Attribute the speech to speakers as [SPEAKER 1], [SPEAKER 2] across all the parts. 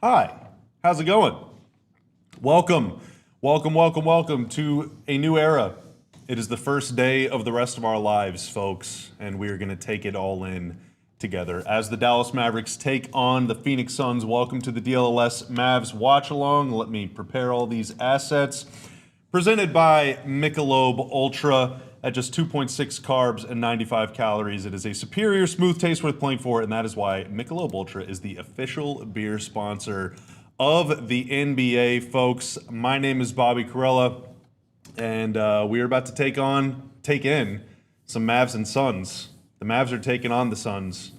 [SPEAKER 1] Hi, how's it going? Welcome to a new era. It is the first day of the rest of our lives, folks, and we are going to take it all in together. As the Dallas Mavericks take on the Phoenix Suns, welcome to the DLLS Mavs watch along. Let me prepare all these assets. Presented by Michelob Ultra at just 2.6 carbs and 95 calories. It is a superior, smooth taste worth playing for, and that is why Michelob Ultra is the official beer sponsor of the NBA, folks. My name is Bobby Karalla, and we are about to take in some Mavs and Suns. The Mavs are taking on the Suns.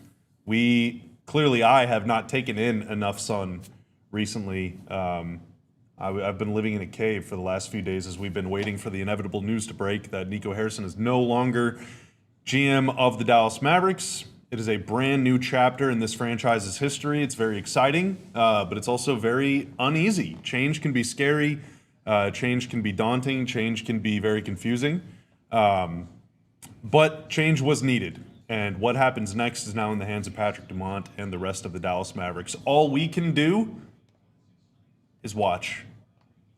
[SPEAKER 1] I have not taken in enough sun recently. I've been living in a cave for the last few days as we've been waiting for the inevitable news to break that Nico Harrison is no longer GM of the Dallas Mavericks. It is a brand new chapter in this franchise's history. It's very exciting, but it's also very uneasy. Change can be scary. Change can be daunting. Change can be very confusing. But change was needed. And what happens next is now in the hands of Patrick Dumont and the rest of the Dallas Mavericks. All we can do is watch,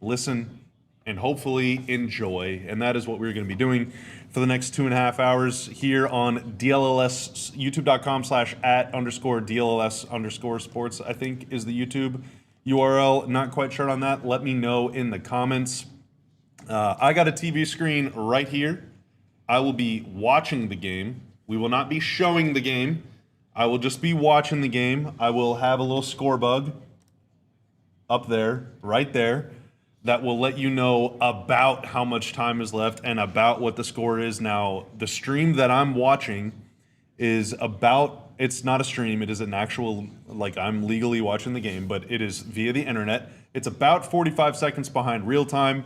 [SPEAKER 1] listen, and hopefully enjoy. And that is what we're going to be doing for the next 2.5 hours here on DLLS, youtube.com/@_DLLS_sports, I think is the YouTube URL. Not quite sure on that. Let me know in the comments. I got a TV screen right here. I will be watching the game. We will not be showing the game. I will just be watching the game. I will have a little score bug up there, right there, that will let you know about how much time is left and about what the score is. Now, the stream that I'm watching is it's not a stream, it is an actual, I'm legally watching the game, but it is via the internet. It's about 45 seconds behind real time.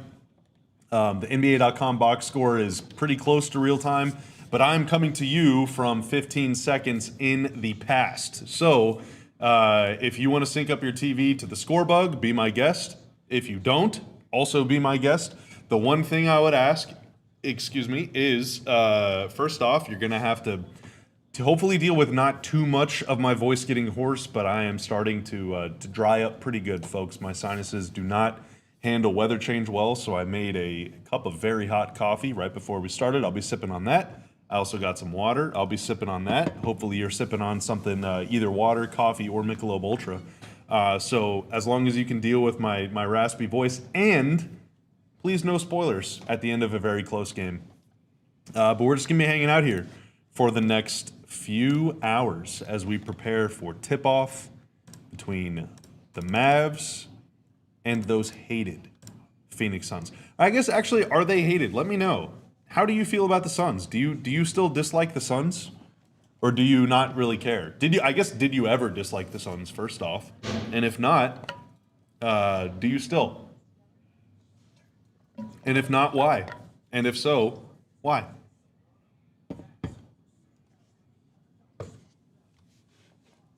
[SPEAKER 1] The NBA.com box score is pretty close to real time, but I'm coming to you from 15 seconds in the past. So, if you want to sync up your TV to the score bug, be my guest. If you don't, also be my guest. The one thing I would ask, is first off, you're going to have to hopefully deal with not too much of my voice getting hoarse, but I am starting to dry up pretty good, folks. My sinuses do not handle weather change well, so I made a cup of very hot coffee right before we started. I'll be sipping on that. I also got some water. I'll be sipping on that. Hopefully you're sipping on something, either water, coffee, or Michelob Ultra. So as long as you can deal with my raspy voice, and please no spoilers at the end of a very close game. But we're just going to be hanging out here for the next few hours as we prepare for tip-off between the Mavs and those hated Phoenix Suns. I guess, actually, are they hated? Let me know. How do you feel about the Suns? Do you still dislike the Suns? Or do you not really care? Did you ever dislike the Suns, first off? And if not, do you still? And if not, why? And if so, why?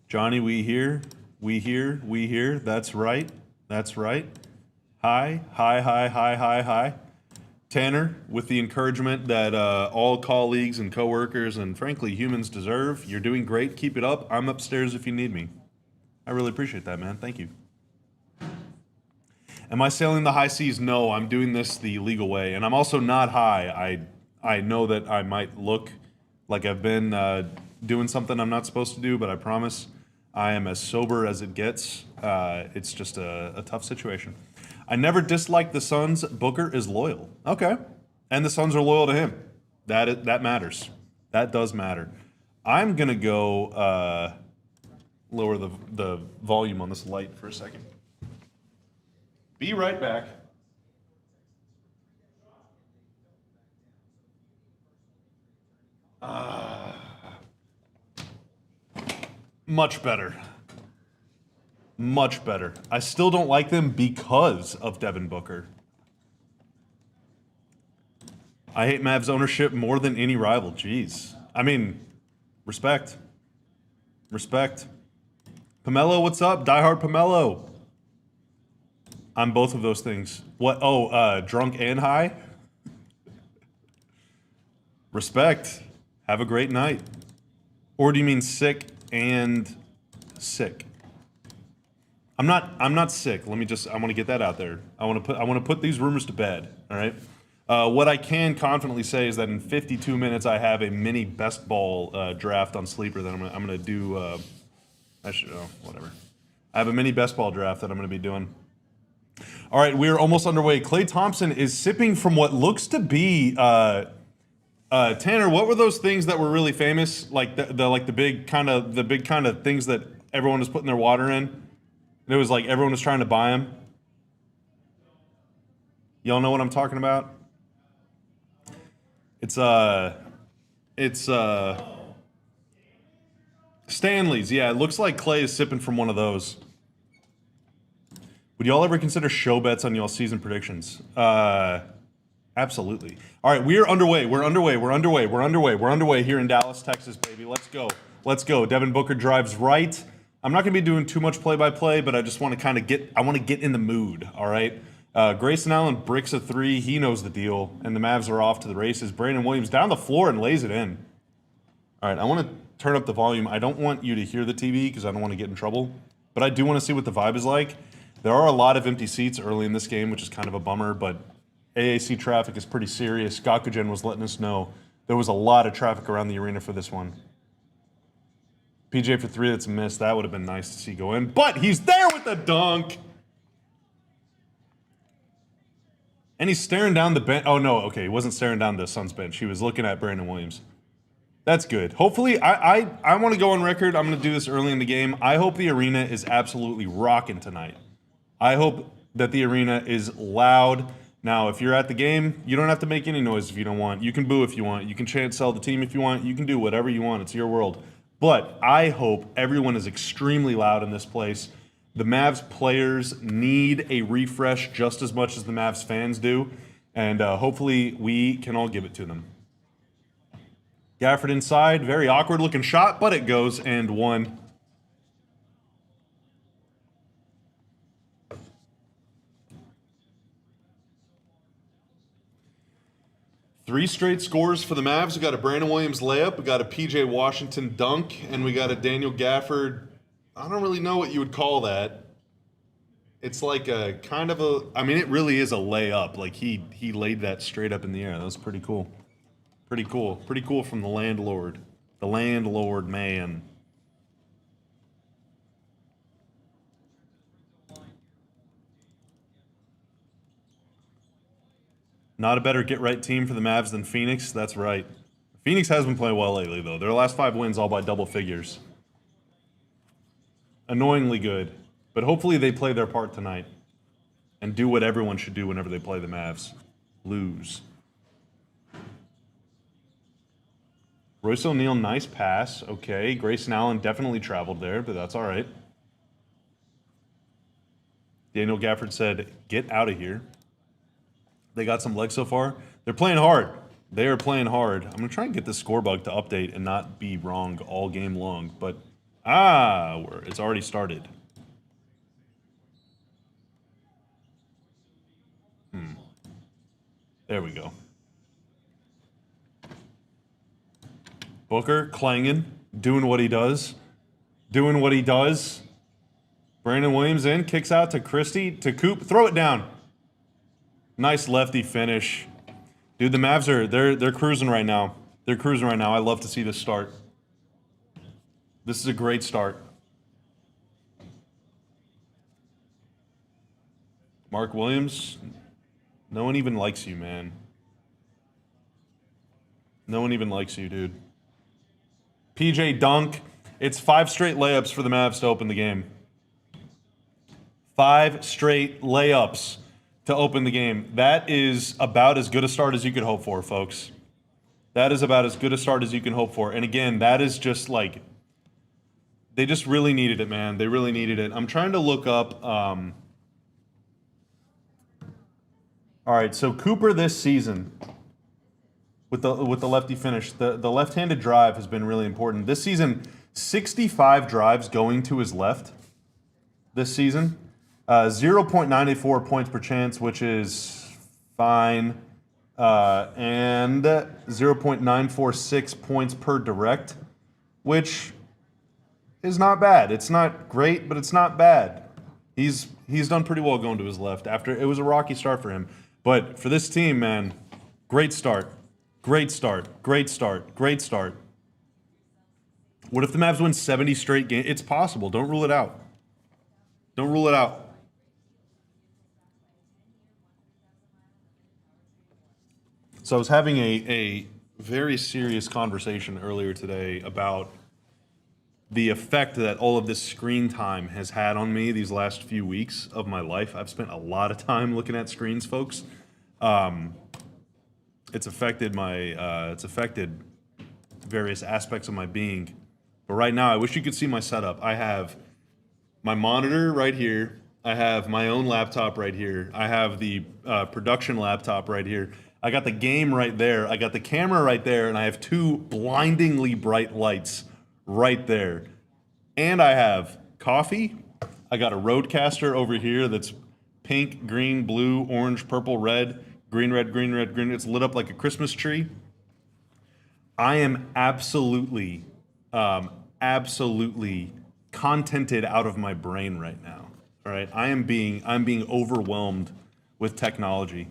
[SPEAKER 1] Johnny, we hear. That's right. Hi. Tanner, with the encouragement that all colleagues and coworkers and frankly humans deserve. You're doing great. Keep it up. I'm upstairs if you need me. I really appreciate that, man. Thank you. Am I sailing the high seas? No, I'm doing this the legal way. And I'm also not high. I know that I might look like I've been doing something I'm not supposed to do, but I promise I am as sober as it gets. It's just a tough situation. I never disliked the Suns. Booker is loyal. Okay. And the Suns are loyal to him. That matters. That does matter. I'm going to go lower the volume on this light for a second. Be right back. Much better. Much better. I still don't like them because of Devin Booker. I hate Mavs ownership more than any rival. Jeez. I mean, respect. Respect. Pomelo, what's up? Diehard Pomelo. I'm both of those things. What? Oh, drunk and high? Respect. Have a great night. Or do you mean sick and sick? I'm not sick. Let me I want to get that out there. I want to put these rumors to bed, all right? What I can confidently say is that in 52 minutes I have a mini best ball draft on Sleeper that I'm going to do whatever. I have a mini best ball draft that I'm going to be doing. All right, we're almost underway. Klay Thompson is sipping from what looks to be Tanner, what were those things that were really famous? Like the big kind of things that everyone was putting their water in? And it was like everyone was trying to buy them. Y'all know what I'm talking about? It's Stanley's. Yeah, it looks like Klay is sipping from one of those. Would y'all ever consider show bets on y'all's season predictions? Absolutely. All right, we're underway. We're underway here in Dallas, Texas, baby. Let's go. Let's go. Devin Booker drives right. I'm not going to be doing too much play-by-play, but I just want to kind of get in the mood, all right? Grayson Allen bricks a three. He knows the deal, and the Mavs are off to the races. Brandon Williams down the floor and lays it in. All right, I want to turn up the volume. I don't want you to hear the TV because I don't want to get in trouble, but I do want to see what the vibe is like. There are a lot of empty seats early in this game, which is kind of a bummer, but AAC traffic is pretty serious. Gakugen was letting us know there was a lot of traffic around the arena for this one. PJ for three, that's a miss. That would have been nice to see go in, but he's there with the dunk. And he's staring down the bench. Oh, no, okay, he wasn't staring down the Suns bench. He was looking at Brandon Williams. That's good. Hopefully, I want to go on record. I'm going to do this early in the game. I hope the arena is absolutely rocking tonight. I hope that the arena is loud. Now, if you're at the game, you don't have to make any noise if you don't want. You can boo if you want. You can chant sell the team if you want. You can do whatever you want. It's your world. But I hope everyone is extremely loud in this place. The Mavs players need a refresh just as much as the Mavs fans do. And hopefully we can all give it to them. Gafford inside. Very awkward looking shot, but it goes and one. Three straight scores for the Mavs. We got a Brandon Williams layup, we got a PJ Washington dunk, and we got a Daniel Gafford. I don't really know what you would call that. It's like a kind of a, I mean, it really is a layup. Like he laid that straight up in the air. That was pretty cool. Pretty cool. Pretty cool from the landlord. The landlord man. Not a better get-right team for the Mavs than Phoenix. That's right. Phoenix has been playing well lately, though. Their last 5 wins all by double figures. Annoyingly good. But hopefully they play their part tonight and do what everyone should do whenever they play the Mavs. Lose. Royce O'Neal, nice pass. Okay. Grayson Allen definitely traveled there, but that's all right. Daniel Gafford said, get out of here. They got some legs so far. They're playing hard. They are playing hard. I'm going to try and get this score bug to update and not be wrong all game long. But, it's already started. There we go. Booker clanging, doing what he does. Doing what he does. Brandon Williams in, kicks out to Christie, to Coop. Throw it down. Nice lefty finish. Dude, the Mavs they're cruising right now. They're cruising right now. I love to see this start. This is a great start. Mark Williams, no one even likes you, man. No one even likes you, dude. PJ dunk. It's 5 straight layups for the Mavs to open the game. 5 straight layups to open the game. That is about as good a start as you could hope for, folks. That is about as good a start as you can hope for. And again, that is just like, They just really needed it, man. They really needed it. I'm trying to look up. All right, so Cooper this season with the lefty finish, the left-handed drive has been really important this season. 65 drives going to his left this season, 0.94 points per chance, which is fine, and 0.946 points per direct, which is not bad. It's not great, but it's not bad. He's done pretty well going to his left after it was a rocky start for him. But for this team, man, great start. Great start. Great start. Great start. What if the Mavs win 70 straight games? It's possible. Don't rule it out. Don't rule it out. So I was having a very serious conversation earlier today about the effect that all of this screen time has had on me these last few weeks of my life. I've spent a lot of time looking at screens, folks. It's affected various aspects of my being. But right now, I wish you could see my setup. I have my monitor right here. I have my own laptop right here. I have the production laptop right here. I got the game right there. I got the camera right there, and I have two blindingly bright lights right there. And I have coffee. I got a Roadcaster over here that's pink, green, blue, orange, purple, red, green, red, green, red, green. It's lit up like a Christmas tree. I am absolutely contented out of my brain right now. All right, I'm being overwhelmed with technology.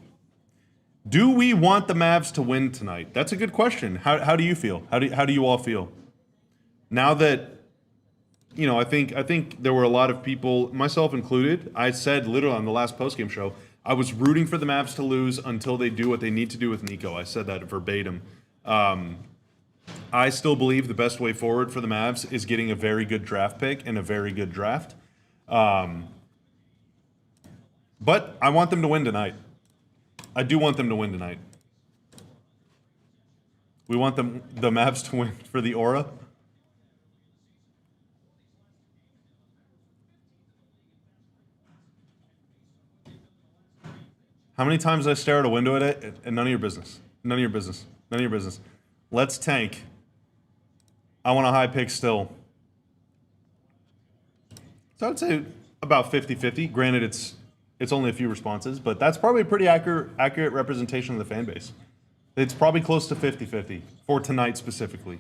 [SPEAKER 1] Do we want the Mavs to win tonight? That's a good question. How do you feel? How do you all feel? Now that, I think there were a lot of people, myself included. I said literally on the last postgame show, I was rooting for the Mavs to lose until they do what they need to do with Nico. I said that verbatim. I still believe the best way forward for the Mavs is getting a very good draft pick and a very good draft. But I want them to win tonight. I do want them to win tonight. We want the Mavs to win for the aura. How many times did I stare at a window at it? And none of your business. None of your business. None of your business. Let's tank. I want a high pick still. So I would say about 50-50. Granted, it's only a few responses, but that's probably a pretty accurate representation of the fan base. It's probably close to 50-50 for tonight specifically.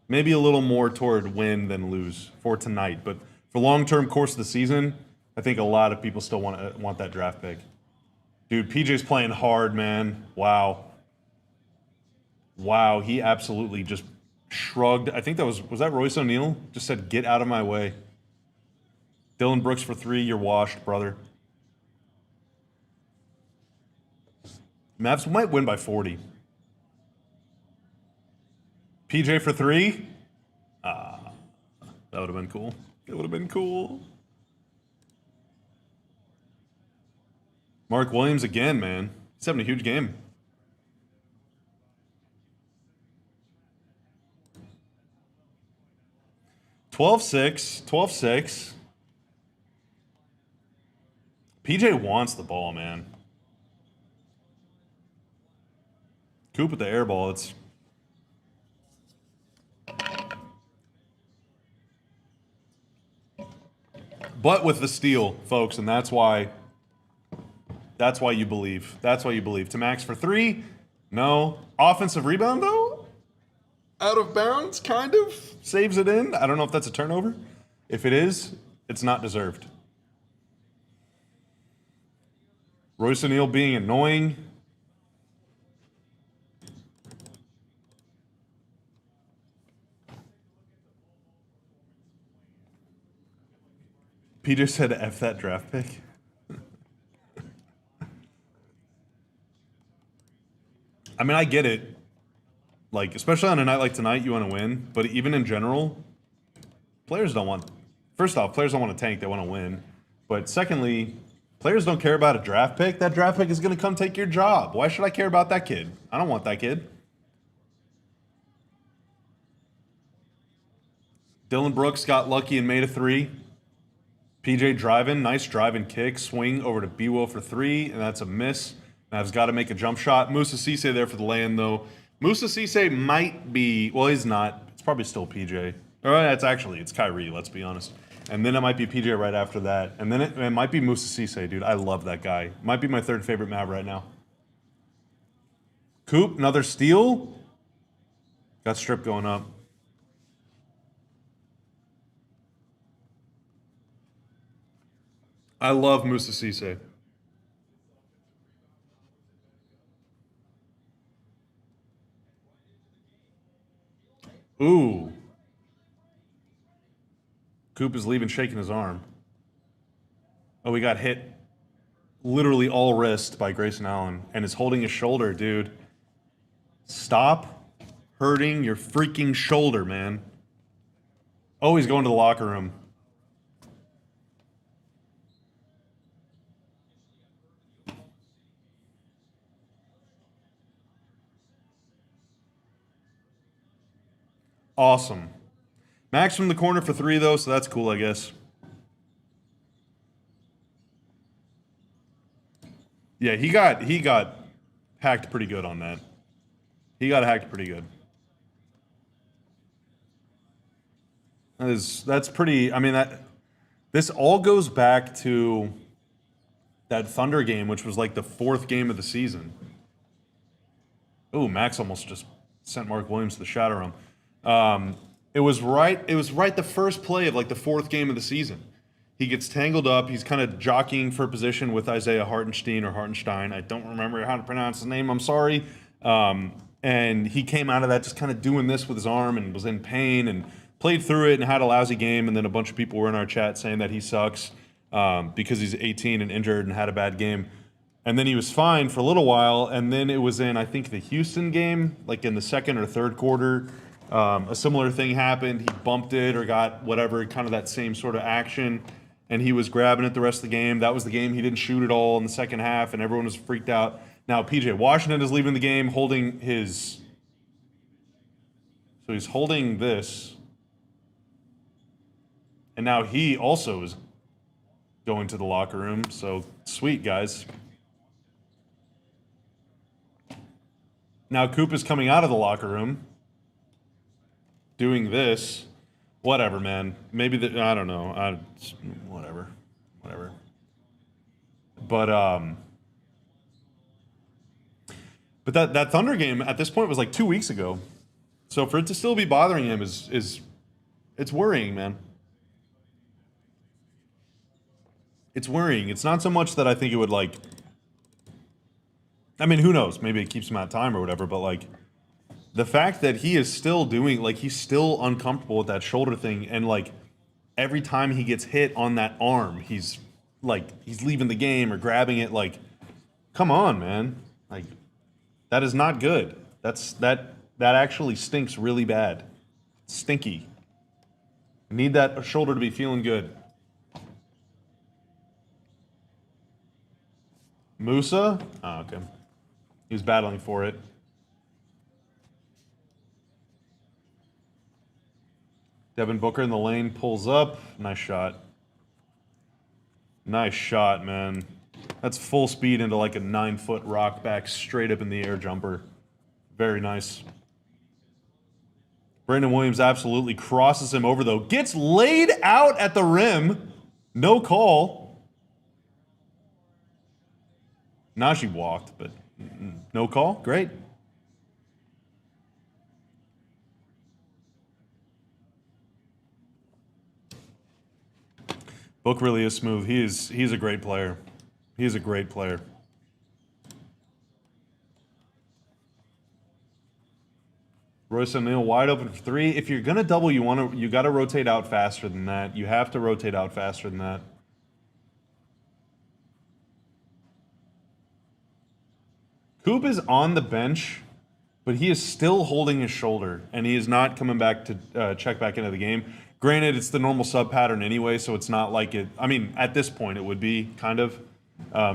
[SPEAKER 1] Maybe a little more toward win than lose for tonight, but for long-term course of the season, I think a lot of people still want that draft pick. Dude, PJ's playing hard, man. Wow. Wow, he absolutely just shrugged. I think that was that Royce O'Neal? Just said, get out of my way. Dylan Brooks for 3, you're washed, brother. Mavs might win by 40. PJ for 3? That would have been cool. It would have been cool. Mark Williams again, man. He's having a huge game. $12-6. PJ wants the ball, man. Coop with the air ball. It's but with the steal, folks, and that's why you believe. That's why you believe. To Max for 3? No. Offensive rebound though? Out of bounds, kind of. Saves it in. I don't know if that's a turnover. If it is, it's not deserved. Royce O'Neal being annoying. Peter said F that draft pick. I mean, I get it. Like, especially on a night like tonight, you want to win. But even in general, players don't want... First off, players don't want to tank. They want to win. But secondly, players don't care about a draft pick. That draft pick is going to come take your job. Why should I care about that kid? I don't want that kid. Dylan Brooks got lucky and made a three. PJ driving, nice drive and kick, swing over to B-Will for three, and that's a miss. Mavs got to make a jump shot. Musa Cisse there for the lay-in, though. Musa Cisse might be, well, he's not. It's probably still PJ. Or it's Kyrie, let's be honest. And then it might be PJ right after that. And then it might be Musa Cisse, dude. I love that guy. Might be my third favorite Mav right now. Coop, another steal. Got strip going up. I love Musa Cisse. Ooh. Coop is leaving shaking his arm. Oh, we got hit literally all wrist by Grayson Allen and is holding his shoulder, dude. Stop hurting your freaking shoulder, man. Oh, he's going to the locker room. Awesome. Max from the corner for three, though, so that's cool, I guess. Yeah, he got hacked pretty good on that. He got hacked pretty good. That's pretty. I mean, this all goes back to that Thunder game, which was like the fourth game of the season. Ooh, Max almost just sent Mark Williams to the shadow room. It was right the first play of like the fourth game of the season. He gets tangled up. He's kind of jockeying for position with Isaiah Hartenstein or Hartenstein. I don't remember how to pronounce his name. I'm sorry. And he came out of that just kind of doing this with his arm and was in pain and played through it and had a lousy game. And then a bunch of people were in our chat saying that he sucks because he's 18 and injured and had a bad game. And then he was fine for a little while. And then it was in, I think, the Houston game, like in the second or third quarter. A similar thing happened. He bumped it or got whatever, kind of that same sort of action. And he was grabbing it the rest of the game. That was the game he didn't shoot at all in the second half, and everyone was freaked out. Now PJ Washington is leaving the game holding his... So he's holding this. And now he also is going to the locker room. So sweet, guys. Now Coop is coming out of the locker room doing this. Whatever, man. Maybe I don't know. Whatever. But that Thunder game at this point was like 2 weeks ago. So for it to still be bothering him is it's worrying, man. It's worrying. It's not so much that I think it would like. I mean, who knows? Maybe it keeps him out of time or whatever. But like, the fact that he is still doing, like, he's still uncomfortable with that shoulder thing, and like every time he gets hit on that arm, he's leaving the game or grabbing it. Like, come on, man. Like, that is not good. That actually stinks really bad. Stinky. Need that shoulder to be feeling good. Musa? Oh, okay. He was battling for it. Devin Booker in the lane pulls up. Nice shot. Nice shot, man. That's full speed into like a 9-foot rock back straight up in the air jumper. Very nice. Brandon Williams absolutely crosses him over, though. Gets laid out at the rim. No call. Najee walked, but no call. Great. Book really is smooth. He's a great player. He's a great player. Royce O'Neal wide open for three. If you're gonna double, you got to rotate out faster than that. You have to rotate out faster than that. Coop is on the bench, but he is still holding his shoulder, and he is not coming back to check back into the game. Granted, it's the normal sub pattern anyway, so it's not like it. I mean, at this point, it would be kind of.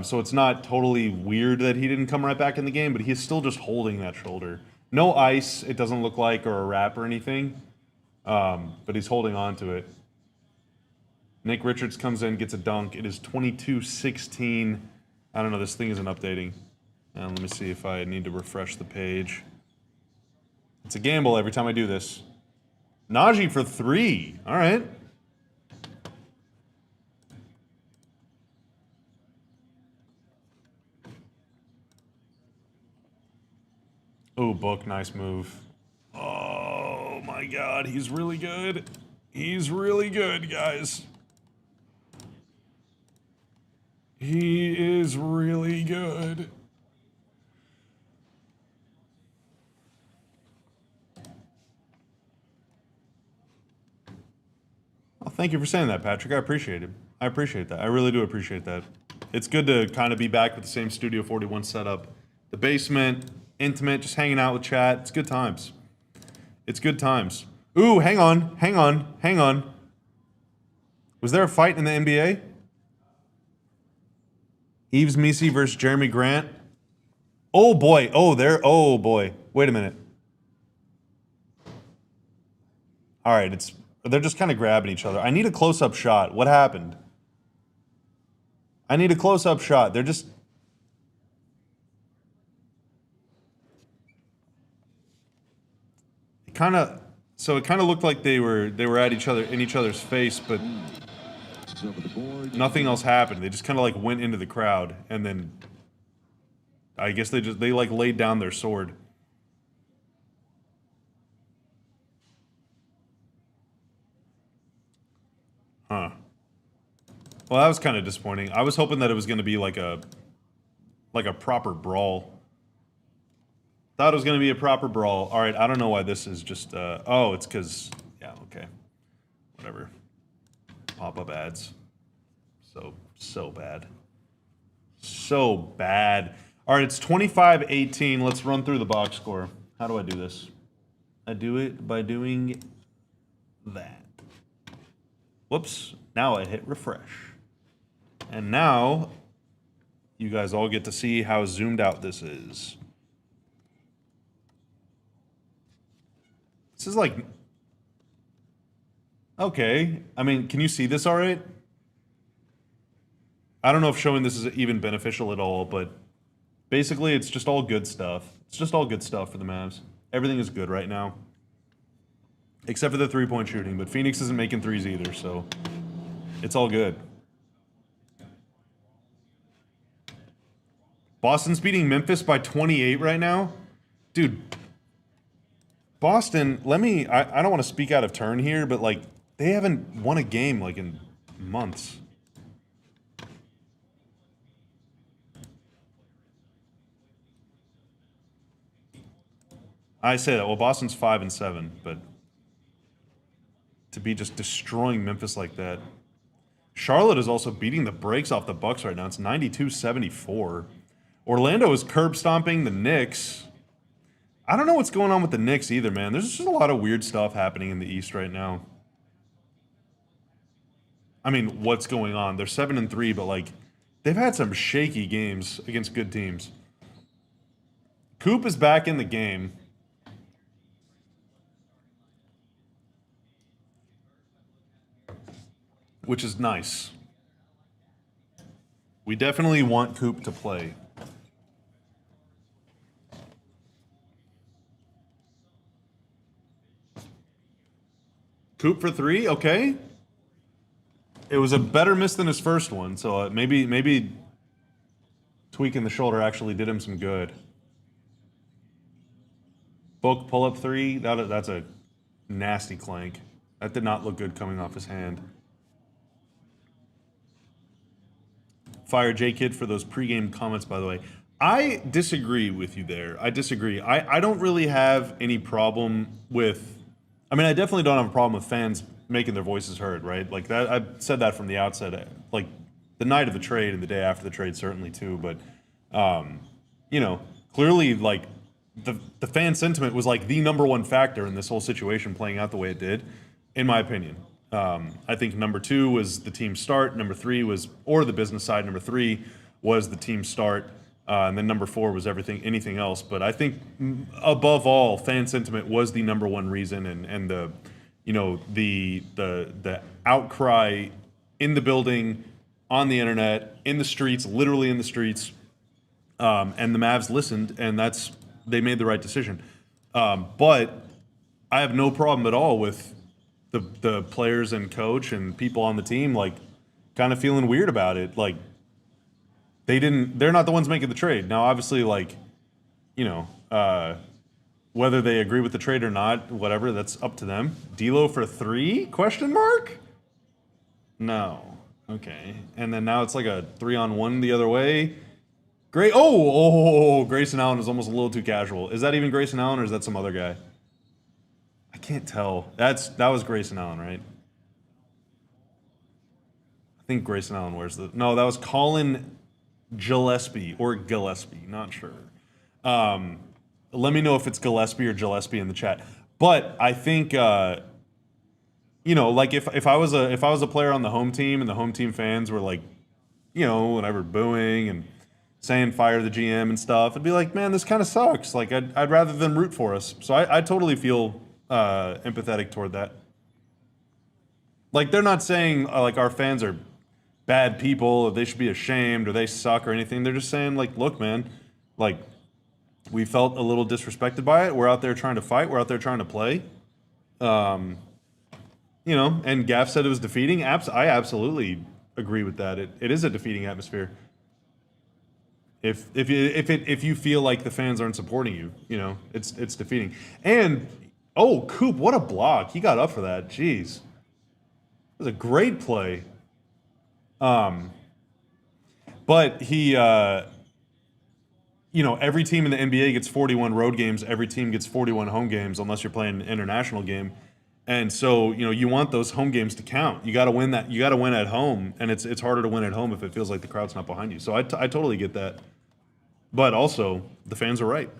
[SPEAKER 1] So it's not totally weird that he didn't come right back in the game, but he's still just holding that shoulder. No ice, it doesn't look like, or a wrap or anything. but he's holding on to it. Nick Richards comes in, gets a dunk. It is 22-16. I don't know. This thing isn't updating. Let me see if I need to refresh the page. It's a gamble every time I do this. Najee for 3. All right. Oh, Book, nice move. Oh, my God. He's really good. He's really good, guys. He is really good. Well, thank you for saying that, Patrick. I appreciate it. I appreciate that. I really do appreciate that. It's good to kind of be back with the same Studio 41 setup. The basement, intimate, just hanging out with chat. It's good times. It's good times. Ooh, hang on. Was there a fight in the NBA? Yves Missi versus Jeremy Grant. Oh boy. Oh boy. Wait a minute. All right, they're just kind of grabbing each other. I need a close-up shot. What happened? I need a close-up shot. They're just... It kind of looked like they were at each other in each other's face, but nothing else happened. They just kind of like went into the crowd, and then I guess they like laid down their sword. Huh. Well, that was kind of disappointing. I was hoping that it was going to be like a proper brawl. Thought it was going to be a proper brawl. All right, I don't know why this is just... oh, it's because... Yeah, okay. Whatever. Pop-up ads. So bad. So bad. All right, it's 25-18. Let's run through the box score. How do I do this? I do it by doing that. Whoops. Now I hit refresh. And now you guys all get to see how zoomed out this is. This is like... Okay. I mean, can you see this all right? I don't know if showing this is even beneficial at all, but basically it's just all good stuff. It's just all good stuff for the Mavs. Everything is good right now. Except for the three-point shooting, but Phoenix isn't making threes either, so it's all good. Boston's beating Memphis by 28 right now? Dude, Boston, I don't want to speak out of turn here, but like they haven't won a game like in months. I say that, well, Boston's 5-7, but to be just destroying Memphis like that. Charlotte is also beating the brakes off the Bucks right now. It's 92-74. Orlando is curb stomping the Knicks. I don't know what's going on with the Knicks either, man. There's just a lot of weird stuff happening in the East right now. I mean, what's going on? They're 7-3, but like they've had some shaky games against good teams. Coop is back in the game. Which is nice. We definitely want Coop to play. Coop for 3, okay. It was a better miss than his first one, so maybe tweaking the shoulder actually did him some good. Book pull-up 3, that's a nasty clank. That did not look good coming off his hand. Fire J-Kid for those pregame comments, by the way. I disagree with you there. I disagree. I don't really have any problem with... I mean, I definitely don't have a problem with fans making their voices heard, right? Like that, I've said that from the outset. Like the night of the trade and the day after the trade, certainly too. But you know, clearly, like the fan sentiment was like the number one factor in this whole situation playing out the way it did, in my opinion. I think number 2 was the team start. Number 3 was, or the business side. Number 3 was the team start. And then number 4 was anything else. But I think above all, fan sentiment was the number one reason, and the you know, the outcry in the building, on the internet, in the streets, literally in the streets. And the Mavs listened, and they made the right decision. But I have no problem at all with the players and coach and people on the team like kind of feeling weird about it. Like they're not the ones making the trade. Now, obviously, like, you know, whether they agree with the trade or not, whatever, that's up to them. D'Lo for 3? Question mark? No. Okay. And then now it's like a 3-on-1 the other way. Great. Oh, Grayson Allen is almost a little too casual. Is that even Grayson Allen or is that some other guy? I can't tell. That was Grayson Allen, right? I think Grayson Allen wears the. No, that was Colin Gillespie or Gillespie. Not sure. Let me know if it's Gillespie or Gillespie in the chat. But I think you know, like if I was a player on the home team and the home team fans were like, you know, whatever, booing and saying fire the GM and stuff, I'd be like, man, this kind of sucks. Like I'd rather them root for us. So I totally feel empathetic toward that. Like they're not saying like our fans are bad people or they should be ashamed or they suck or anything. They're just saying like, look, man, like we felt a little disrespected by it. We're out there trying to fight. We're out there trying to play. You know, and Gaff said it was defeating. I absolutely agree with that. It is a defeating atmosphere. If you feel like the fans aren't supporting you, you know, it's defeating. And Coop, what a block! He got up for that. Jeez, it was a great play. But he, you know, every team in the NBA gets 41 road games. Every team gets 41 home games, unless you're playing an international game. And so, you know, you want those home games to count. You got to win that. You got to win at home, and it's harder to win at home if it feels like the crowd's not behind you. So I totally get that. But also, the fans are right.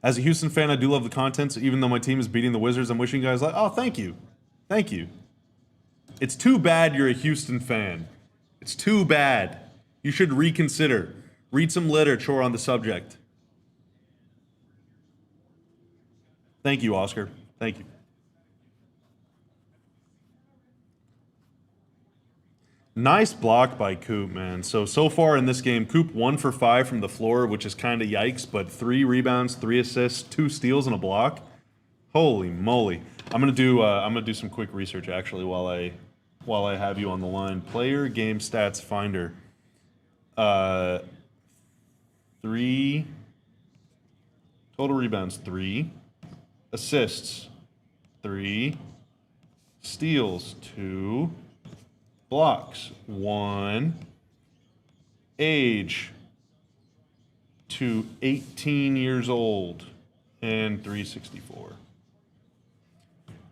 [SPEAKER 1] As a Houston fan, I do love the content. So even though my team is beating the Wizards, I'm wishing you guys like, oh, thank you. Thank you. It's too bad you're a Houston fan. It's too bad. You should reconsider. Read some literature on the subject. Thank you, Oscar. Thank you. Nice block by Coop, man. So far in this game, Coop 1 for 5 from the floor, which is kind of yikes, but 3 rebounds, 3 assists, 2 steals, and a block. Holy moly! I'm gonna do some quick research actually while I have you on the line. Player game stats finder. 3 total rebounds, 3 assists, 3 steals, 2 blocks, 1 age to 18 years old, and 364.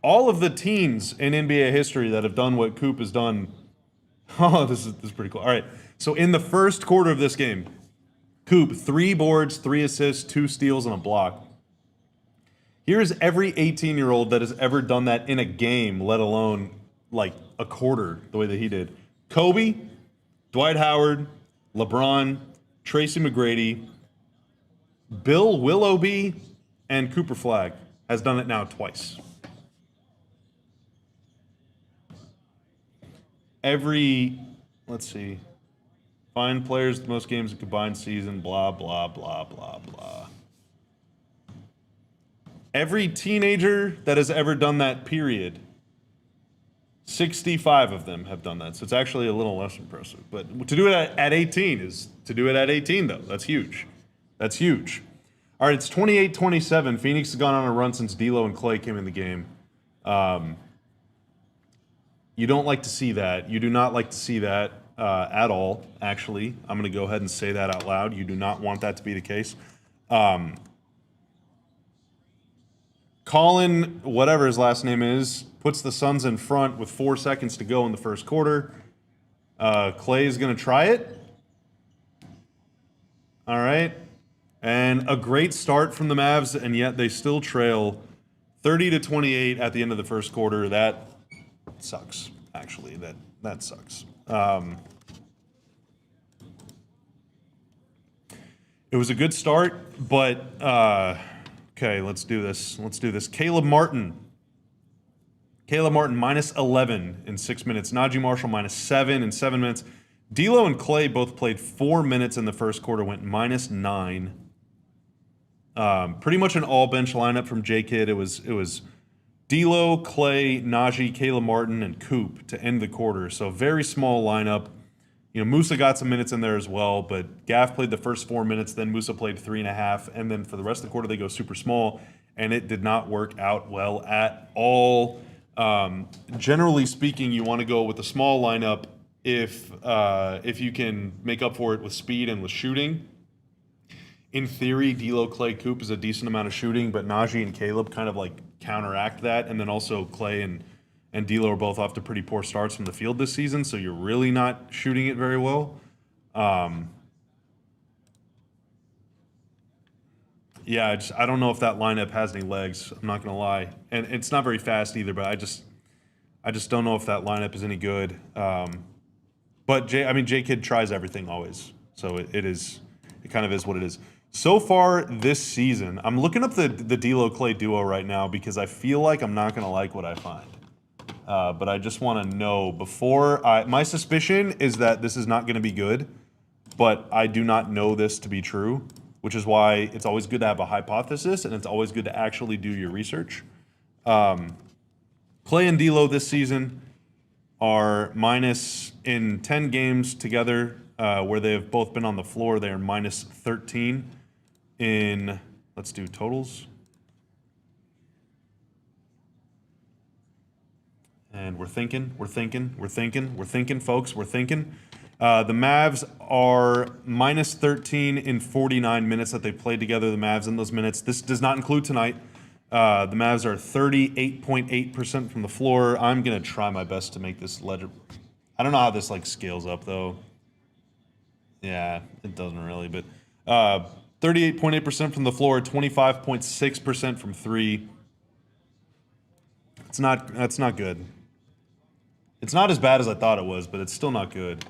[SPEAKER 1] All of the teams in NBA history that have done what Coop has done. Oh, this is pretty cool. All right. So in the first quarter of this game, Coop, 3 boards, 3 assists, 2 steals, and a block. Here's every 18-year-old that has ever done that in a game, let alone like a quarter, the way that he did. Kobe, Dwight Howard, LeBron, Tracy McGrady, Bill Willoughby, and Cooper Flagg has done it now twice. Let's see, find players with the most games in combined season, blah, blah, blah, blah, blah. Every teenager that has ever done that, period, 65 of them have done that. So it's actually a little less impressive. But to do it at 18 is to do it at 18, though. That's huge. That's huge. All right, it's 28-27. Phoenix has gone on a run since D'Lo and Clay came in the game. You don't like to see that. You do not like to see that at all, actually. I'm going to go ahead and say that out loud. You do not want that to be the case. Colin, whatever his last name is, puts the Suns in front with 4 seconds to go in the first quarter. Clay is going to try it. All right. And a great start from the Mavs, and yet they still trail 30-28 at the end of the first quarter. That sucks, actually. That sucks. It was a good start, but okay, let's do this. Let's do this. Caleb Martin minus 11 in 6 minutes. Najee Marshall minus 7 in 7 minutes. D'Lo and Clay both played 4 minutes in the first quarter, went minus 9. Pretty much an all bench lineup from J-Kid. It was D'Lo, Clay, Najee, Caleb Martin, and Coop to end the quarter. So very small lineup. You know, Musa got some minutes in there as well, but Gaff played the first 4 minutes, then Musa played 3.5, and then for the rest of the quarter they go super small, and it did not work out well at all. Generally speaking, you want to go with a small lineup if you can make up for it with speed and with shooting. In theory, D'Lo, Clay, Coop is a decent amount of shooting, but Najee and Caleb kind of like counteract that, and then also Clay and D'Lo are both off to pretty poor starts from the field this season, so you're really not shooting it very well. Yeah, I don't know if that lineup has any legs. I'm not gonna lie, and it's not very fast either. But I just don't know if that lineup is any good. But J-Kid tries everything always, so it kind of is what it is. So far this season, I'm looking up the D'Lo Clay duo right now because I feel like I'm not gonna like what I find. But I just want to know before my suspicion is that this is not going to be good, but I do not know this to be true, which is why it's always good to have a hypothesis and it's always good to actually do your research. Clay and D'Lo this season are minus in 10 games together where they have both been on the floor. They are minus 13 in, let's do totals. And we're thinking, folks. We're thinking. The Mavs are minus 13 in 49 minutes that they played together, the Mavs in those minutes. This does not include tonight. The Mavs are 38.8% from the floor. I'm going to try my best to make this legible. I don't know how this, like, scales up, though. Yeah, it doesn't really, but 38.8% from the floor, 25.6% from three. That's not good. It's not as bad as I thought it was, but it's still not good.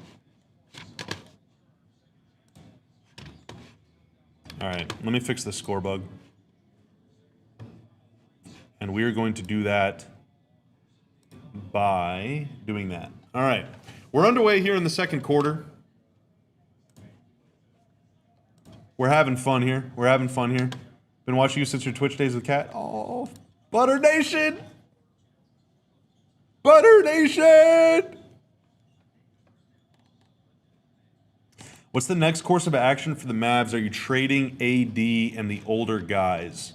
[SPEAKER 1] All right, let me fix this score bug. And we are going to do that by doing that. All right, we're underway here in the second quarter. We're having fun here. Been watching you since your Twitch days with Cat. Oh, Butter Nation! Butter Nation! What's the next course of action for the Mavs? Are you trading AD and the older guys?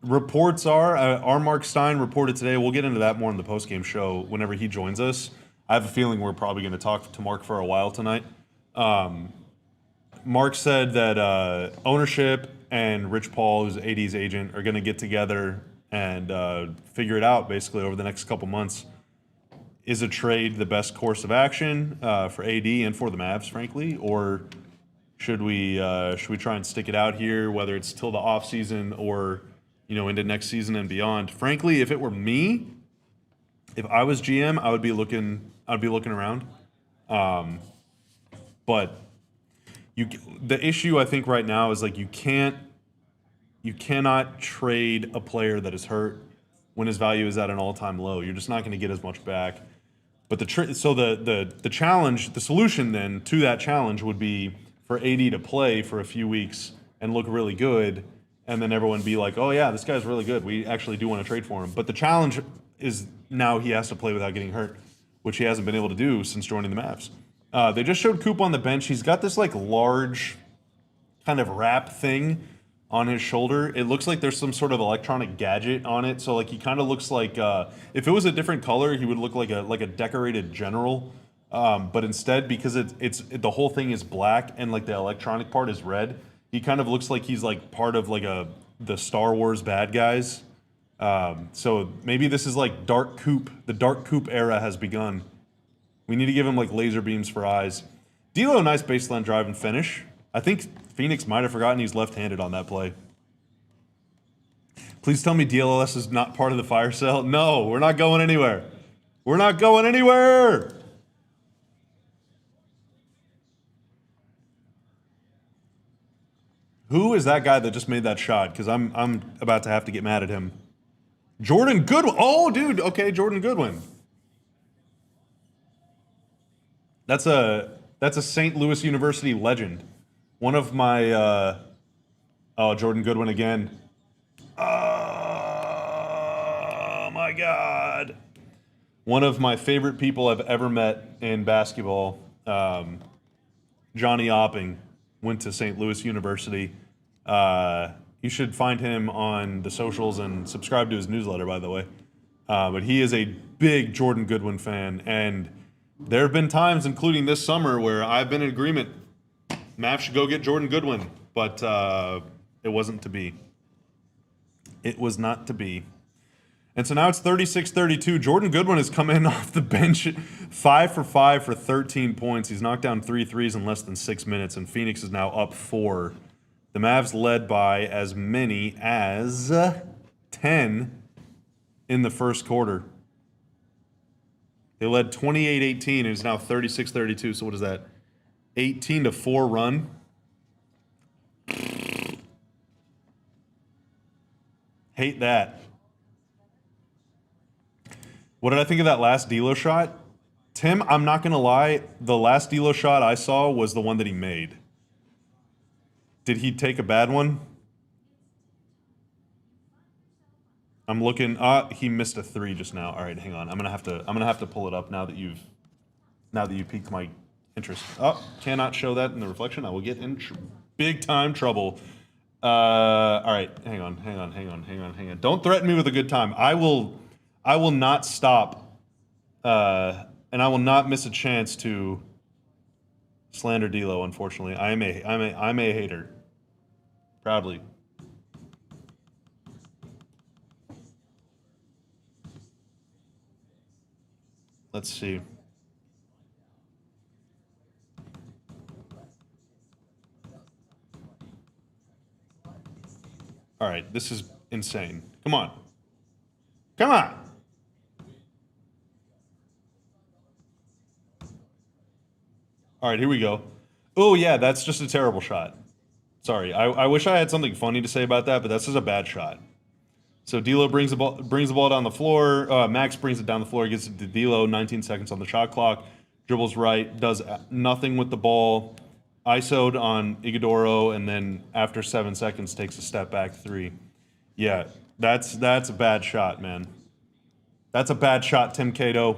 [SPEAKER 1] Reports are, our Mark Stein reported today, we'll get into that more in the postgame show whenever he joins us. I have a feeling we're probably going to talk to Mark for a while tonight. Mark said that ownership and Rich Paul, who's AD's agent, are going to get together and figure it out basically over the next couple months. Is a trade the best course of action for AD and for the Mavs, frankly, or should we try and stick it out here, whether it's till the off season or into next season and beyond? Frankly, if it were me, if I was GM, I'd be looking around. But the issue I think right now is like you cannot trade a player that is hurt when his value is at an all-time low. You're just not going to get as much back. But the challenge, the solution then to that challenge would be for AD to play for a few weeks and look really good, and then everyone be like, oh yeah, this guy's really good. We actually do want to trade for him. But the challenge is now he has to play without getting hurt, which he hasn't been able to do since joining the Mavs. They just showed Coop on the bench. He's got this like large kind of wrap thing on his shoulder. It looks like there's some sort of electronic gadget on it. So like he kind of looks like if it was a different color, he would look like a decorated general. But instead, because it's the whole thing is black and like the electronic part is red, he kind of looks like he's like part of like the Star Wars bad guys. So maybe this is like Dark Coop. The Dark Coop era has begun. We need to give him like laser beams for eyes. D'Lo, nice baseline drive and finish. I think Phoenix might have forgotten he's left-handed on that play. Please tell me DLLS is not part of the fire sale. No, we're not going anywhere. We're not going anywhere. Who is that guy that just made that shot? Because I'm about to have to get mad at him. Jordan Goodwin. Oh, dude. Okay, Jordan Goodwin. That's a St. Louis University legend. One of my oh, Jordan Goodwin again. Oh my God. One of my favorite people I've ever met in basketball, Johnny Opping, went to St. Louis University. You should find him on the socials and subscribe to his newsletter, by the way. But he is a big Jordan Goodwin fan, and there have been times, including this summer, where I've been in agreement. Mavs should go get Jordan Goodwin, but it wasn't to be. It was not to be. And so now it's 36-32. Jordan Goodwin has come in off the bench 5 for 5 for 13 points. He's knocked down 3 threes in less than 6 minutes, and Phoenix is now up 4. The Mavs led by as many as 10 in the first quarter. They led 28-18, and it's now 36-32. So what is that? 18-4 run. Hate that. What did I think of that last D'Lo shot? Tim, I'm not going to lie. The last D'Lo shot I saw was the one that he made. Did he take a bad one? I'm looking. He missed a 3 just now. All right, hang on. I'm gonna have to pull it up now that you've piqued my interest. Oh, cannot show that in the reflection. I will get in big time trouble. All right, hang on. Don't threaten me with a good time. I will not stop, and I will not miss a chance to slander D'Lo. Unfortunately, I'm a hater. Proudly. Let's see. All right, this is insane. Come on. Come on. All right, here we go. Oh, yeah, that's just a terrible shot. Sorry, I wish I had something funny to say about that, but that's just a bad shot. So D'Lo brings the ball down the floor. Max brings it down the floor, gets it to D'Lo, 19 seconds on the shot clock. Dribbles right, does nothing with the ball. ISO'd on Iguodaro, and then after 7 seconds takes a step back 3. Yeah, that's a bad shot, man. That's a bad shot, Tim Cato.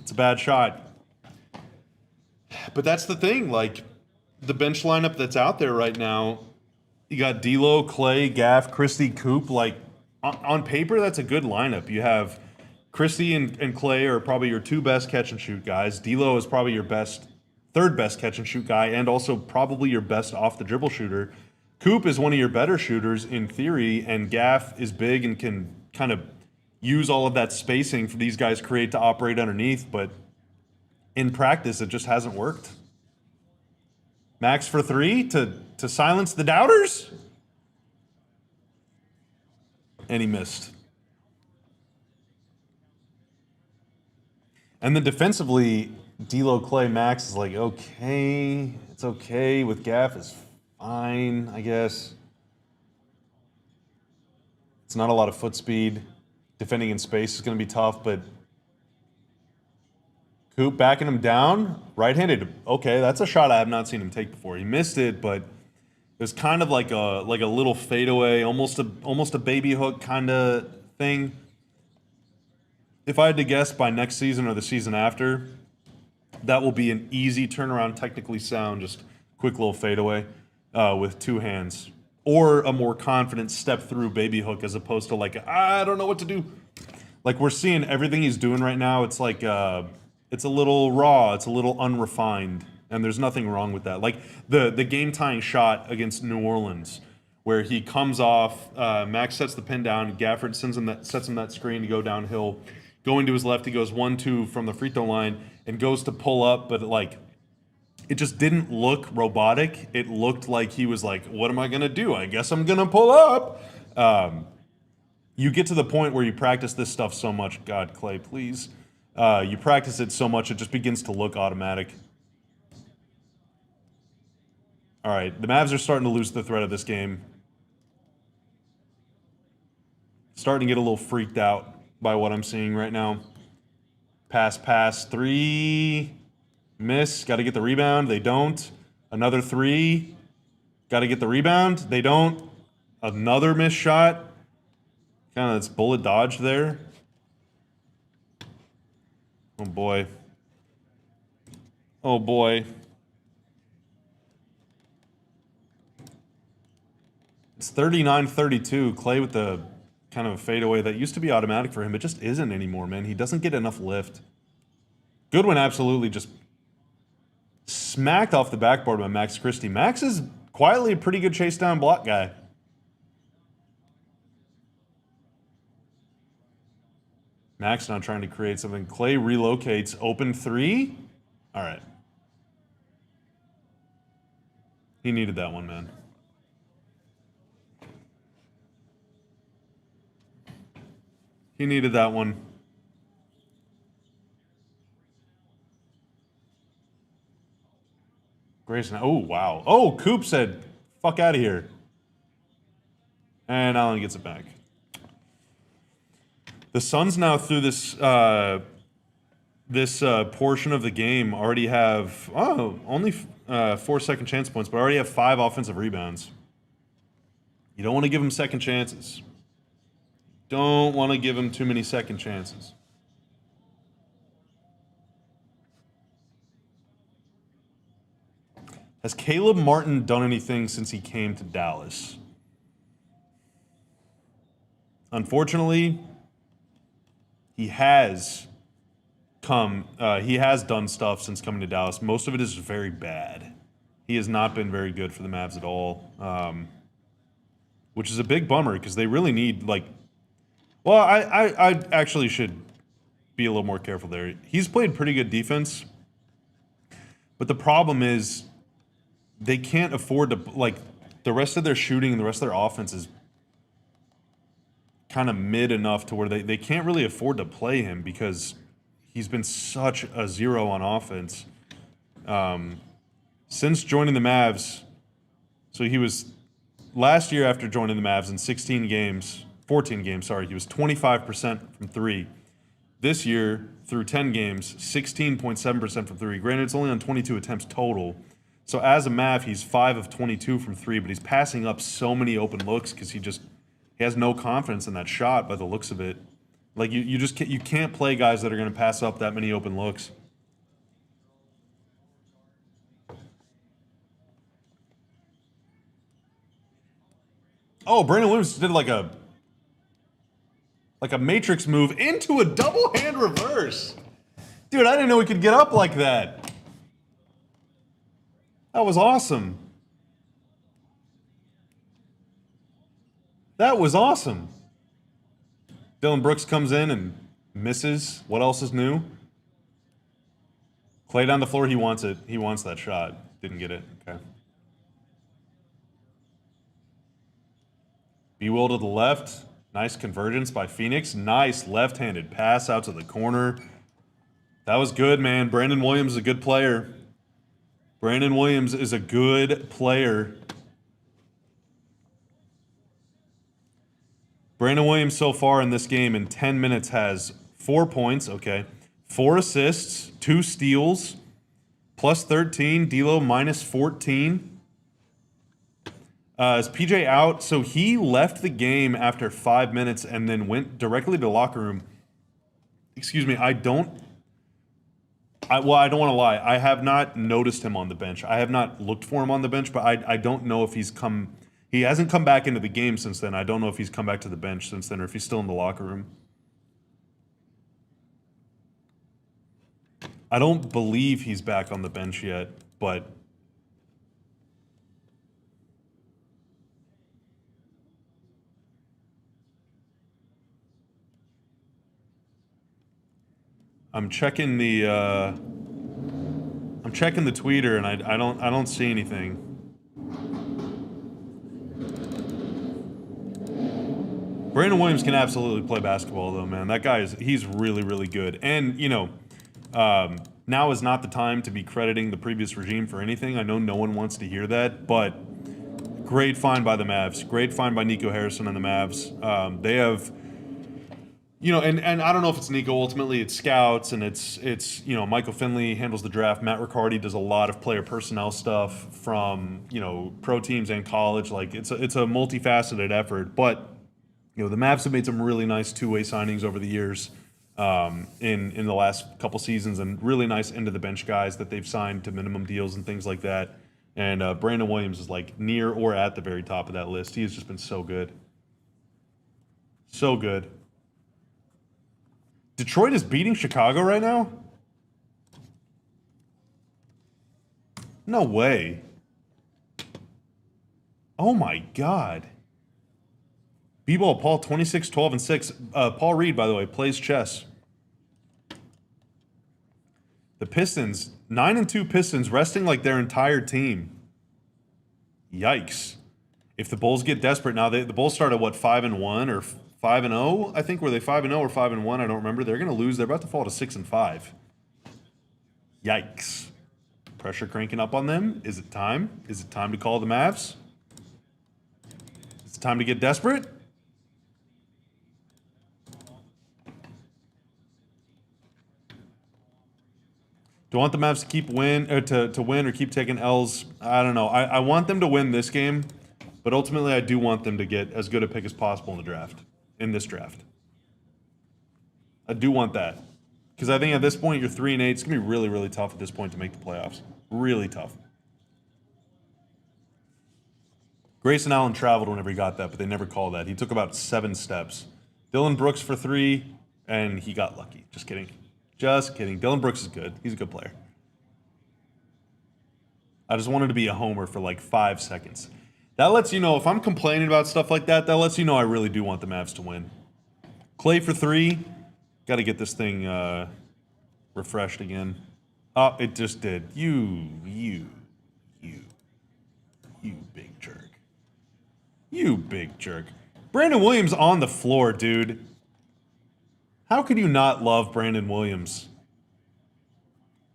[SPEAKER 1] It's a bad shot. But that's the thing, like, the bench lineup that's out there right now, you got D'Lo, Clay, Gaff, Christie, Coop. Like, on paper, that's a good lineup. You have Christie and Clay are probably your 2 best catch-and-shoot guys. D'Lo is probably your third best catch-and-shoot guy, and also probably your best off-the-dribble shooter. Coop is one of your better shooters in theory, and Gaff is big and can kind of use all of that spacing for these guys create to operate underneath, but in practice, it just hasn't worked. Max for 3 to silence the doubters? And he missed. And then defensively, D'Lo, Clay, Max is like, okay, it's okay. With Gaff, it's fine, I guess. It's not a lot of foot speed. Defending in space is going to be tough, but Coop backing him down, right-handed. Okay, that's a shot I have not seen him take before. He missed it, but it was kind of like a little fadeaway, almost a baby hook kind of thing. If I had to guess, by next season or the season after, that will be an easy turnaround, technically sound, just quick little fadeaway with 2 hands. Or a more confident step-through baby hook as opposed to like, I don't know what to do. Like, we're seeing everything he's doing right now. It's like, it's a little raw. It's a little unrefined. And there's nothing wrong with that. Like, the game-tying shot against New Orleans, where he comes off, Max sets the pin down, Gafford sets him that screen to go downhill. Going to his left, he goes 1-2 from the free throw line and goes to pull up, but it just didn't look robotic. It looked like he was like, what am I going to do? I guess I'm going to pull up. you get to the point where you practice this stuff so much. God, Clay, please. You practice it so much, it just begins to look automatic. All right, the Mavs are starting to lose the thread of this game. Starting to get a little freaked out by what I'm seeing right now. Pass, 3. Miss, got to get the rebound. They don't. Another 3. Got to get the rebound. They don't. Another missed shot. Kind of this bullet dodge there. Oh, boy. Oh, boy. It's 39-32. Clay with the kind of a fadeaway that used to be automatic for him. It just isn't anymore, man. He doesn't get enough lift. Goodwin absolutely just smacked off the backboard by Max Christie. Max is quietly a pretty good chase down block guy. Max now trying to create something. Clay relocates. Open 3. All right. He needed that one, man. He needed that one. Grayson. Oh, wow. Oh, Coop said, fuck out of here. And Allen gets it back. The Suns now through this portion of the game already have only 4 second chance points, but already have 5 offensive rebounds. You don't want to give them second chances. Don't want to give them too many second chances. Has Caleb Martin done anything since he came to Dallas? Unfortunately, he has done stuff since coming to Dallas. Most of it is very bad. He has not been very good for the Mavs at all, which is a big bummer because they really need, like, well, I actually should be a little more careful there. He's played pretty good defense, but the problem is they can't afford to, like, the rest of their shooting and the rest of their offense is kind of mid enough to where they can't really afford to play him because he's been such a zero on offense. Since joining the Mavs, so he was last year after joining the Mavs in 14 games, he was 25% from 3. This year, through 10 games, 16.7% from 3. Granted, it's only on 22 attempts total. So as a Mav, he's 5 of 22 from 3, but he's passing up so many open looks because he has no confidence in that shot by the looks of it. Like, you can't play guys that are going to pass up that many open looks. Oh, Brandon Williams did like a Matrix move into a double hand reverse. Dude, I didn't know he could get up like that. That was awesome. That was awesome. Dylan Brooks comes in and misses. What else is new? Clay down the floor. He wants it. He wants that shot. Didn't get it. Okay. B-Will to the left. Nice convergence by Phoenix. Nice left-handed pass out to the corner. That was good, man. Brandon Williams is a good player. Brandon Williams is a good player. Brandon Williams so far in this game in 10 minutes has 4 points, 4 assists, 2 steals, plus 13, D'Lo minus 14. Is PJ out? So he left the game after 5 minutes and then went directly to the locker room. Excuse me, I don't want to lie. I have not noticed him on the bench. I have not looked for him on the bench, but I don't know if he's come. He hasn't come back into the game since then. I don't know if he's come back to the bench since then or if he's still in the locker room. I don't believe he's back on the bench yet, but I'm checking the tweeter and I don't see anything. Brandon Williams can absolutely play basketball, though, man. That guy he's really, really good. And, you know, now is not the time to be crediting the previous regime for anything. I know no one wants to hear that, but great find by the Mavs. Great find by Nico Harrison and the Mavs. They have, you know, and I don't know if it's Nico. Ultimately, it's scouts, and it's you know, Michael Finley handles the draft. Matt Riccardi does a lot of player personnel stuff from, you know, pro teams and college. Like it's a multifaceted effort, but you know, the Mavs have made some really nice two-way signings over the years in the last couple seasons, and really nice end of the bench guys that they've signed to minimum deals and things like that. And Brandon Williams is like near or at the very top of that list. He has just been so good. So good. Detroit is beating Chicago right now? No way. Oh my God. B-ball Paul 26, 12, and 6. Paul Reed, by the way, plays chess. The Pistons, 9-2 Pistons, resting like their entire team. Yikes. If the Bulls get desperate now, the Bulls start at what, 5-1 or 5-0? I think, were they 5-0 or 5-1? I don't remember. They're going to lose. They're about to fall to 6-5. Yikes. Pressure cranking up on them. Is it time? Is it time to call the Mavs? Is it time to get desperate? Do I want the Mavs to keep win or to win or keep taking L's? I don't know. I want them to win this game, but ultimately I do want them to get as good a pick as possible in the draft, in this draft. I do want that. Because I think at this point you're 3-8. It's gonna be really, really tough at this point to make the playoffs. Really tough. Grayson Allen traveled whenever he got that, but they never called that. He took about 7 steps. Dylan Brooks for 3, and he got lucky. Just kidding. Just kidding. Dylan Brooks is good. He's a good player. I just wanted to be a homer for like 5 seconds. That lets you know, if I'm complaining about stuff like that, that lets you know I really do want the Mavs to win. Clay for 3. Got to get this thing refreshed again. Oh, it just did. You big jerk. You big jerk. Brandon Williams on the floor, dude. How could you not love Brandon Williams?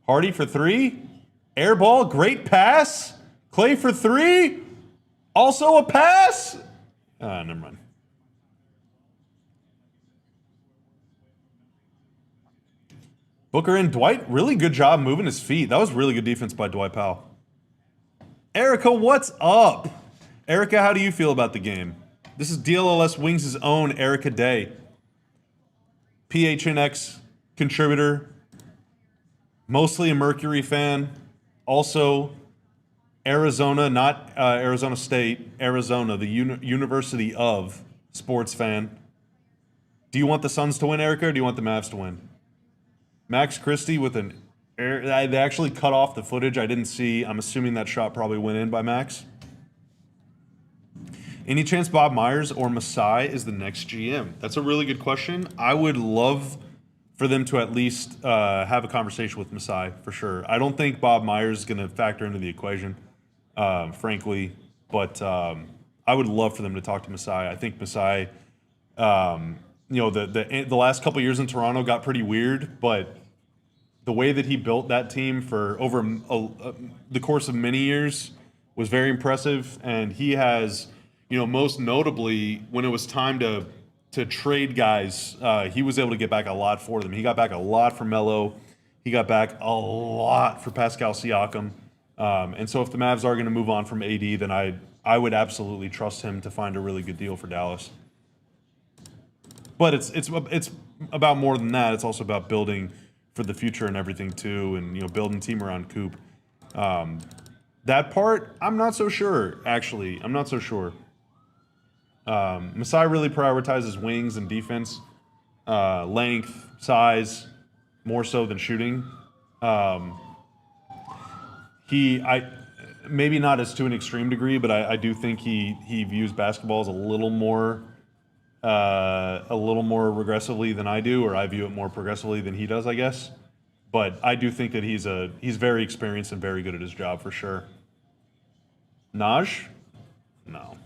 [SPEAKER 1] Hardy for 3. Air ball, great pass. Clay for 3. Also a pass. Never mind. Booker and Dwight, really good job moving his feet. That was really good defense by Dwight Powell. Erica, what's up? Erica, how do you feel about the game? This is DLLS Wings' own Erica Day. PHNX contributor, mostly a Mercury fan, also Arizona, not Arizona State, Arizona, the University of sports fan. Do you want the Suns to win, Erica, or do you want the Mavs to win? Max Christie with an they actually cut off the footage. I didn't see. I'm assuming that shot probably went in by Max. Any chance Bob Myers or Masai is the next GM? That's a really good question. I would love for them to at least have a conversation with Masai, for sure. I don't think Bob Myers is going to factor into the equation, frankly. But I would love for them to talk to Masai. I think Masai, you know, the last couple years in Toronto got pretty weird, but the way that he built that team for over the course of many years was very impressive. And he has... You know, most notably, when it was time to trade guys, he was able to get back a lot for them. He got back a lot for Melo. He got back a lot for Pascal Siakam. And so if the Mavs are going to move on from AD, then I would absolutely trust him to find a really good deal for Dallas. But it's about more than that. It's also about building for the future and everything too, and, you know, building team around Coop. That part, I'm not so sure. Actually, I'm not so sure. Masai really prioritizes wings and defense, length, size, more so than shooting. Maybe not as to an extreme degree, but I do think he views basketball as a little more regressively than I do, or I view it more progressively than he does, I guess. But I do think that he's very experienced and very good at his job for sure. Naj? No.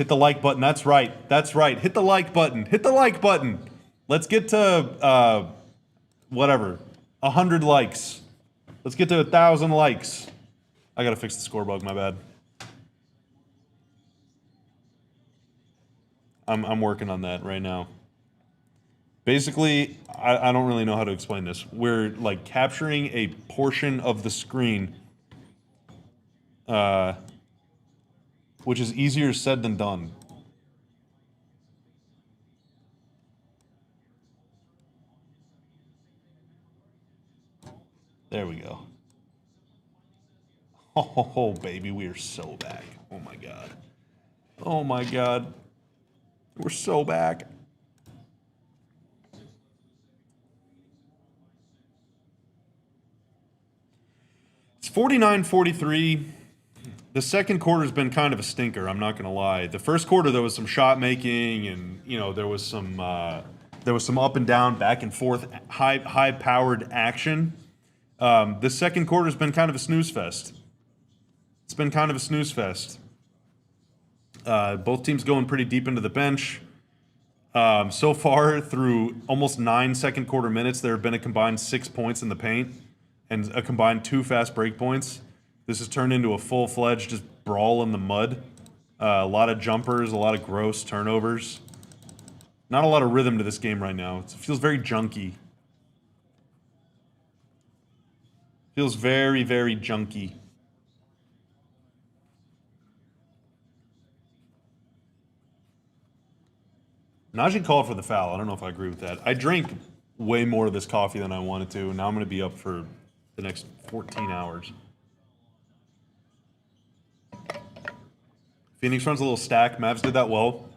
[SPEAKER 1] Hit the like button. That's right. That's right. Hit the like button. Hit the like button. Let's get to whatever, 100 likes. Let's get to 1,000 likes. I gotta fix the score bug. My bad. I'm working on that right now. Basically, I don't really know how to explain this. We're like capturing a portion of the screen, which is easier said than done. There we go. Oh, baby, we are so back. Oh, my God. Oh, my God. We're so back. It's 49-43. The second quarter's been kind of a stinker, I'm not going to lie. The first quarter, there was some shot making and, you know, there was some up and down, back and forth, high-powered action. The second quarter's been kind of a snooze fest. It's been kind of a snooze fest. Both teams going pretty deep into the bench. So far, through almost 9 second quarter minutes, there have been a combined 6 points in the paint and a combined 2 fast break points. This has turned into a full-fledged just brawl in the mud. A lot of jumpers, a lot of gross turnovers. Not a lot of rhythm to this game right now. It feels very junky. Feels very, very junky. Najee called for the foul. I don't know if I agree with that. I drank way more of this coffee than I wanted to. Now I'm going to be up for the next 14 hours. Phoenix runs a little stack. Mavs did that well.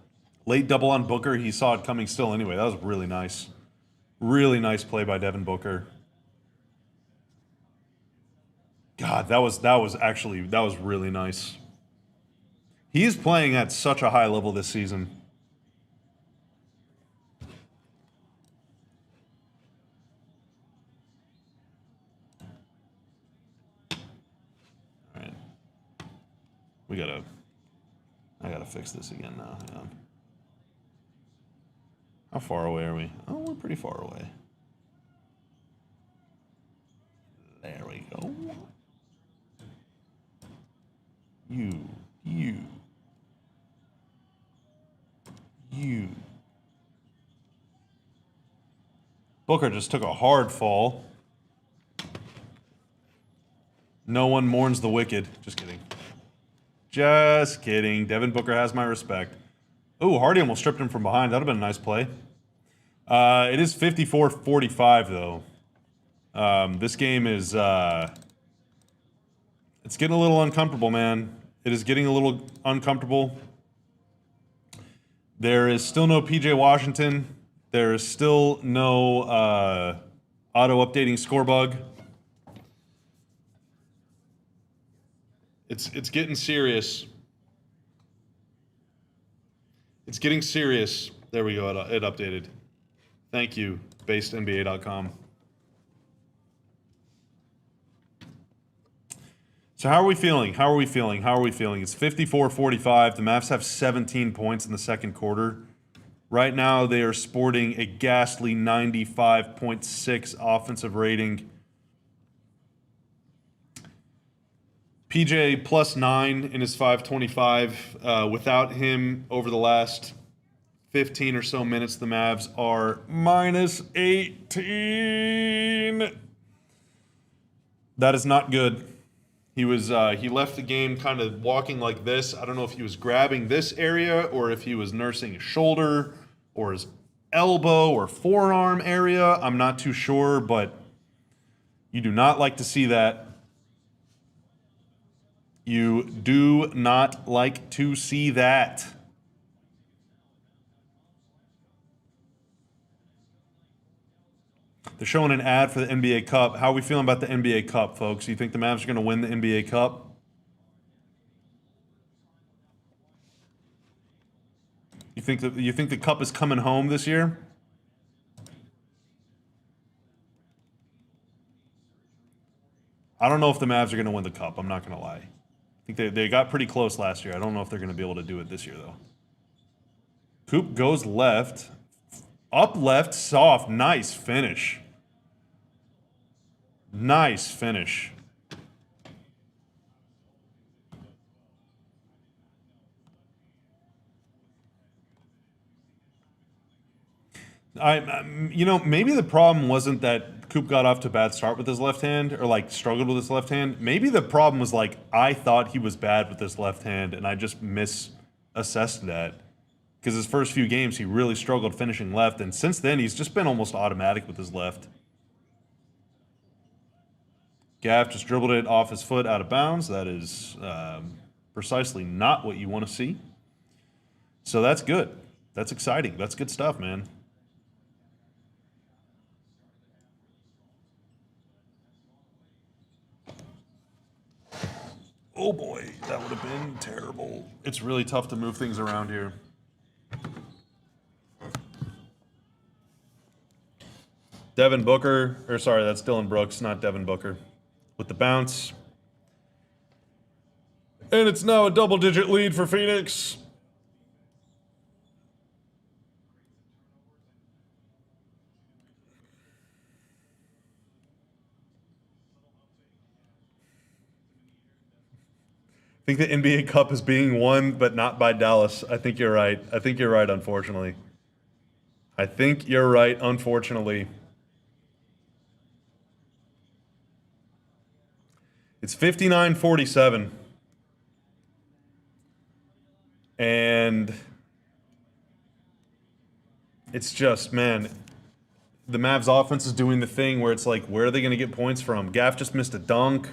[SPEAKER 1] Late double on Booker. He saw it coming still anyway. That was really nice. Really nice play by Devin Booker. God, that was really nice. He's playing at such a high level this season. All right. I gotta fix this again now. Hang on. How far away are we? Oh, we're pretty far away. There we go. You. Booker just took a hard fall. No one mourns the wicked. Just kidding. Just kidding. Devin Booker has my respect. Oh, Hardy almost stripped him from behind. That would have been a nice play. It is 54-45, though. This game is... it's getting a little uncomfortable, man. It is getting a little uncomfortable. There is still no PJ Washington. There is still no auto-updating score bug. It's getting serious. It's getting serious. There we go. It updated. Thank you, basednba.com. So how are we feeling? It's 54-45. The Mavs have 17 points in the second quarter. Right now, they are sporting a ghastly 95.6 offensive rating. PJ plus 9 in his 525. Without him, over the last 15 or so minutes, the Mavs are minus 18. That is not good. He left the game kind of walking like this. I don't know if he was grabbing this area or if he was nursing his shoulder or his elbow or forearm area. I'm not too sure, but you do not like to see that. You do not like to see that. They're showing an ad for the NBA Cup. How are we feeling about the NBA Cup, folks? You think the Mavs are going to win the NBA Cup? You think the Cup is coming home this year? I don't know if the Mavs are going to win the Cup. I'm not going to lie. I think they got pretty close last year. I don't know if they're going to be able to do it this year, though. Coop goes left. Up left, soft. Nice finish. Nice finish. Maybe the problem wasn't that Coop got off to a bad start with his left hand or like struggled with his left hand. Maybe the problem was like I thought he was bad with his left hand and I just misassessed that. Because his first few games he really struggled finishing left, and since then he's just been almost automatic with his left. Gaff just dribbled it off his foot out of bounds. That is precisely not what you want to see. So that's good. That's exciting. That's good stuff, man. Oh boy, that would have been terrible. It's really tough to move things around here. Devin Booker, or sorry, that's Dylan Brooks, not Devin Booker, with the bounce. And it's now a double-digit lead for Phoenix. I think the NBA Cup is being won, but not by Dallas. I think you're right. I think you're right, unfortunately. I think you're right, unfortunately. It's 59-47. And it's just, man, the Mavs offense is doing the thing where it's like, where are they going to get points from? Gaff just missed a dunk.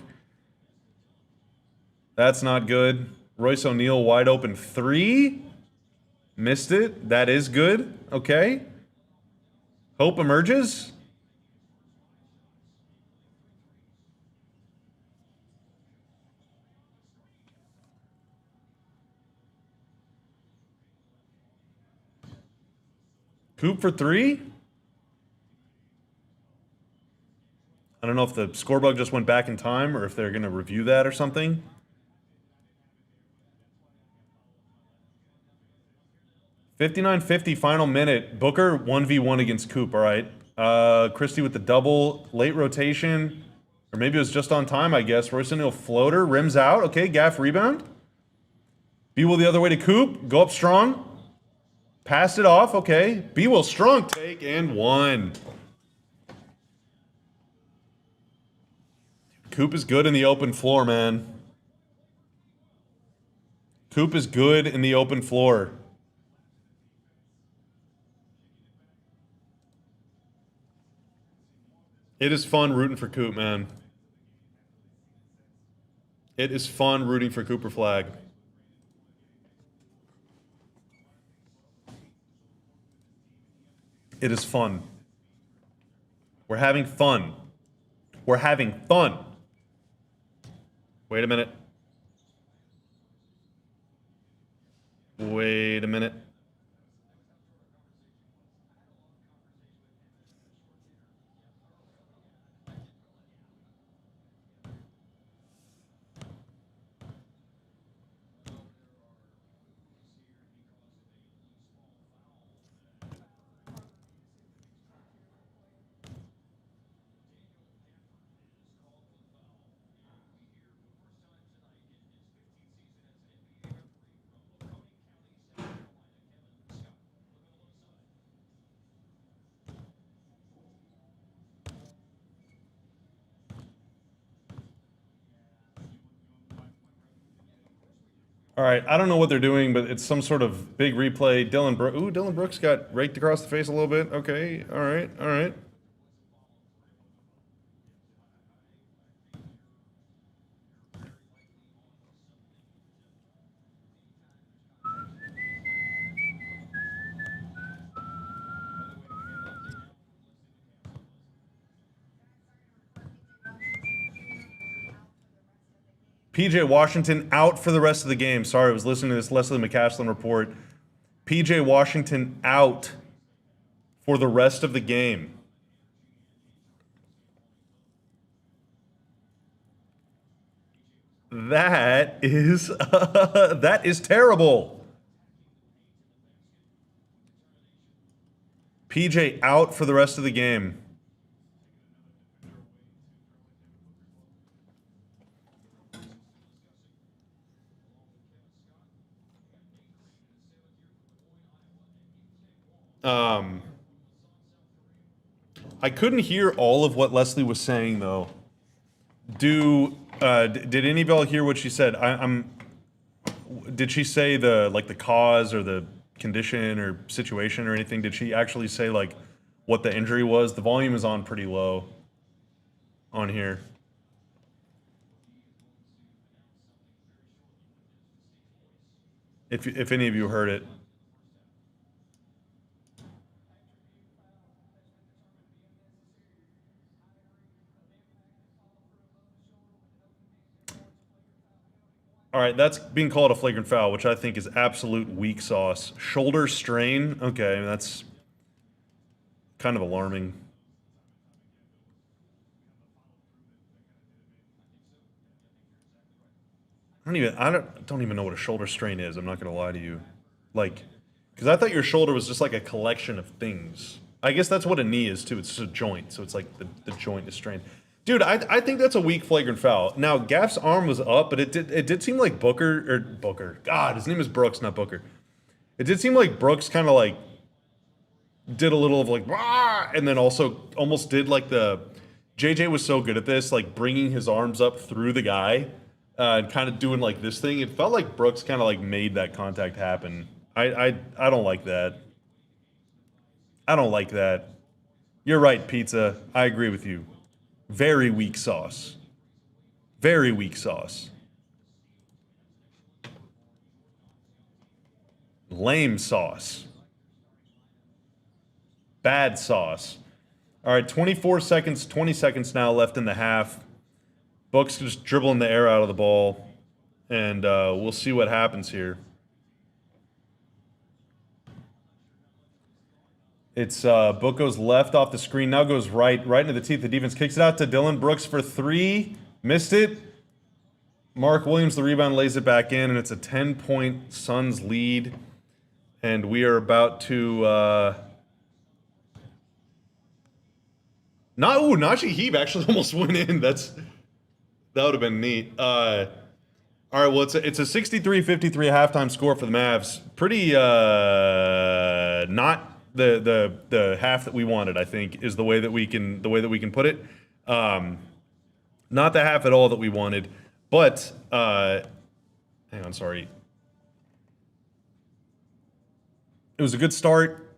[SPEAKER 1] That's not good. Royce O'Neal wide open three. Missed it. That is good. Okay. Hope emerges. Coop for three. I don't know if the score bug just went back in time or if they're going to review that or something. 59-50 final minute. Booker 1v1 against Coop, all right. Christie with the double, late rotation. Or maybe it was just on time, I guess. Royce O'Neal floater, rims out. Okay, Gaff rebound. B-Will the other way to Coop. Go up strong. Passed it off, okay. B-Will strong take and one. Coop is good in the open floor, man. Coop is good in the open floor. It is fun rooting for Coop, man. It is fun rooting for Cooper Flag. It is fun. We're having fun. We're having fun. Wait a minute. Wait a minute. All right, I don't know what they're doing, but it's some sort of big replay. Dylan Brooks got raked across the face a little bit. Okay, all right, all right. PJ Washington out for the rest of the game. Sorry, I was listening to this Leslie McCaslin report. PJ Washington out for the rest of the game. That is terrible. PJ out for the rest of the game. I couldn't hear all of what Leslie was saying though. Did any of y'all hear what she said? Did she say the cause or the condition or situation or anything? Did she actually say like what the injury was? The volume is on pretty low on here. If any of you heard it. All right, that's being called a flagrant foul, which I think is absolute weak sauce. Shoulder strain. Okay, that's kind of alarming. I don't even know what a shoulder strain is. I'm not gonna lie to you, like, because I thought your shoulder was just like a collection of things. I guess that's what a knee is too. It's just a joint, so it's like the joint is strained. Dude, I think that's a weak flagrant foul. Now Gaff's arm was up, but it did seem like Booker. God, his name is Brooks, not Booker. It did seem like Brooks kind of like did a little of like, "Rah!" And then also almost did like the JJ was so good at this, like bringing his arms up through the guy and kind of doing like this thing. It felt like Brooks kind of like made that contact happen. I don't like that. I don't like that. You're right, Pizza. I agree with you. Very weak sauce. Very weak sauce. Lame sauce. Bad sauce. All right, 24 seconds, 20 seconds now left in the half. Book's just dribbling the air out of the ball, and we'll see what happens here. It's Book goes left off the screen, now goes right into the teeth. The defense kicks it out to Dylan Brooks for three. Missed it. Mark Williams, the rebound, lays it back in, and it's a 10-point Suns lead. And we are about to... Najee Heap actually almost went in. That would have been neat. All right, well, it's a 63-53 halftime score for the Mavs. Pretty not the half that we wanted, I think, is the way that we can put it. Not the half at all that we wanted, but hang on, sorry. It was a good start.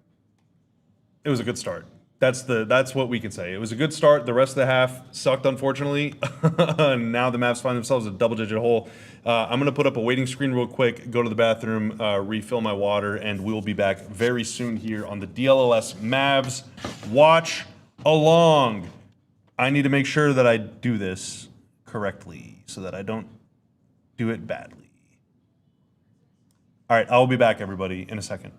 [SPEAKER 1] It was a good start. That's what we can say. It was a good start. The rest of the half sucked, unfortunately. Now the Mavs find themselves a double-digit hole. I'm going to put up a waiting screen real quick, go to the bathroom, refill my water, and we'll be back very soon here on the DLLS Mavs. Watch along. I need to make sure that I do this correctly so that I don't do it badly. All right, I'll be back, everybody, in a second.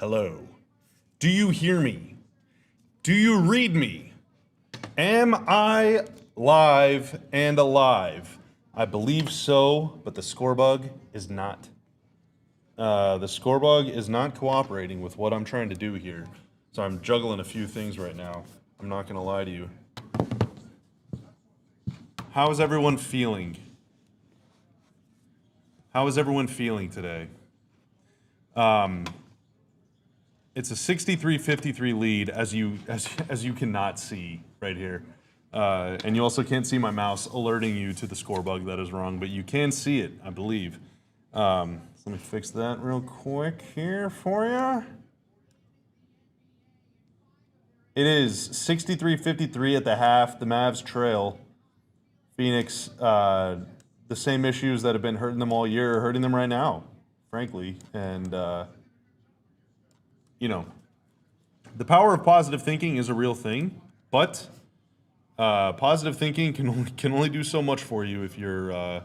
[SPEAKER 1] Hello. Do you hear me? Do you read me? Am I live and alive? I believe so, but the score bug is not. The score bug is not cooperating with what I'm trying to do here. So I'm juggling a few things right now. I'm not going to lie to you. How is everyone feeling? How is everyone feeling today? It's a 63-53 lead, as you cannot see right here. And you also can't see my mouse alerting you to the score bug that is wrong, but you can see it, I believe. So let me fix that real quick here for you. It is 63-53 at the half. The Mavs trail. Phoenix, the same issues that have been hurting them all year are hurting them right now, frankly. And, you know, the power of positive thinking is a real thing, but positive thinking can only do so much for you if you're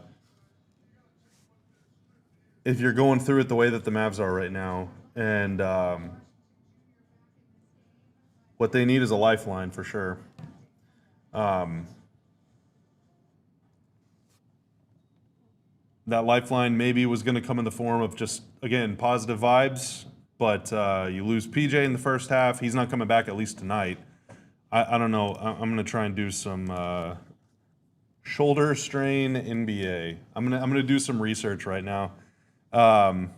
[SPEAKER 1] going through it the way that the Mavs are right now. And what they need is a lifeline for sure. That lifeline maybe was going to come in the form of just, again, positive vibes, but you lose PJ in the first half. He's not coming back at least tonight. I don't know. I'm going to try and do some shoulder strain NBA. I'm gonna do some research right now. Well,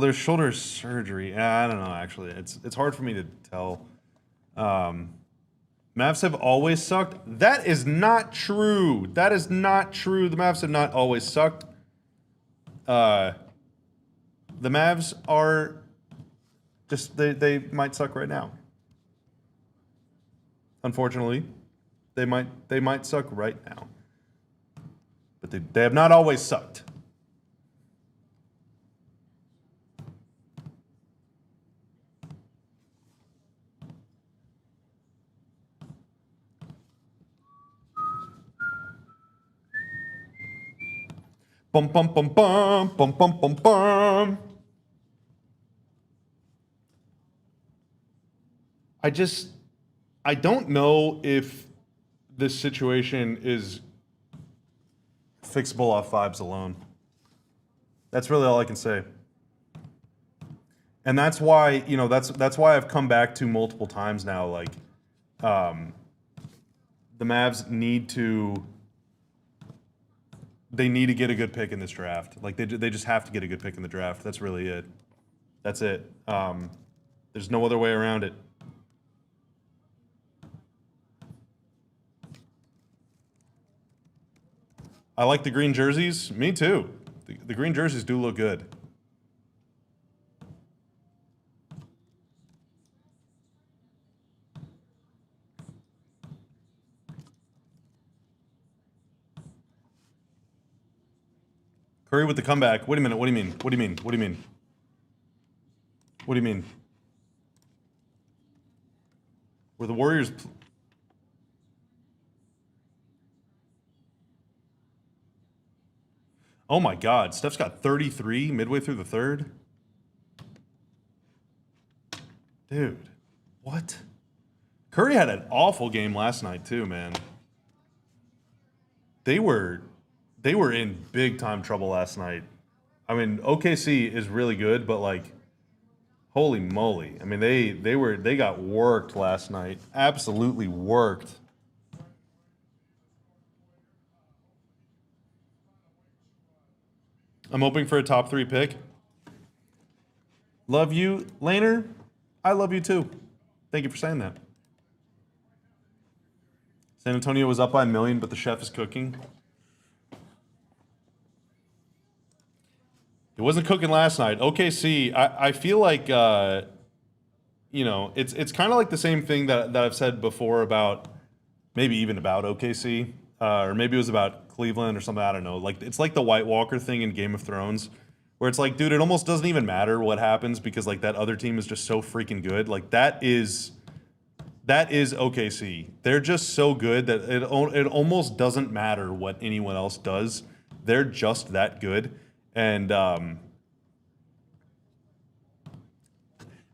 [SPEAKER 1] there's shoulder surgery. I don't know. Actually, it's hard for me to tell. Mavs have always sucked. That is not true. That is not true. The Mavs have not always sucked. The Mavs are just they might suck right now. Unfortunately, they might suck right now. But they have not always sucked. Bum bum bum bum bum bum bum bum. I don't know if this situation is fixable off vibes alone. That's really all I can say. And that's why, that's why I've come back to multiple times now, like, the Mavs need to get a good pick in this draft. Like, they just have to get a good pick in the draft. That's really it. That's it. There's no other way around it. I like the green jerseys. Me too. The green jerseys do look good. Curry with the comeback. Wait a minute. What do you mean? What do you mean? What do you mean? What do you mean? Were the Warriors... Oh my God, Steph's got 33 midway through the third? Dude, what? Curry had an awful game last night too, man. They were in big time trouble last night. I mean, OKC is really good, but like, holy moly. I mean, they got worked last night. Absolutely worked. I'm hoping for a top 3 pick. Love you, Laner. I love you too. Thank you for saying that. San Antonio was up by 1 million, but the chef is cooking. It wasn't cooking last night. OKC, I feel like, it's kind of like the same thing that I've said before about, maybe even about OKC, or maybe it was about Cleveland or something, I don't know. Like, it's like the White Walker thing in Game of Thrones, where it's like, dude, it almost doesn't even matter what happens because, like, that other team is just so freaking good. Like, that is That is OKC. They're just so good that it almost doesn't matter what anyone else does. They're just that good, and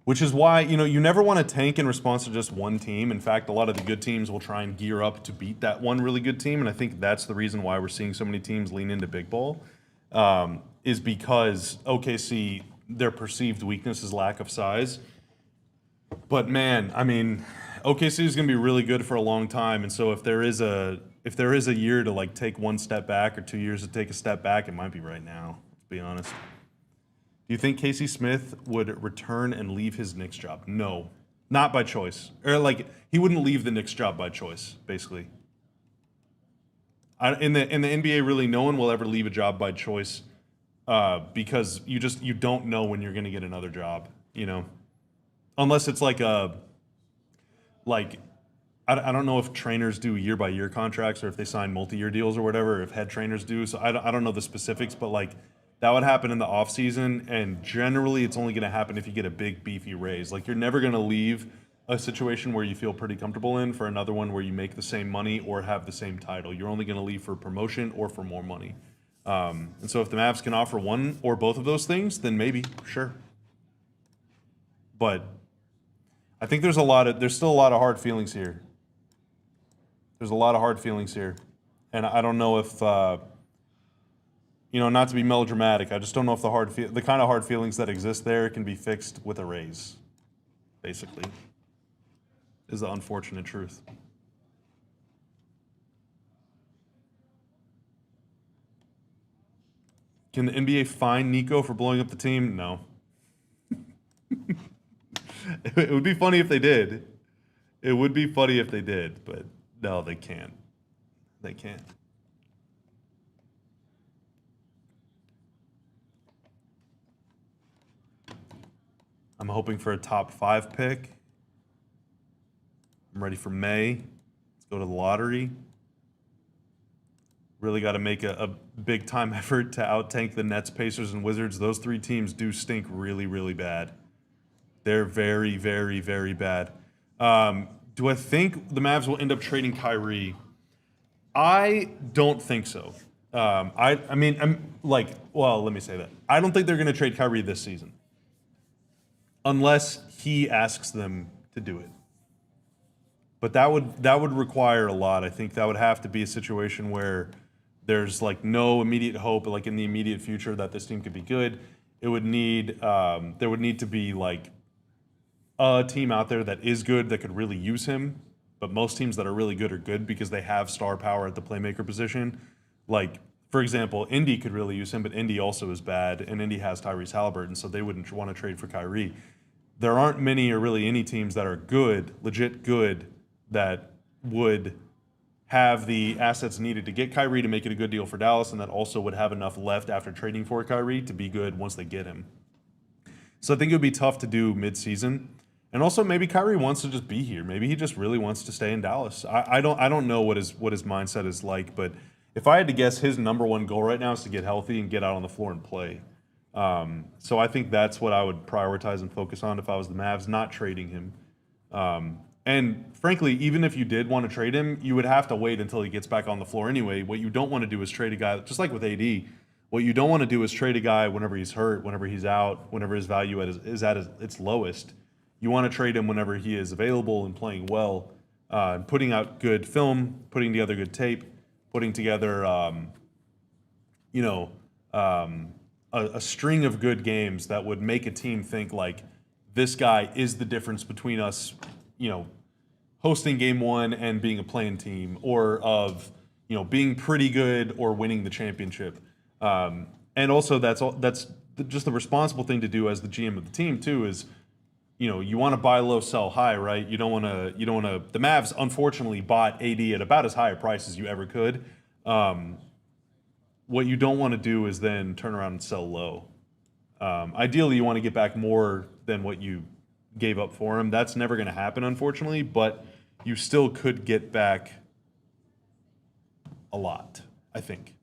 [SPEAKER 1] which is why, you never want to tank in response to just one team. In fact, a lot of the good teams will try and gear up to beat that one really good team, and I think that's the reason why we're seeing so many teams lean into big ball, is because OKC, their perceived weakness is lack of size. But man, I mean, OKC is going to be really good for a long time, and so if there is a year to like take one step back or 2 years to take a step back, it might be right now. Let's be honest. Do you think Casey Smith would return and leave his Knicks job? No, not by choice. Or like he wouldn't leave the Knicks job by choice. Basically, in the NBA, really, no one will ever leave a job by choice, because you don't know when you're going to get another job. Unless it's like I don't know if trainers do year by year contracts or if they sign multi-year deals or whatever. Or if head trainers do, so I don't know the specifics, but like. That would happen in the offseason, and generally it's only going to happen if you get a big, beefy raise. Like, you're never going to leave a situation where you feel pretty comfortable in for another one where you make the same money or have the same title. You're only going to leave for promotion or for more money. And so if the Mavs can offer one or both of those things, then maybe, sure. But I think there's still a lot of hard feelings here. There's a lot of hard feelings here. And I don't know if... not to be melodramatic, I just don't know if the kind of hard feelings that exist there can be fixed with a raise, basically, is the unfortunate truth. Can the NBA fine Nico for blowing up the team? No. It would be funny if they did. It would be funny if they did, but no, they can't. They can't. I'm hoping for a top 5 pick. I'm ready for May. Let's go to the lottery. Really got to make a big time effort to out-tank the Nets, Pacers, and Wizards. Those 3 teams do stink really, really bad. They're very, very, very bad. Do I think the Mavs will end up trading Kyrie? I don't think so. Let me say that. I don't think they're going to trade Kyrie this season. Unless he asks them to do it. But that would require a lot. I think that would have to be a situation where there's like no immediate hope, like in the immediate future, that this team could be good. It would need there would need to be like a team out there that is good that could really use him. But most teams that are really good are good because they have star power at the playmaker position. Like, for example, Indy could really use him, but Indy also is bad, and Indy has Tyrese Halliburton, so they wouldn't want to trade for Kyrie. There aren't many or really any teams that are good, legit good, that would have the assets needed to get Kyrie to make it a good deal for Dallas, and that also would have enough left after trading for Kyrie to be good once they get him. So I think it would be tough to do mid-season. And also maybe Kyrie wants to just be here. Maybe he just really wants to stay in Dallas. I don't know what his mindset is like, but if I had to guess, his number one goal right now is to get healthy and get out on the floor and play. So I think that's what I would prioritize and focus on if I was the Mavs, not trading him. And frankly, even if you did want to trade him, you would have to wait until he gets back on the floor anyway. What you don't want to do is trade a guy, just like with AD, what you don't want to do is trade a guy whenever he's hurt, whenever he's out, whenever his value is at its lowest. You want to trade him whenever he is available and playing well, putting out good film, putting together good tape, putting together, a string of good games that would make a team think like, this guy is the difference between us, hosting game one and being a playing team, or of, being pretty good or winning the championship. And also that's just the responsible thing to do as the GM of the team too, is, you want to buy low, sell high, right? You don't want to. The Mavs unfortunately bought AD at about as high a price as you ever could. What you don't want to do is then turn around and sell low. Ideally, you want to get back more than what you gave up for him. That's never going to happen, unfortunately, but you still could get back a lot, I think.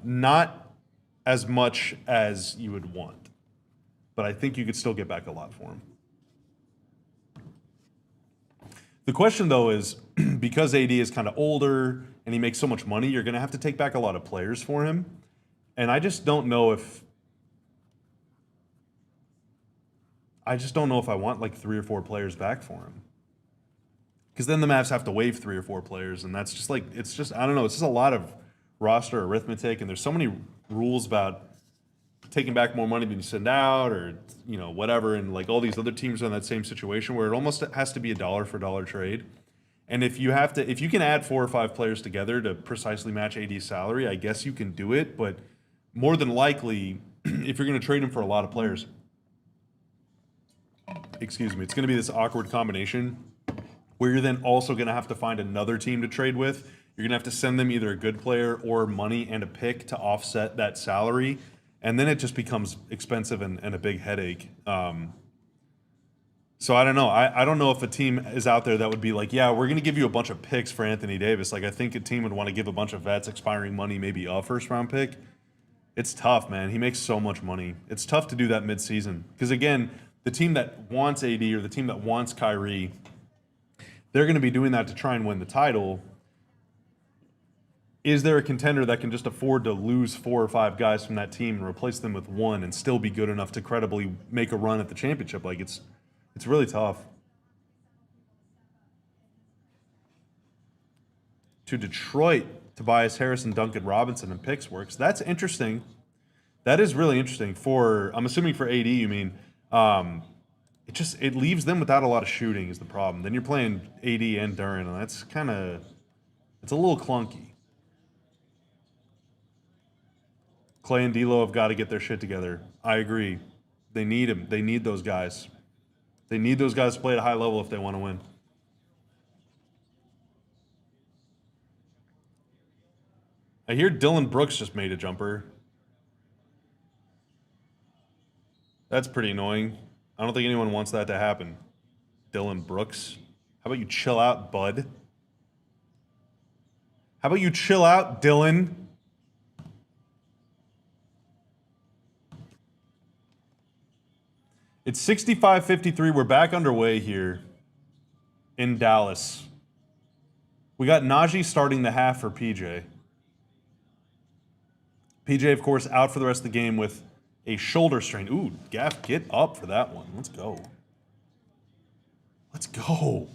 [SPEAKER 1] Not as much as you would want. but I think you could still get back a lot for him. The question, though, is because AD is kind of older and he makes so much money, you're going to have to take back a lot of players for him. And I just don't know if I want like 3 or 4 players back for him. Because then the Mavs have to waive 3 or 4 players, and that's just like, it's just, I don't know, it's just a lot of roster arithmetic, and there's so many rules about taking back more money than you send out, or whatever, and like all these other teams are in that same situation where it almost has to be a dollar for dollar trade. And if you can add 4 or 5 players together to precisely match AD's salary, I guess you can do it, but more than likely, if you're going to trade him for a lot of players, it's going to be this awkward combination where you're then also going to have to find another team to trade with. You're going to have to send them either a good player or money and a pick to offset that salary. And then it just becomes expensive and a big headache. So I don't know. I don't know if a team is out there that would be like, yeah, we're going to give you a bunch of picks for Anthony Davis. Like, I think a team would want to give a bunch of vets expiring money, maybe a first-round pick. It's tough, man. He makes so much money. It's tough to do that midseason. Because, again, the team that wants AD or the team that wants Kyrie, they're going to be doing that to try and win the title. Is there a contender that can just afford to lose 4 or 5 guys from that team and replace them with one and still be good enough to credibly make a run at the championship? Like, it's really tough. To Detroit, Tobias Harris and Duncan Robinson and picks works. That's interesting. That is really interesting. I'm assuming for AD, you mean. It leaves them without a lot of shooting is the problem. Then you're playing AD and Duren, and that's it's a little clunky. Clay and D'Lo have got to get their shit together. I agree. They need him. They need those guys. They need those guys to play at a high level if they want to win. I hear Dylan Brooks just made a jumper. That's pretty annoying. I don't think anyone wants that to happen. Dylan Brooks. How about you chill out, bud? How about you chill out, Dylan? It's 65-53. We're back underway here in Dallas. We got Najee starting the half for PJ. PJ, of course, out for the rest of the game with a shoulder strain. Ooh, Gaff, get up for that one. Let's go. Let's go.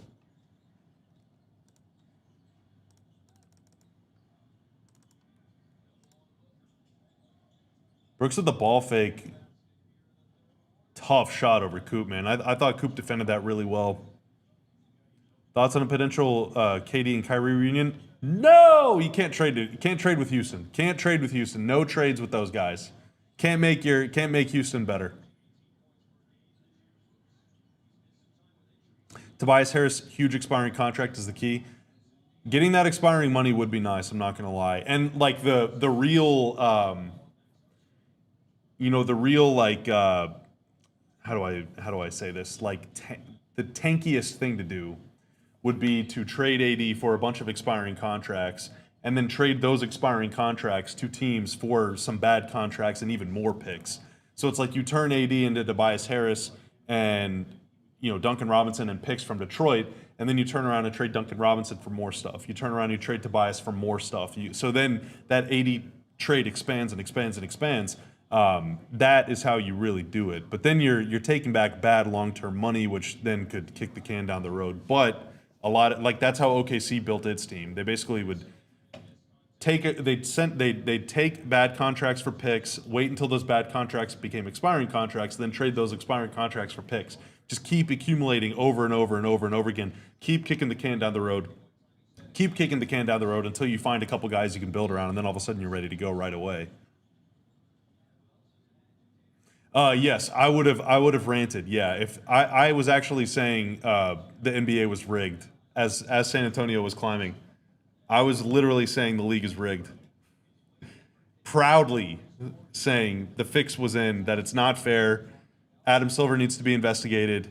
[SPEAKER 1] Brooks with the ball fake. Tough shot over Coop, man. I thought Coop defended that really well. Thoughts on a potential KD and Kyrie reunion? No, you can't trade it. You can't trade with Houston. Can't trade with Houston. No trades with those guys. Can't make Houston better. Tobias Harris, huge expiring contract is the key. Getting that expiring money would be nice. I'm not gonna lie. And like the real, like how do I say this? Like the tankiest thing to do would be to trade AD for a bunch of expiring contracts and then trade those expiring contracts to teams for some bad contracts and even more picks. So it's like you turn AD into Tobias Harris and Duncan Robinson and picks from Detroit, and then you turn around and trade Duncan Robinson for more stuff. You turn around and you trade Tobias for more stuff. So then that AD trade expands and expands and expands. That is how you really do it. But then you're taking back bad long-term money, which then could kick the can down the road. But that's how OKC built its team. They basically would they'd take bad contracts for picks, wait until those bad contracts became expiring contracts, then trade those expiring contracts for picks. Just keep accumulating over and over and over and over again. Keep kicking the can down the road. Keep kicking the can down the road until you find a couple guys you can build around, and then all of a sudden you're ready to go right away. Yes, I would have ranted. Yeah, if I was actually saying the NBA was rigged as San Antonio was climbing. I was literally saying the league is rigged. Proudly saying the fix was in, that it's not fair. Adam Silver needs to be investigated.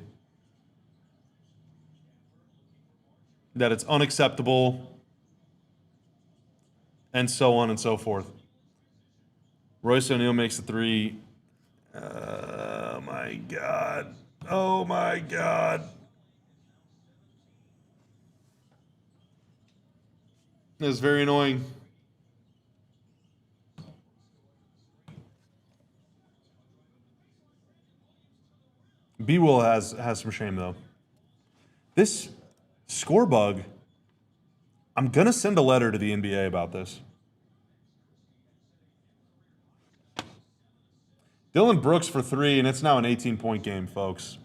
[SPEAKER 1] That it's unacceptable. And so on and so forth. Royce O'Neal makes the three. My my God. Oh my God. This is very annoying. B-Will has some shame though. This score bug, I'm gonna send a letter to the NBA about this. Dylan Brooks for 3, and it's now an 18-point game, folks.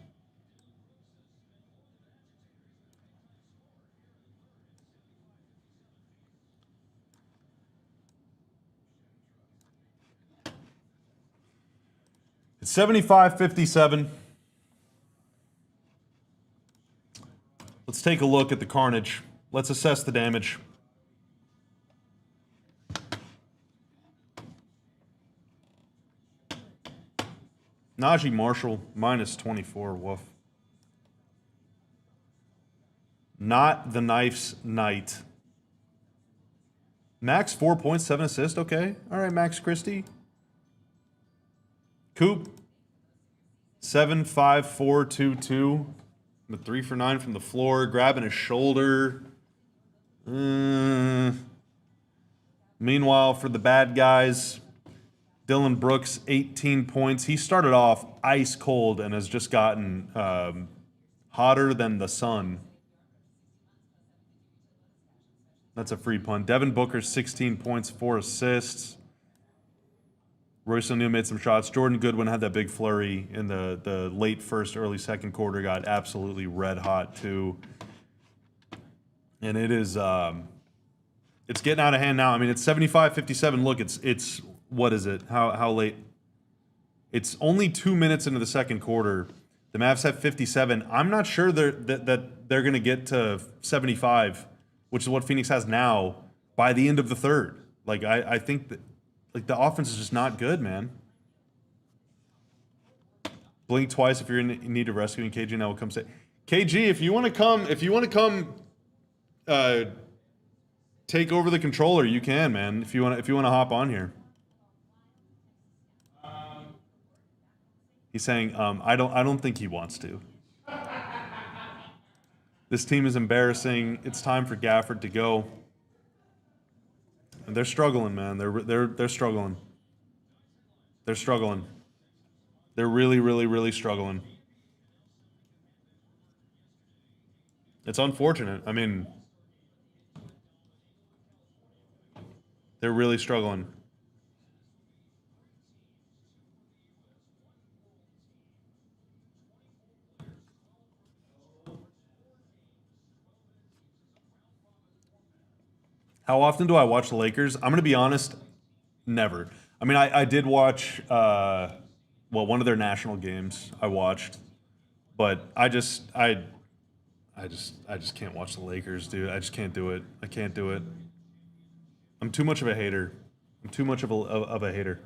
[SPEAKER 1] It's 75-57. Let's take a look at the carnage. Let's assess the damage. Najee Marshall, minus 24, woof. Not the knife's night. Max, 4 points, 7 assists, okay. All right, Max Christie. Coop, 7, 5, 4, 2, 2. The 3 for 9 from the floor, grabbing his shoulder. Meanwhile, for the bad guys, Dylan Brooks, 18 points. He started off ice cold and has just gotten hotter than the sun. That's a free punt. Devin Booker, 16 points, 4 assists. Royce O'Neal made some shots. Jordan Goodwin had that big flurry in the late first, early second quarter. Got absolutely red hot too. And it is it's getting out of hand now. I mean, it's 75-57. Look, it's what is it? How late? It's only 2 minutes into the second quarter. The Mavs have 57. I'm not sure that they're going to get to 75, which is what Phoenix has now, by the end of the third. Like I think that. Like, the offense is just not good, man. Blink twice if you're in need of rescuing. KG now will come say, KG, if you want to come, take over the controller, you can, man. If you want to hop on here. He's saying, I don't think he wants to. This team is embarrassing. It's time for Gafford to go. And they're struggling, man. They're struggling. They're struggling. They're really, really, really struggling. It's unfortunate. I mean, they're really struggling. How often do I watch the Lakers? I'm going to be honest, never. I mean, I did watch, one of their national games I watched, but I just can't watch the Lakers, dude. I just can't do it. I can't do it. I'm too much of a hater. I'm too much of a hater.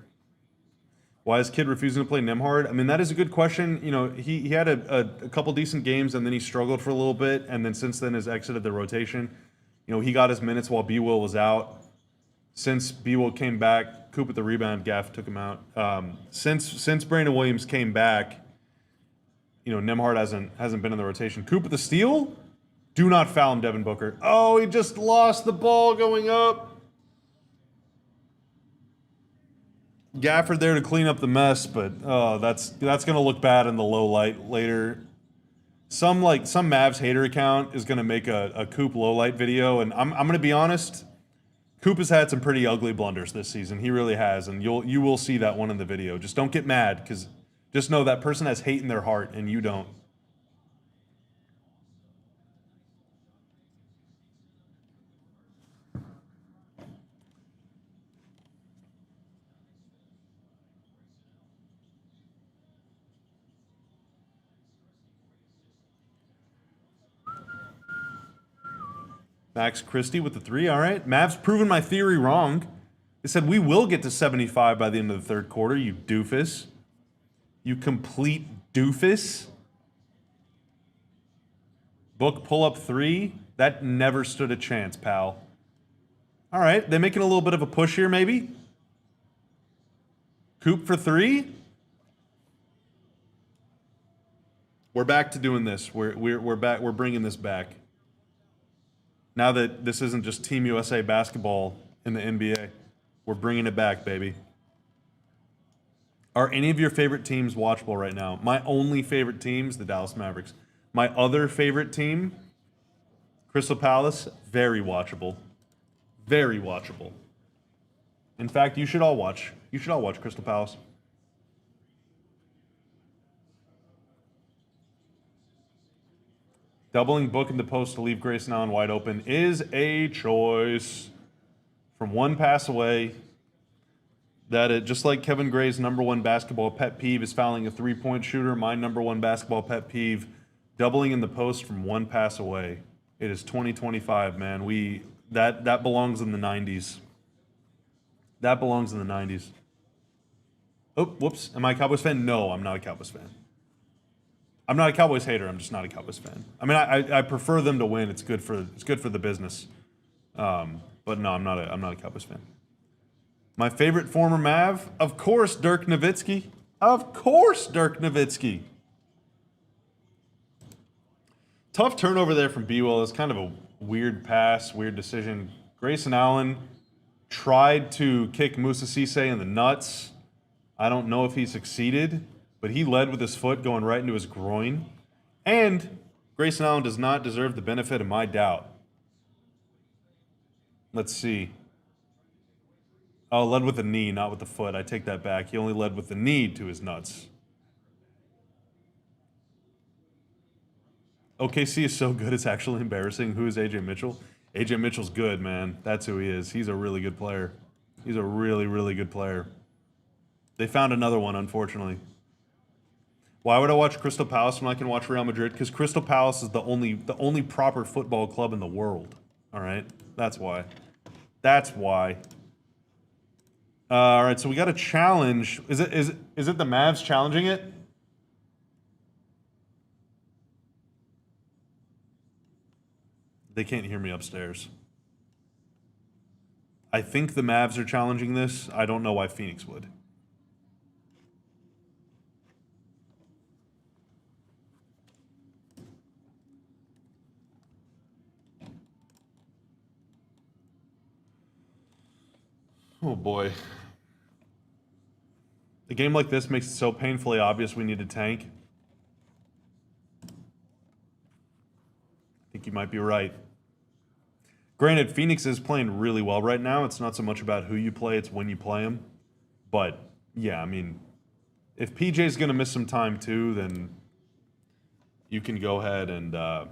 [SPEAKER 1] Why is Kid refusing to play Nembhard? I mean, that is a good question. You know, he had a couple decent games, and then he struggled for a little bit, and then since then has exited the rotation. You know, he got his minutes while B-Will was out. Since B-Will came back, Coop with the rebound, Gaff took him out. Since Brandon Williams came back, you know, Nembhard hasn't been in the rotation. Coop with the steal. Do not foul him, Devin Booker. Oh, he just lost the ball going up. Gafford there to clean up the mess, but that's gonna look bad in the low light later. Some Mavs hater account is gonna make a Coop low light video, and I'm gonna be honest. Coop has had some pretty ugly blunders this season. He really has, and you will see that one in the video. Just don't get mad, because just know that person has hate in their heart, and you don't. Max Christie with the 3. All right. Mavs proven my theory wrong. They said we will get to 75 by the end of the third quarter, you doofus. You complete doofus. Book pull up 3. That never stood a chance, pal. All right. They're making a little bit of a push here, maybe. Coop for 3. We're back to doing this. We're back. We're bringing this back. Now that this isn't just Team USA basketball in the NBA, we're bringing it back, baby. Are any of your favorite teams watchable right now? My only favorite team is the Dallas Mavericks. My other favorite team, Crystal Palace, very watchable. Very watchable. In fact, you should all watch. You should all watch Crystal Palace. Doubling Book in the post to leave Grayson Allen wide open is a choice. From one pass away, just like Kevin Gray's #1 basketball pet peeve is fouling a three-point shooter, my #1 basketball pet peeve, doubling in the post from one pass away. It is 2025, man. That belongs in the 90s. That belongs in the 90s. Oh, whoops. Am I a Cowboys fan? No, I'm not a Cowboys fan. I'm not a Cowboys hater. I'm just not a Cowboys fan. I mean, I prefer them to win. It's good for the business. But no, I'm not a Cowboys fan. My favorite former Mav, of course, Dirk Nowitzki. Of course, Dirk Nowitzki. Tough turnover there from B-Will. It's kind of a weird pass, weird decision. Grayson Allen tried to kick Moussa Cisse in the nuts. I don't know if he succeeded, but he led with his foot going right into his groin. And Grayson Allen does not deserve the benefit of my doubt. Let's see. Oh, led with the knee, not with the foot. I take that back. He only led with the knee to his nuts. OKC is so good, it's actually embarrassing. Who is AJ Mitchell? AJ Mitchell's good, man. That's who he is. He's a really good player. He's a really, really good player. They found another one, unfortunately. Why would I watch Crystal Palace when I can watch Real Madrid? Because Crystal Palace is the only proper football club in the world. All right? That's why. That's why. All right, so we got a challenge. Is it the Mavs challenging it? They can't hear me upstairs. I think the Mavs are challenging this. I don't know why Phoenix would. Oh boy. A game like this makes it so painfully obvious we need to tank. I think you might be right. Granted, Phoenix is playing really well right now. It's not so much about who you play, it's when you play them. But, yeah, I mean, if PJ's going to miss some time too, then you can go ahead and I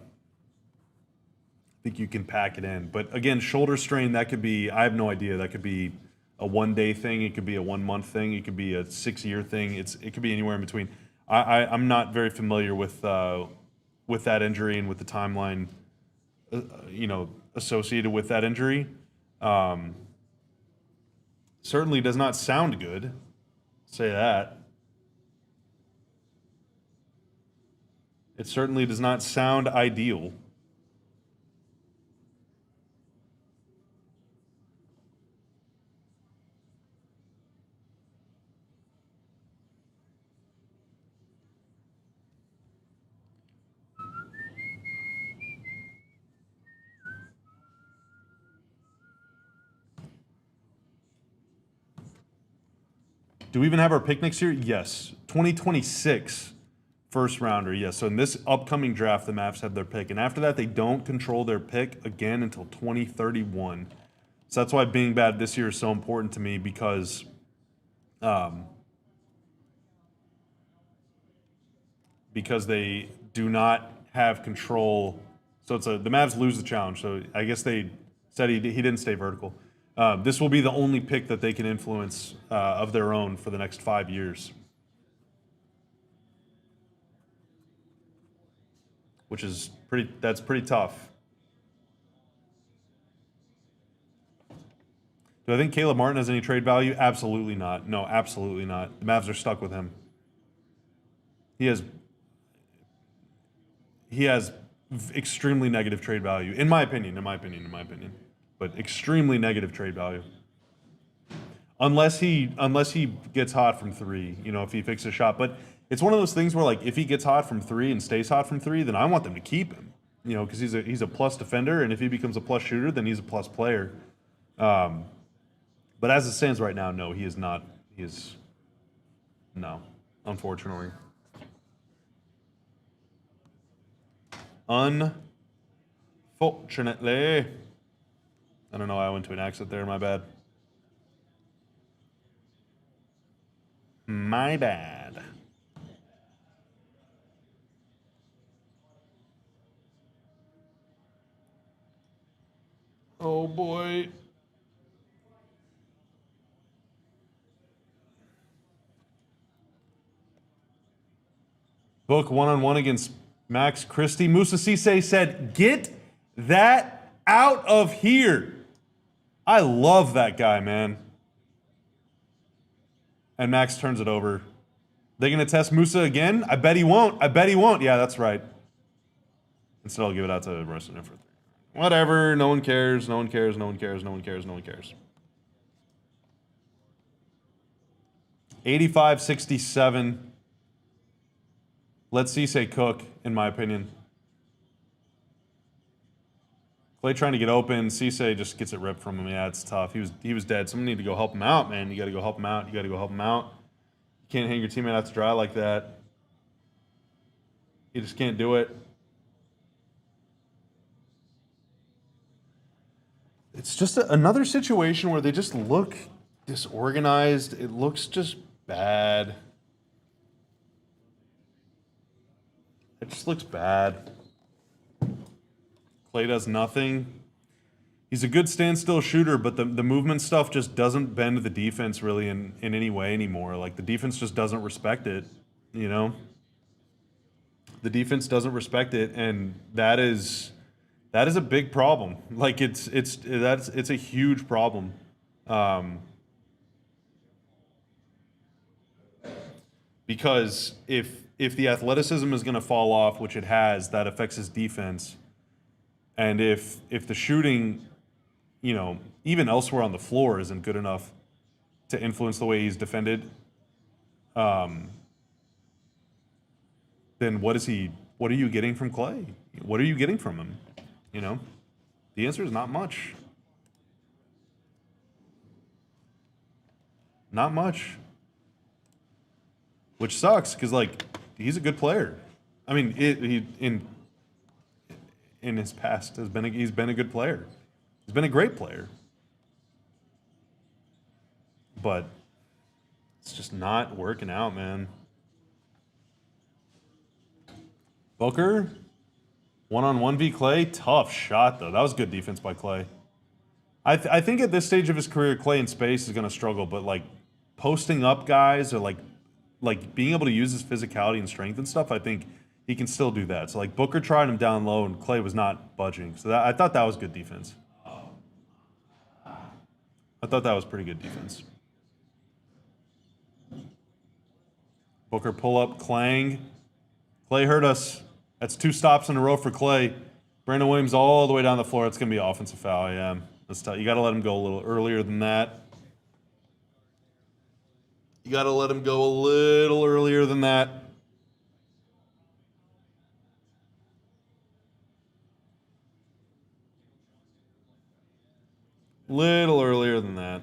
[SPEAKER 1] think you can pack it in. But, again, shoulder strain, that could be, I have no idea. That could be a one-day thing. It could be a one-month thing. It could be a 6-year thing. It could be anywhere in between. I'm not very familiar with that injury and with the timeline, associated with that injury. Certainly does not sound good. Say that. It certainly does not sound ideal. Do we even have our pick next year? Yes. 2026 first rounder. Yes. So in this upcoming draft, the Mavs have their pick. And after that, they don't control their pick again until 2031. So that's why being bad this year is so important to me because they do not have control. So the Mavs lose the challenge. So I guess they said he didn't stay vertical. This will be the only pick that they can influence of their own for the next 5 years. That's pretty tough. Do I think Caleb Martin has any trade value? Absolutely not. No, absolutely not. The Mavs are stuck with him. He has extremely negative trade value, in my opinion. But extremely negative trade value. Unless he gets hot from three, if he fixes a shot. But it's one of those things where like if he gets hot from 3 and stays hot from 3, then I want them to keep him. You know, because he's a plus defender, and if he becomes a plus shooter, then he's a plus player. But as it stands right now, no, he is not. He is no, unfortunately. Unfortunately. I don't know why I went to an accent there, my bad. My bad. Oh boy. Book one-on-one against Max Christie. Musa Cisse said, "Get that out of here." I love that guy, man. And Max turns it over. They gonna test Musa again? I bet he won't. I bet he won't. Yeah, that's right. Instead, I'll give it out to Russell for 3. Whatever. No one cares. No one cares. No one cares. No one cares. No one cares. 85-67. Let Cisse cook, in my opinion. Clay trying to get open. Cisse just gets it ripped from him. Yeah, it's tough. He was dead. Someone need to go help him out, man. You got to go help him out. You got to go help him out. You can't hang your teammate out to dry like that. You just can't do it. It's just another situation where they just look disorganized. It looks just bad. It just looks bad. Clay does nothing. He's a good standstill shooter, but the movement stuff just doesn't bend the defense really in any way anymore. Like, the defense just doesn't respect it, you know? The defense doesn't respect it, and that is a big problem. Like, it's a huge problem. Because if the athleticism is going to fall off, which it has, that affects his defense. And if the shooting, you know, even elsewhere on the floor isn't good enough to influence the way he's defended, then what are you getting from Clay? What are you getting from him? You know? The answer is not much. Not much. Which sucks, because, like, he's a good player. I mean, in his past he's been a good player. He's been a great player. But it's just not working out, man. Booker, one-on-one v. Clay, tough shot, though. That was good defense by Clay. I think at this stage of his career, Clay in space is going to struggle, but, like, posting up guys or, like being able to use his physicality and strength and stuff, I think he can still do that. So, like, Booker tried him down low, and Clay was not budging. So I thought that was good defense. I thought that was pretty good defense. Booker pull up, Clang. Clay hurt us. That's 2 stops in a row for Clay. Brandon Williams all the way down the floor. It's going to be an offensive foul, yeah. That's tough. You got to let him go a little earlier than that. You got to let him go a little earlier than that. Little earlier than that.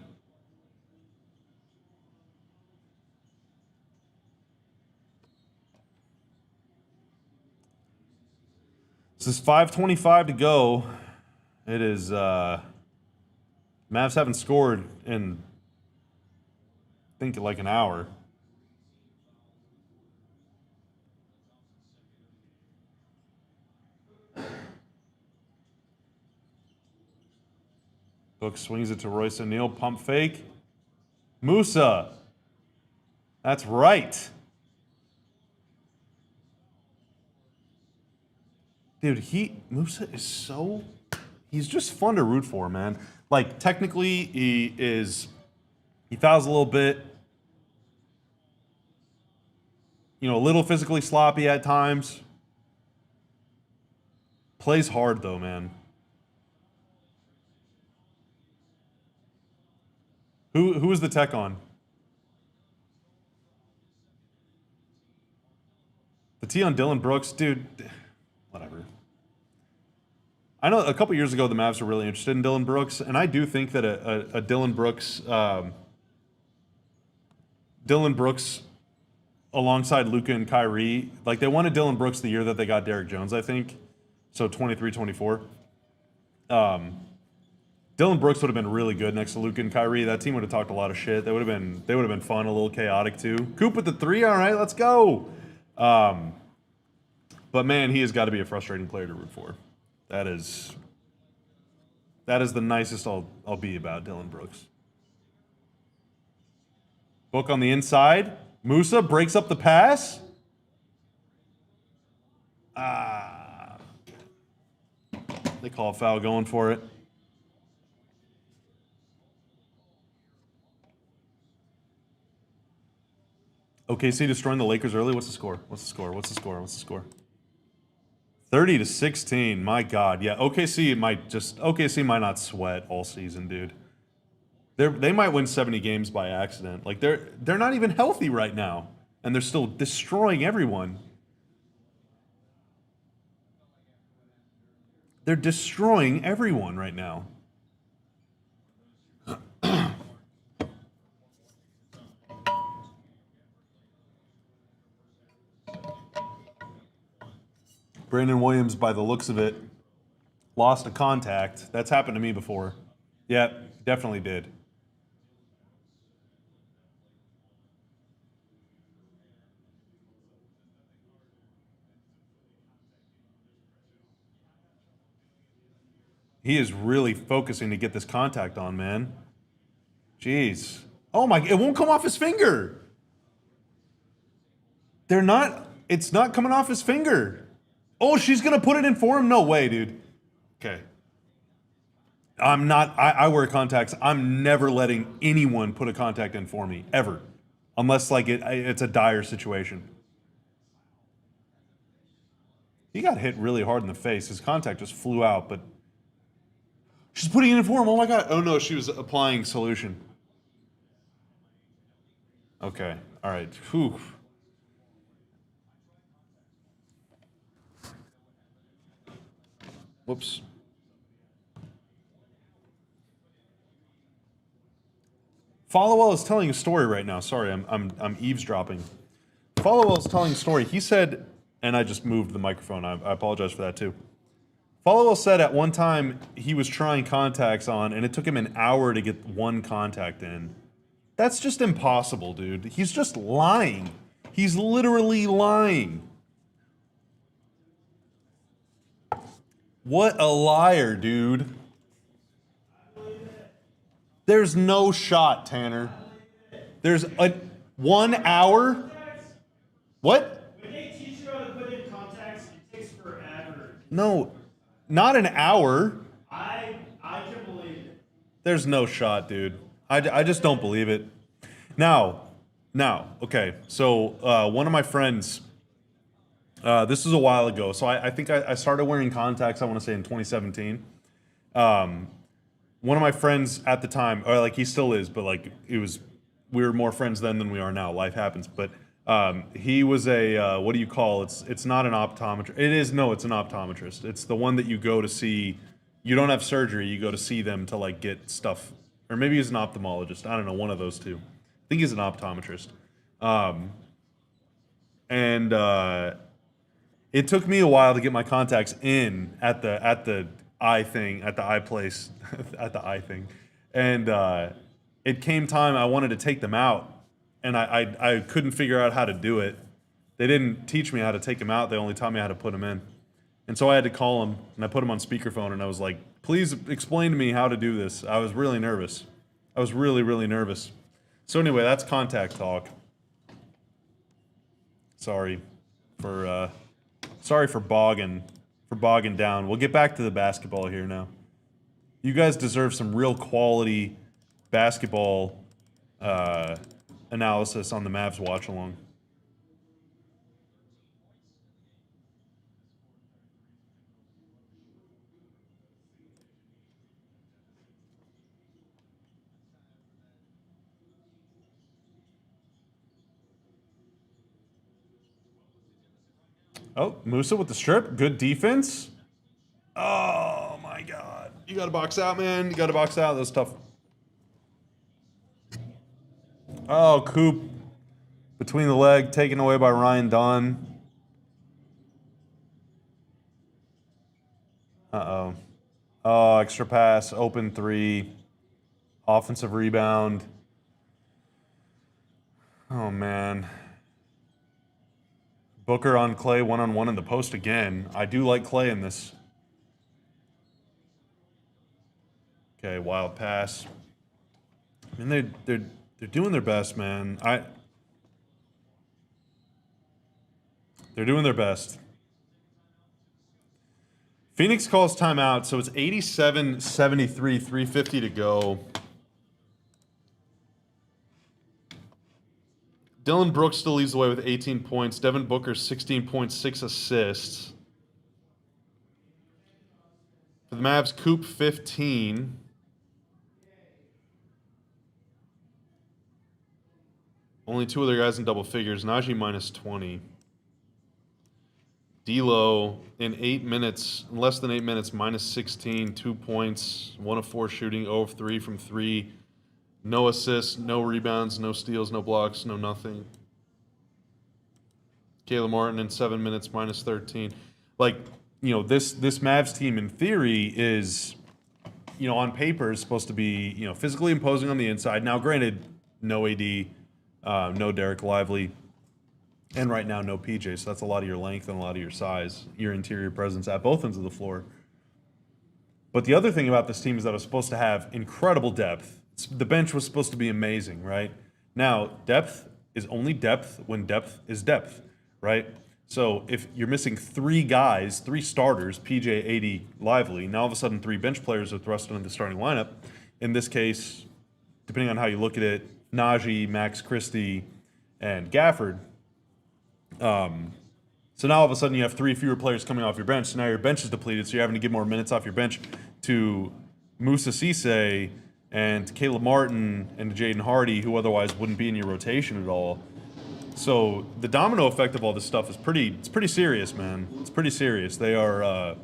[SPEAKER 1] This is 5:25 to go. It is, Mavs haven't scored in, I think, like an hour. Book swings it to Royce O'Neal. Pump fake. Musa. That's right. Dude, Musa is so... He's just fun to root for, man. Like, technically, he fouls a little bit. You know, a little physically sloppy at times. Plays hard, though, man. Who is the tech on? The T on Dylan Brooks, dude, whatever. I know a couple years ago the Mavs were really interested in Dylan Brooks, and I do think that a Dylan Brooks alongside Luka and Kyrie, like they wanted Dylan Brooks the year that they got Derrick Jones, I think. So 23-24. Dylan Brooks would have been really good next to Luka and Kyrie. That team would have talked a lot of shit. They would have been fun, a little chaotic too. Coop with the 3, all right, let's go. But man, he has got to be a frustrating player to root for. That is the nicest I'll be about Dylan Brooks. Book on the inside. Musa breaks up the pass. They call a foul going for it. OKC destroying the Lakers early. What's the score? 30-16. My God. Yeah, OKC might not sweat all season, dude. They might win 70 games by accident. Like they're not even healthy right now, and they're still destroying everyone. They're destroying everyone right now. Brandon Williams, by the looks of it, lost a contact. That's happened to me before. Yeah, definitely did. He is really focusing to get this contact on, man. Jeez. Oh my, it won't come off his finger. It's not coming off his finger. Oh, she's going to put it in for him? No way, dude. Okay. I wear contacts. I'm never letting anyone put a contact in for me, ever. Unless, like, it's a dire situation. He got hit really hard in the face. His contact just flew out, but she's putting it in for him. Oh my God. Oh no, she was applying solution. Okay. All right. Whew. Whoops. Followell is telling a story right now. Sorry, I'm eavesdropping. Followell is telling a story. He said, and I just moved the microphone. I apologize for that too. Followell said at one time he was trying contacts on, and it took him an hour to get one contact in. That's just impossible, dude. He's just lying. He's literally lying. What a liar, dude. There's no shot, Tanner. There's a 1 hour? What?
[SPEAKER 2] When they teach you how to put in contacts, it takes forever.
[SPEAKER 1] No, not an hour.
[SPEAKER 2] I can believe it.
[SPEAKER 1] There's no shot, dude. I just don't believe it. Now, okay. So one of my friends, this was a while ago. So I think I started wearing contacts, I want to say in 2017. One of my friends at the time, or like he still is, but like we were more friends then than we are now. Life happens. But he was a, what do you call it? It's not an optometrist. It's an optometrist. It's the one that you go to see. You don't have surgery. You go to see them to like get stuff. Or maybe he's an ophthalmologist. I don't know, one of those two. I think he's an optometrist. It took me a while to get my contacts in at the eye thing, at the eye place, at the eye thing. And it came time I wanted to take them out, and I couldn't figure out how to do it. They didn't teach me how to take them out. They only taught me how to put them in. And so I had to call them, and I put them on speakerphone, and I was like, please explain to me how to do this. I was really nervous. I was really, really nervous. So anyway, that's contact talk. Sorry for bogging down. We'll get back to the basketball here now. You guys deserve some real quality basketball analysis on the Mavs watch along. Oh, Musa with the strip. Good defense. Oh, my God. You got to box out, man. You got to box out. That's tough. Oh, Coop. Between the leg, taken away by Ryan Dunn. Uh-oh. Oh, extra pass. Open three. Offensive rebound. Oh, man. Booker on Clay, one-on-one in the post again. I do like Clay in this. Okay, wild pass. I mean, they're doing their best, man. They're doing their best. Phoenix calls timeout, so it's 87-73, 3:50 to go. Dylan Brooks still leads the way with 18 points. Devin Booker, 16.6 assists. For the Mavs, Coop, 15. Only two other guys in double figures. Najee minus 20. D'Lo in 8 minutes, in less than 8 minutes, minus 16, 2 points, 1 of 4 shooting, 0 of 3 from 3. No assists, no rebounds, no steals, no blocks, no nothing. Caleb Martin in 7 minutes, minus 13. Like, you know, this Mavs team in theory is, you know, on paper is supposed to be, you know, physically imposing on the inside. Now, granted, no AD, no Derek Lively, and right now no PJ. So that's a lot of your length and a lot of your size, your interior presence at both ends of the floor. But the other thing about this team is that it was supposed to have incredible depth. The bench was supposed to be amazing, right? Now, depth is only depth when depth is depth, right? So if you're missing 3 guys, 3 starters, PJ, AD, Lively, now all of a sudden 3 bench players are thrust into the starting lineup. In this case, depending on how you look at it, Najee, Max Christie, and Gafford. So now all of a sudden you have 3 fewer players coming off your bench. So now your bench is depleted, so you're having to give more minutes off your bench to Musa Cisse and Caleb Martin and Jaden Hardy, who otherwise wouldn't be in your rotation at all. So the domino effect of all this stuff is pretty serious, man. It's pretty serious. They are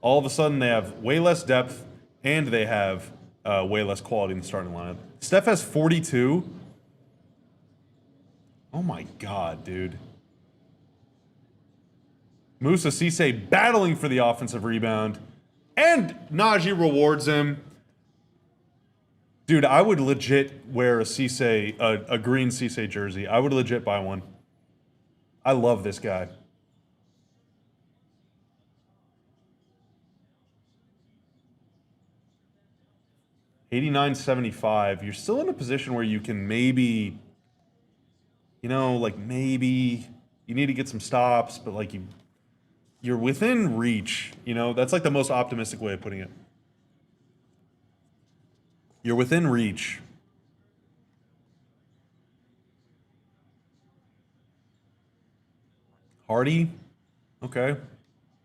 [SPEAKER 1] all of a sudden they have way less depth and they have way less quality in the starting lineup. Steph has 42. Oh my God, dude. Musa Cisse battling for the offensive rebound, and Najee rewards him. Dude, I would legit wear a Cisse, a green Cisse jersey. I would legit buy one. I love this guy. $89.75. You're still in a position where you can maybe, you know, like maybe you need to get some stops, but like you're within reach. You know, that's like the most optimistic way of putting it. You're within reach. Hardy, okay.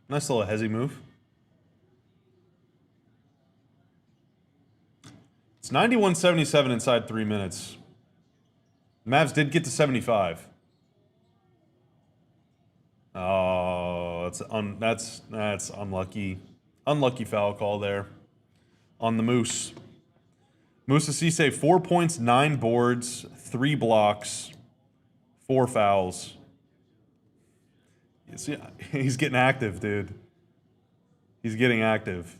[SPEAKER 1] Nice little hezzy move. It's 91-77 inside 3 minutes. Mavs did get to 75. Oh, that's unlucky. Unlucky foul call there on the Moose. Musa Cisse, 4 points, 9 boards, 3 blocks, 4 fouls. See, he's getting active, dude. He's getting active.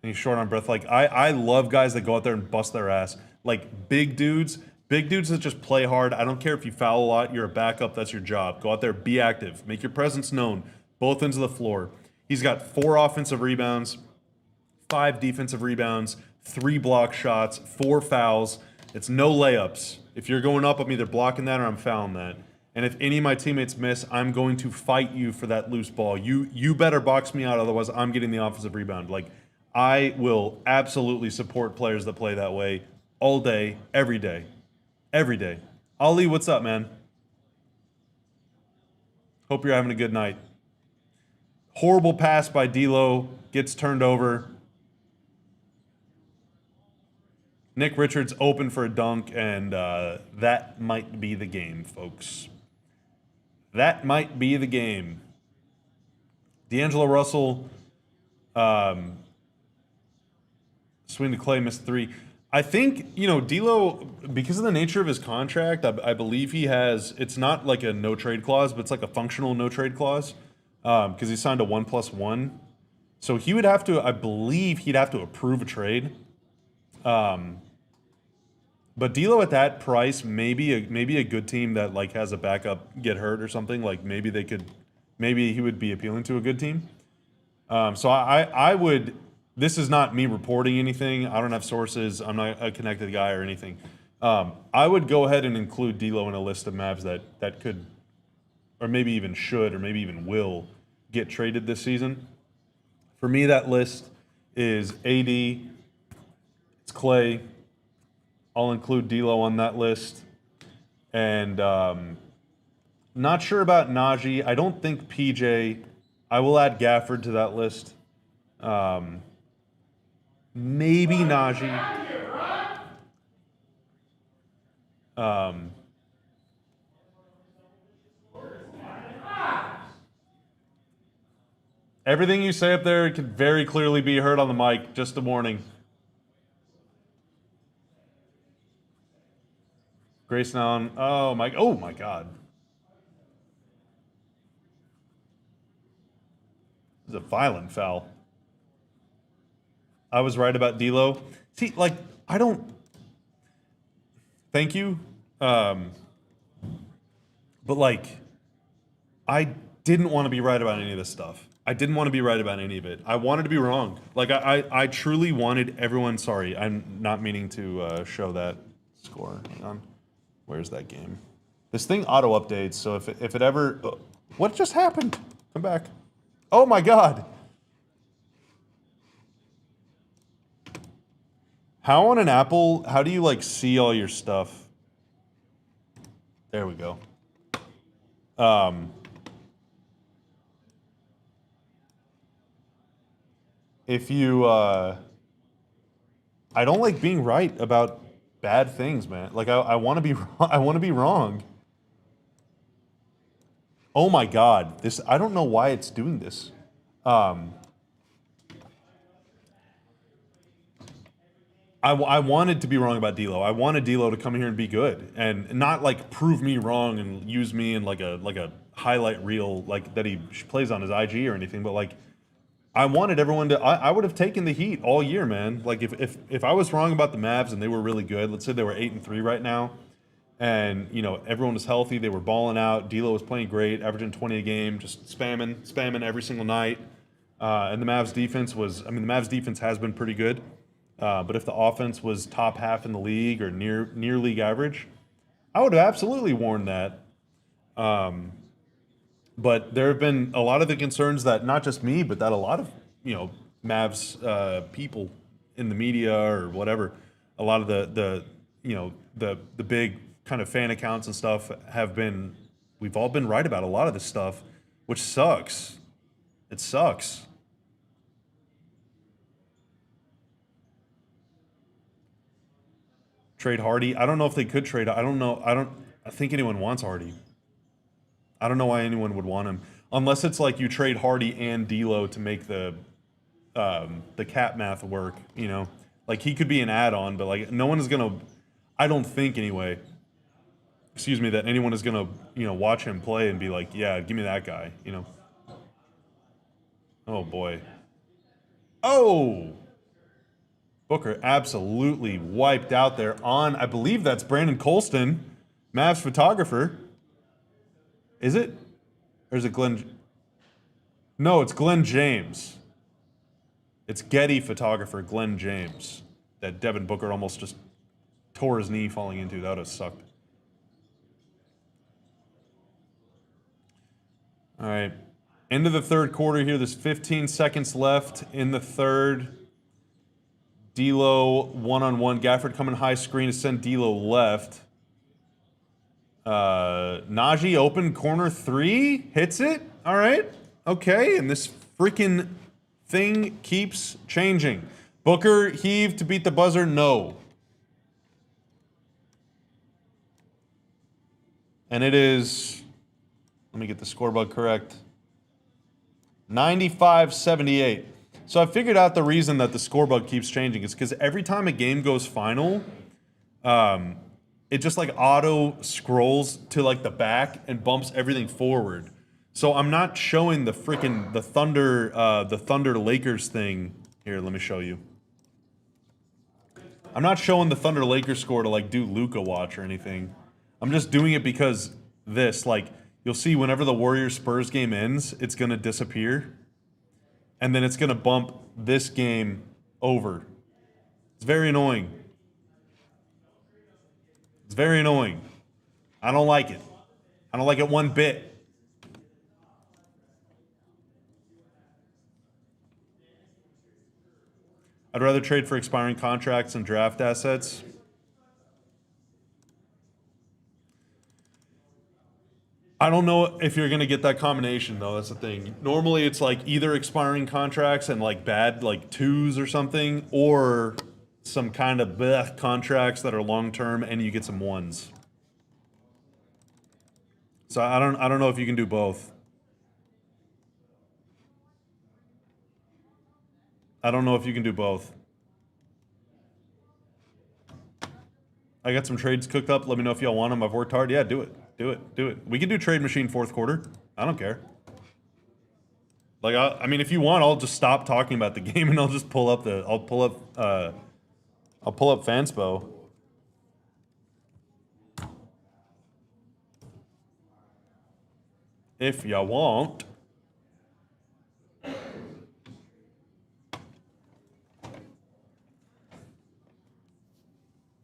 [SPEAKER 1] And he's short on breath. Like, I love guys that go out there and bust their ass. Like, big dudes that just play hard. I don't care if you foul a lot. You're a backup. That's your job. Go out there, be active. Make your presence known. Both ends of the floor. He's got 4 offensive rebounds, 5 defensive rebounds, 3 block shots, 4 fouls. It's no layups. If you're going up, I'm either blocking that or I'm fouling that. And if any of my teammates miss, I'm going to fight you for that loose ball. You better box me out, otherwise I'm getting the offensive rebound. Like, I will absolutely support players that play that way all day, every day. Every day. Ali, what's up, man? Hope you're having a good night. Horrible pass by D'Lo, gets turned over. Nick Richards open for a dunk, and that might be the game, folks. That might be the game. D'Angelo Russell, swing to Clay, missed 3. I think, D'Lo, because of the nature of his contract, I believe he has, it's not like a no-trade clause, but it's like a functional no-trade clause, because he signed a 1+1. So he would have to, I believe he'd have to approve a trade. But D'Lo at that price, maybe a good team that like has a backup get hurt or something, like maybe he would be appealing to a good team. So I would. This is not me reporting anything. I don't have sources. I'm not a connected guy or anything. I would go ahead and include D'Lo in a list of Mavs that could, or maybe even should, or maybe even will get traded this season. For me, that list is AD. It's Clay. I'll include D'Lo on that list. And not sure about Najee. I don't think PJ. I will add Gafford to that list. Maybe Najee. Everything you say up there could very clearly be heard on the mic. Just a warning. Grayson Allen. Oh my God. This is a violent foul. I was right about D'Lo. See, like, I don't. Thank you. But like, I didn't want to be right about any of this stuff. I didn't want to be right about any of it. I wanted to be wrong. Like, I truly wanted everyone. Sorry, I'm not meaning to show that score. Hang on. Where's that game? This thing auto updates, so if it ever. What just happened? Come back. Oh my God. How on an Apple, how do you like see all your stuff? There we go. If you, I don't like being right about bad things, man. Like I want to be, I want to be wrong. Oh my God, this, I don't know why it's doing this. I wanted to be wrong about D'Lo. I wanted D'Lo to come here and be good, and not like prove me wrong and use me in like a highlight reel like that he plays on his IG or anything. But like, I wanted everyone to. I would have taken the heat all year, man. Like if I was wrong about the Mavs and they were really good, let's say they were 8-3 right now, and everyone was healthy, they were balling out. D'Lo was playing great, averaging 20 a game, just spamming every single night. And the Mavs defense was. I mean, the Mavs defense has been pretty good. But if the offense was top half in the league or near league average, I would have absolutely worn that. But there have been a lot of the concerns that not just me, but that a lot of Mavs people in the media or whatever, a lot of the big kind of fan accounts and stuff have been. We've all been right about a lot of this stuff, which sucks. It sucks. Trade Hardy. I don't know if they could trade. I don't know. I think anyone wants Hardy. I don't know why anyone would want him, unless it's like you trade Hardy and D'Lo to make the cap math work. Like he could be an add-on, but like no one is gonna. I don't think anyway. Excuse me, that anyone is gonna watch him play and be like, yeah, give me that guy. Oh boy. Oh. Booker absolutely wiped out there on, I believe that's Brandon Colston, Mavs photographer. Is it? Or is it Glenn? No, it's Glenn James. It's Getty photographer Glenn James that Devin Booker almost just tore his knee falling into. That would have sucked. All right. End of the third quarter here. There's 15 seconds left in the third. D'Lo one-on-one. Gafford coming high screen to send D'Lo left. Najee open corner 3. Hits it. All right. Okay. And this freaking thing keeps changing. Booker heave to beat the buzzer. No. And it is, let me get the scorebug correct, 95-78. So I figured out the reason that the scorebug keeps changing is because every time a game goes final, it just like auto scrolls to like the back and bumps everything forward. So I'm not showing the freaking the Thunder Lakers thing. Here, let me show you. I'm not showing the Thunder Lakers score to like do Luka watch or anything. I'm just doing it because this, like, you'll see whenever the Warriors Spurs game ends, it's gonna disappear. And then it's gonna bump this game over. It's very annoying. It's very annoying. I don't like it. I don't like it one bit. I'd rather trade for expiring contracts and draft assets. I don't know if you're going to get that combination, though. That's the thing. Normally, it's like either expiring contracts and like bad, like twos or something, or some kind of bleh contracts that are long term and you get some ones. So I don't know if you can do both. I don't know if you can do both. I got some trades cooked up. Let me know if y'all want them. I've worked hard. Yeah, do it. Do it. Do it. We can do trade machine fourth quarter. I don't care. Like, I mean, if you want, I'll just stop talking about the game and I'll just pull up I'll pull up Fanspo. If you want.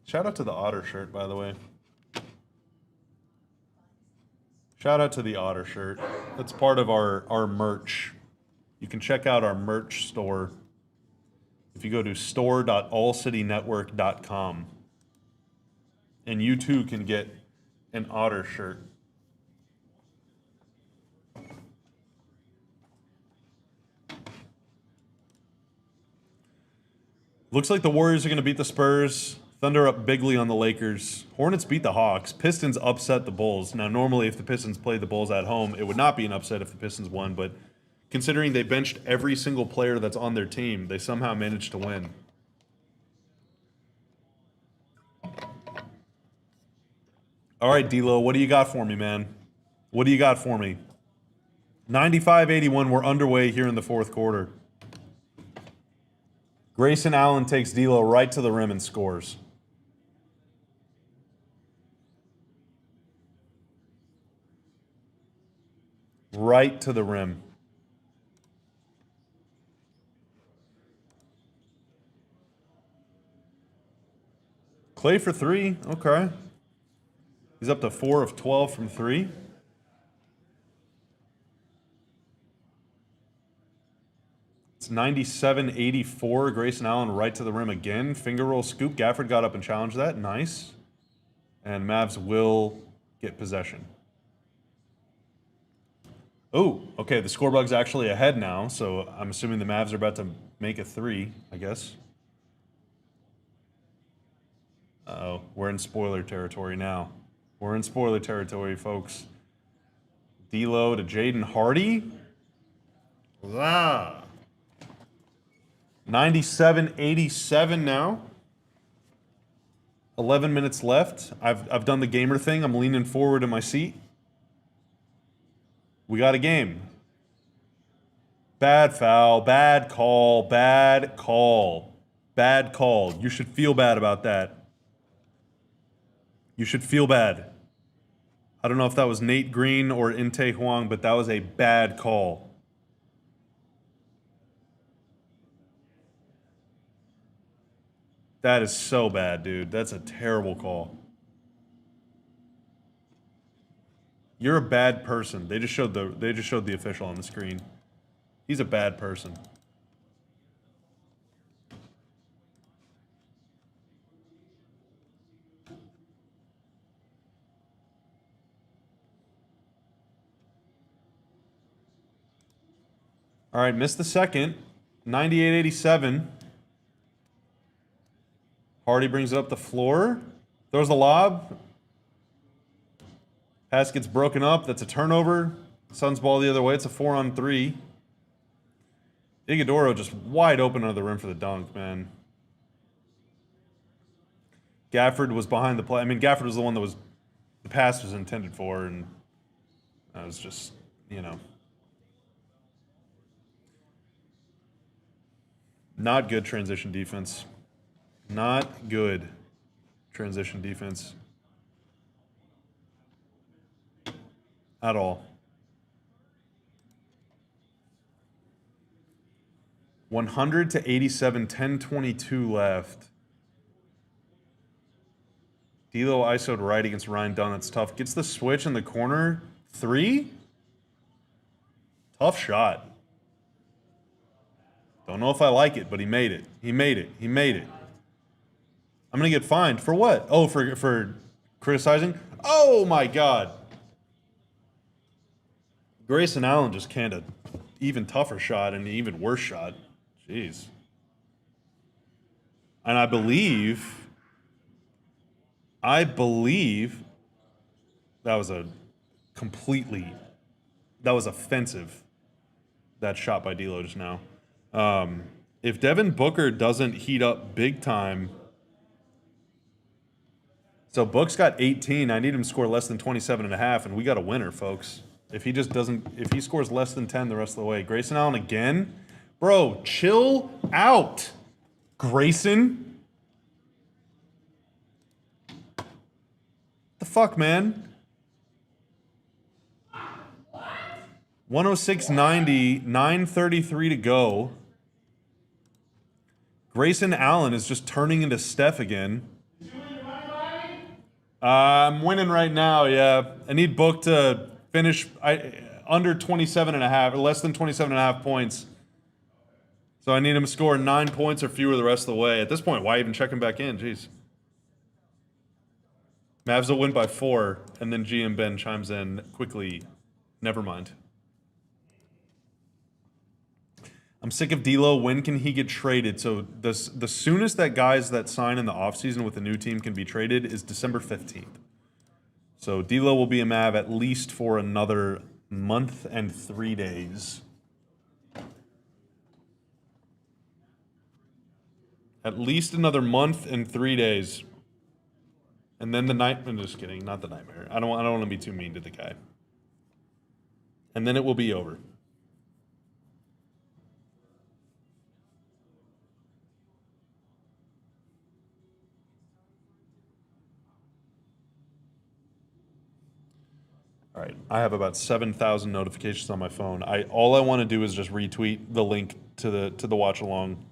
[SPEAKER 1] Shout out to the Otter shirt, by the way. Shout out to the Otter shirt. That's part of our merch. You can check out our merch store if you go to store.allcitynetwork.com. And you too can get an Otter shirt. Looks like the Warriors are going to beat the Spurs. Thunder up bigly on the Lakers. Hornets beat the Hawks. Pistons upset the Bulls. Now, normally, if the Pistons played the Bulls at home, it would not be an upset if the Pistons won. But considering they benched every single player that's on their team, they somehow managed to win. All right, D-Lo, what do you got for me, man? What do you got for me? 95-81, we're underway here in the fourth quarter. Grayson Allen takes D-Lo right to the rim and scores. Right to the rim. Clay for three. Okay. He's up to 4 of 12 from three. It's 97-84. Grayson Allen right to the rim again. Finger roll scoop. Gafford got up and challenged that. Nice. And Mavs will get possession. Oh, okay. The scorebug's actually ahead now, so I'm assuming the Mavs are about to make a three, I guess. Uh-oh. We're in spoiler territory now. We're in spoiler territory, folks. D-Lo to Jaden Hardy. Wow. 97-87 now. 11 minutes left. I've done the gamer thing. I'm leaning forward in my seat. We got a game. Bad foul, bad call, bad call. Bad call. You should feel bad about that. You should feel bad. I don't know if that was Nate Green or Inte Huang, but that was a bad call. That is so bad, dude. That's a terrible call. You're a bad person. They just showed the official on the screen. He's a bad person. All right, missed the second. 98-87. Hardy brings it up the floor. Throws the lob. Pass gets broken up. That's a turnover. Suns ball the other way. It's a 4-on-3. Iguodaro just wide open under the rim for the dunk, man. Gafford was behind the play. I mean, Gafford was the one that was the pass was intended for, and that was just, you know, not good transition defense. Not good transition defense at all. 100 to 87, 10:22 left. D'Lo ISO'd right against Ryan Dunn. That's tough. Gets the switch in the corner. 3? Tough shot. Don't know if I like it, but he made it. He made it. He made it. I'm going to get fined. For what? Oh, for criticizing? Oh, my God. Grayson Allen just canned an even tougher shot and an even worse shot. Jeez. And I believe that was offensive, that shot by D'Lo just now. If Devin Booker doesn't heat up big time, so Book's got 18. I need him to score less than 27.5, and we got a winner, folks. If he scores less than 10 the rest of the way. Grayson Allen again? Bro, chill out, Grayson. The fuck, man? 106.90, 9:33 to go. Grayson Allen is just turning into Steph again. I'm winning right now, yeah. I need Book to finish under 27.5, or less than 27.5 points. So I need him to score 9 points or fewer the rest of the way. At this point, why even check him back in? Jeez. Mavs will win by 4, and then GM Ben chimes in quickly. Never mind. I'm sick of D'Lo. When can he get traded? So the soonest that guys that sign in the offseason with a new team can be traded is December 15th. So D'Lo will be a Mav at least for another month and 3 days. At least another month and 3 days. And then the night. I'm just kidding, not the nightmare. I don't want to be too mean to the guy. And then it will be over. All right, I have about 7,000 notifications on my phone. All I want to do is just retweet the link to the watch along.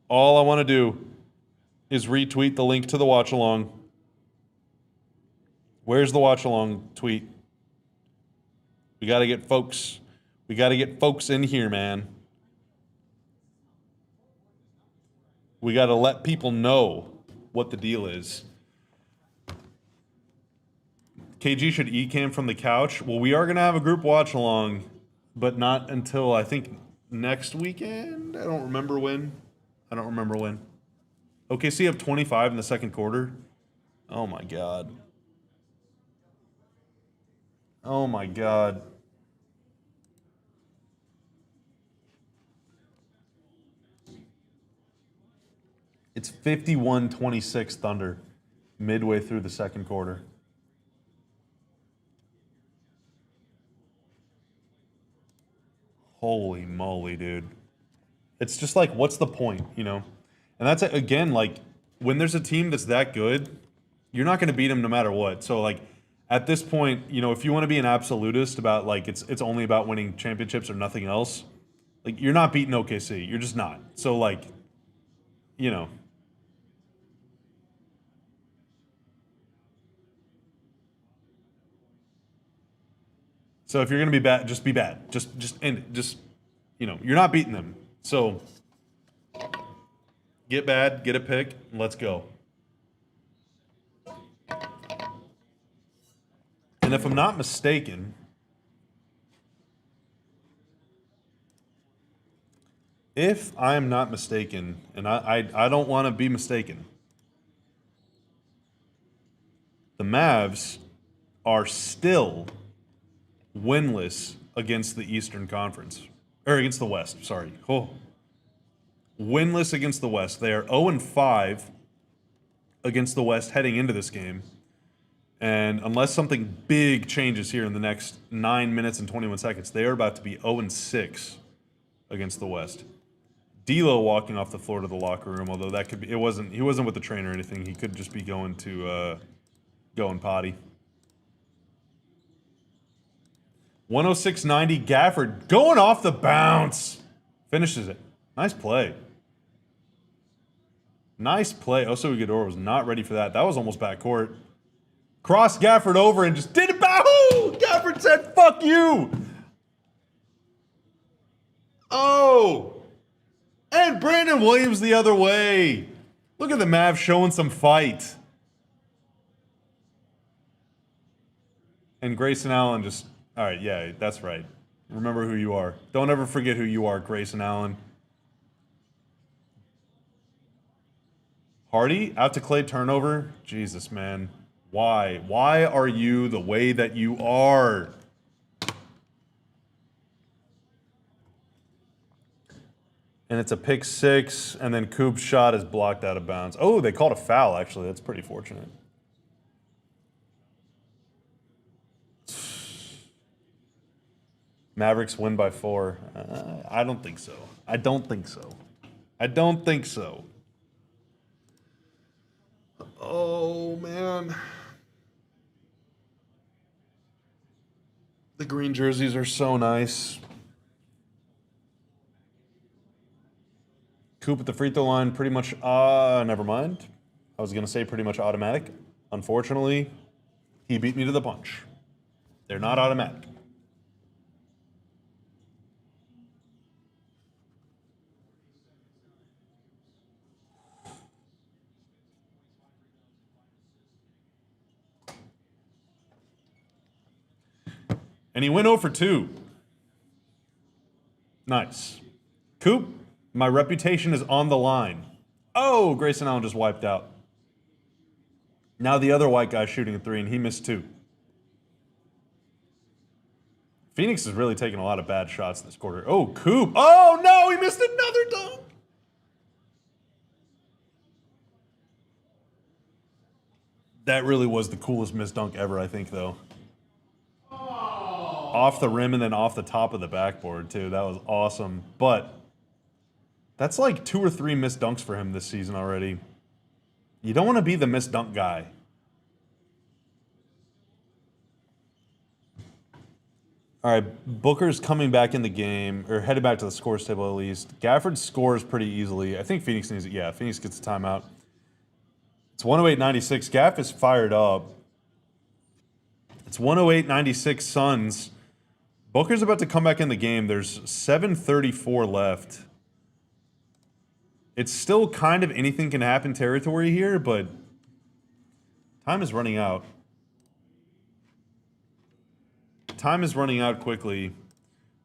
[SPEAKER 1] All I want to do is retweet the link to the watch along. Where's the watch along tweet? We got to get folks. We got to get folks in here, man. We got to let people know what the deal is. KG should e-cam from the couch. Well, we are going to have a group watch along, but not until I think next weekend. I don't remember when. OKC up 25 in the second quarter. Oh my God. Oh my God. It's 51-26 Thunder midway through the second quarter. Holy moly, dude. It's just like, what's the point, you know? And that's, again, like, when there's a team that's that good, you're not going to beat them no matter what. So, like, at this point, you know, if you want to be an absolutist about, like, it's only about winning championships or nothing else, like, you're not beating OKC. You're just not. So, like, you know. So if you're going to be bad, just be bad. Just end it. Just, you know, you're not beating them. So get bad, get a pick, and let's go. And if I'm not mistaken, and I don't want to be mistaken, the Mavs are still winless against the Eastern Conference. Or against the West, sorry. Oh. Winless against the West. They are 0-5 against the West heading into this game. And unless something big changes here in the next 9 minutes and 21 seconds, they are about to be 0-6 against the West. D'Lo walking off the floor to the locker room, although that could be, he wasn't with the trainer or anything. He could just be going potty. 106.90, Gafford going off the bounce. Finishes it. Nice play. Nice play. Oso Ighodaro was not ready for that. That was almost backcourt. Crossed Gafford over and just did it back. Oh, Gafford said, fuck you. Oh. And Brandon Williams the other way. Look at the Mavs showing some fight. And Grayson Allen just, all right, yeah, that's right. Remember who you are. Don't ever forget who you are, Grayson Allen. Hardy, out to Clay, turnover. Jesus, man. Why? Why are you the way that you are? And it's a pick six, and then Coop's shot is blocked out of bounds. Oh, they called a foul, actually. That's pretty fortunate. Mavericks win by 4. I don't think so. I don't think so. I don't think so. Oh, man. The green jerseys are so nice. Coop at the free throw line, pretty much, never mind. I was going to say pretty much automatic. Unfortunately, he beat me to the punch. They're not automatic. And he went 0 for 2. Nice. Coop, my reputation is on the line. Oh, Grayson Allen just wiped out. Now the other white guy's shooting a 3, and he missed 2. Phoenix is really taking a lot of bad shots this quarter. Oh, Coop. Oh, no, he missed another dunk. That really was the coolest missed dunk ever, I think, though. Off the rim and then off the top of the backboard, too. That was awesome. But that's like 2 or 3 missed dunks for him this season already. You don't want to be the missed dunk guy. All right, Booker's coming back in the game, or headed back to the scores table at least. Gafford scores pretty easily. I think Phoenix needs it. Yeah, Phoenix gets a timeout. It's 108-96. Gaff is fired up. It's 108-96 Suns. Booker's about to come back in the game. There's 7:34 left. It's still kind of anything can happen territory here, but time is running out. Time is running out quickly.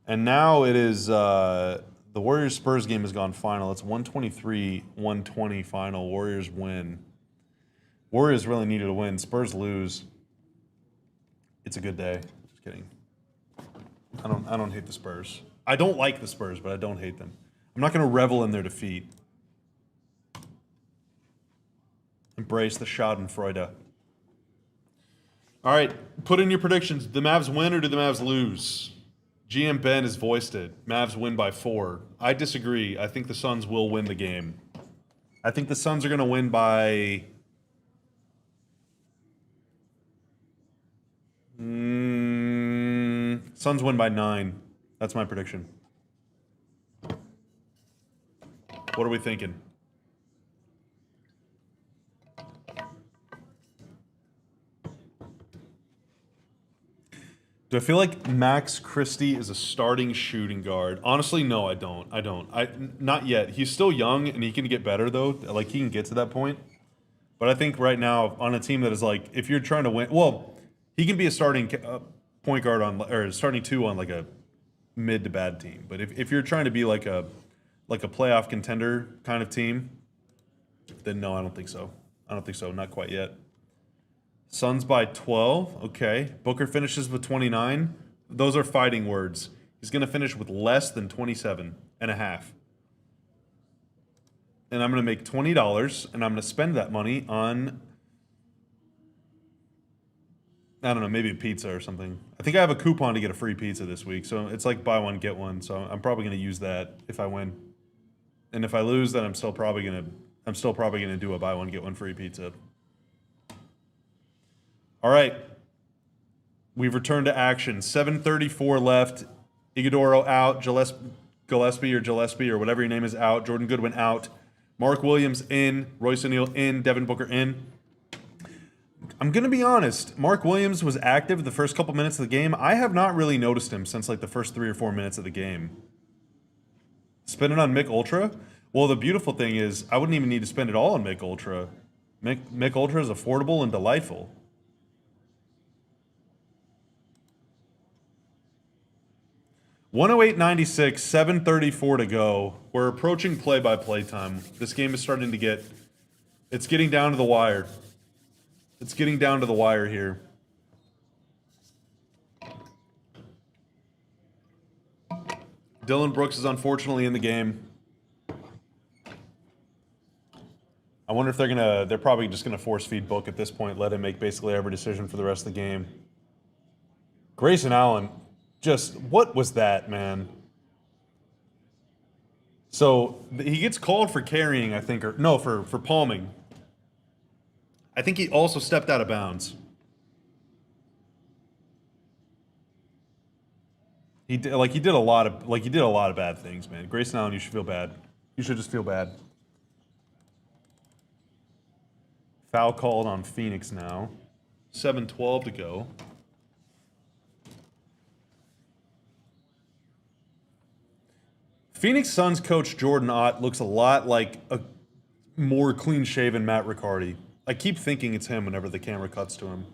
[SPEAKER 1] And now it is the Warriors-Spurs game has gone final. It's 123-120 final. Warriors win. Warriors really needed a win. Spurs lose. It's a good day. Just kidding. I don't hate the Spurs. I don't like the Spurs, but I don't hate them. I'm not going to revel in their defeat. Embrace the Schadenfreude. All right, put in your predictions. Do the Mavs win or do the Mavs lose? GM Ben has voiced it. Mavs win by 4. I disagree. I think the Suns will win the game. I think the Suns are going to win by... Suns win by 9. That's my prediction. What are we thinking? Do I feel like Max Christie is a starting shooting guard? Honestly, no, I don't. Not yet. He's still young, and he can get better, though. Like, he can get to that point. But I think right now, on a team that is like, if you're trying to win... Well, he can be a starting point guard on, or starting 2 on, like, a mid to bad team. But if you're trying to be like a playoff contender kind of team, then no, I don't think so. Not quite yet. Suns by 12. Okay. Booker finishes with 29. Those are fighting words. He's going to finish with less than 27 and a half. And I'm going to make $20, and I'm going to spend that money on, I don't know, maybe a pizza or something. I think I have a coupon to get a free pizza this week, so it's like buy one, get one. So I'm probably going to use that if I win. And if I lose, then I'm still probably going to do a buy one, get one free pizza. All right. We've returned to action. 7:34 left. Iguodaro out. Gillespie or whatever your name is out. Jordan Goodwin out. Mark Williams in. Royce O'Neal in. Devin Booker in. I'm going to be honest. Mark Williams was active the first couple minutes of the game. I have not really noticed him since like the first 3 or 4 minutes of the game. Spend it on Mick Ultra? Well, the beautiful thing is I wouldn't even need to spend it all on Mick Ultra. Mick Ultra is affordable and delightful. $108.96, 7:34 to go. We're approaching play-by-play time. This game is starting to get... It's getting down to the wire. It's getting down to the wire here. Dylan Brooks is unfortunately in the game. I wonder if they're probably just gonna force feed Book at this point, let him make basically every decision for the rest of the game. Grayson Allen, just, what was that, man? So he gets called for carrying, I think, or no, for palming. I think he also stepped out of bounds. He did a lot of bad things, man. Grayson Allen, you should feel bad. You should just feel bad. Foul called on Phoenix now. 7:12 to go. Phoenix Suns coach Jordan Ott looks a lot like a more clean-shaven Matt Riccardi. I keep thinking it's him whenever the camera cuts to him.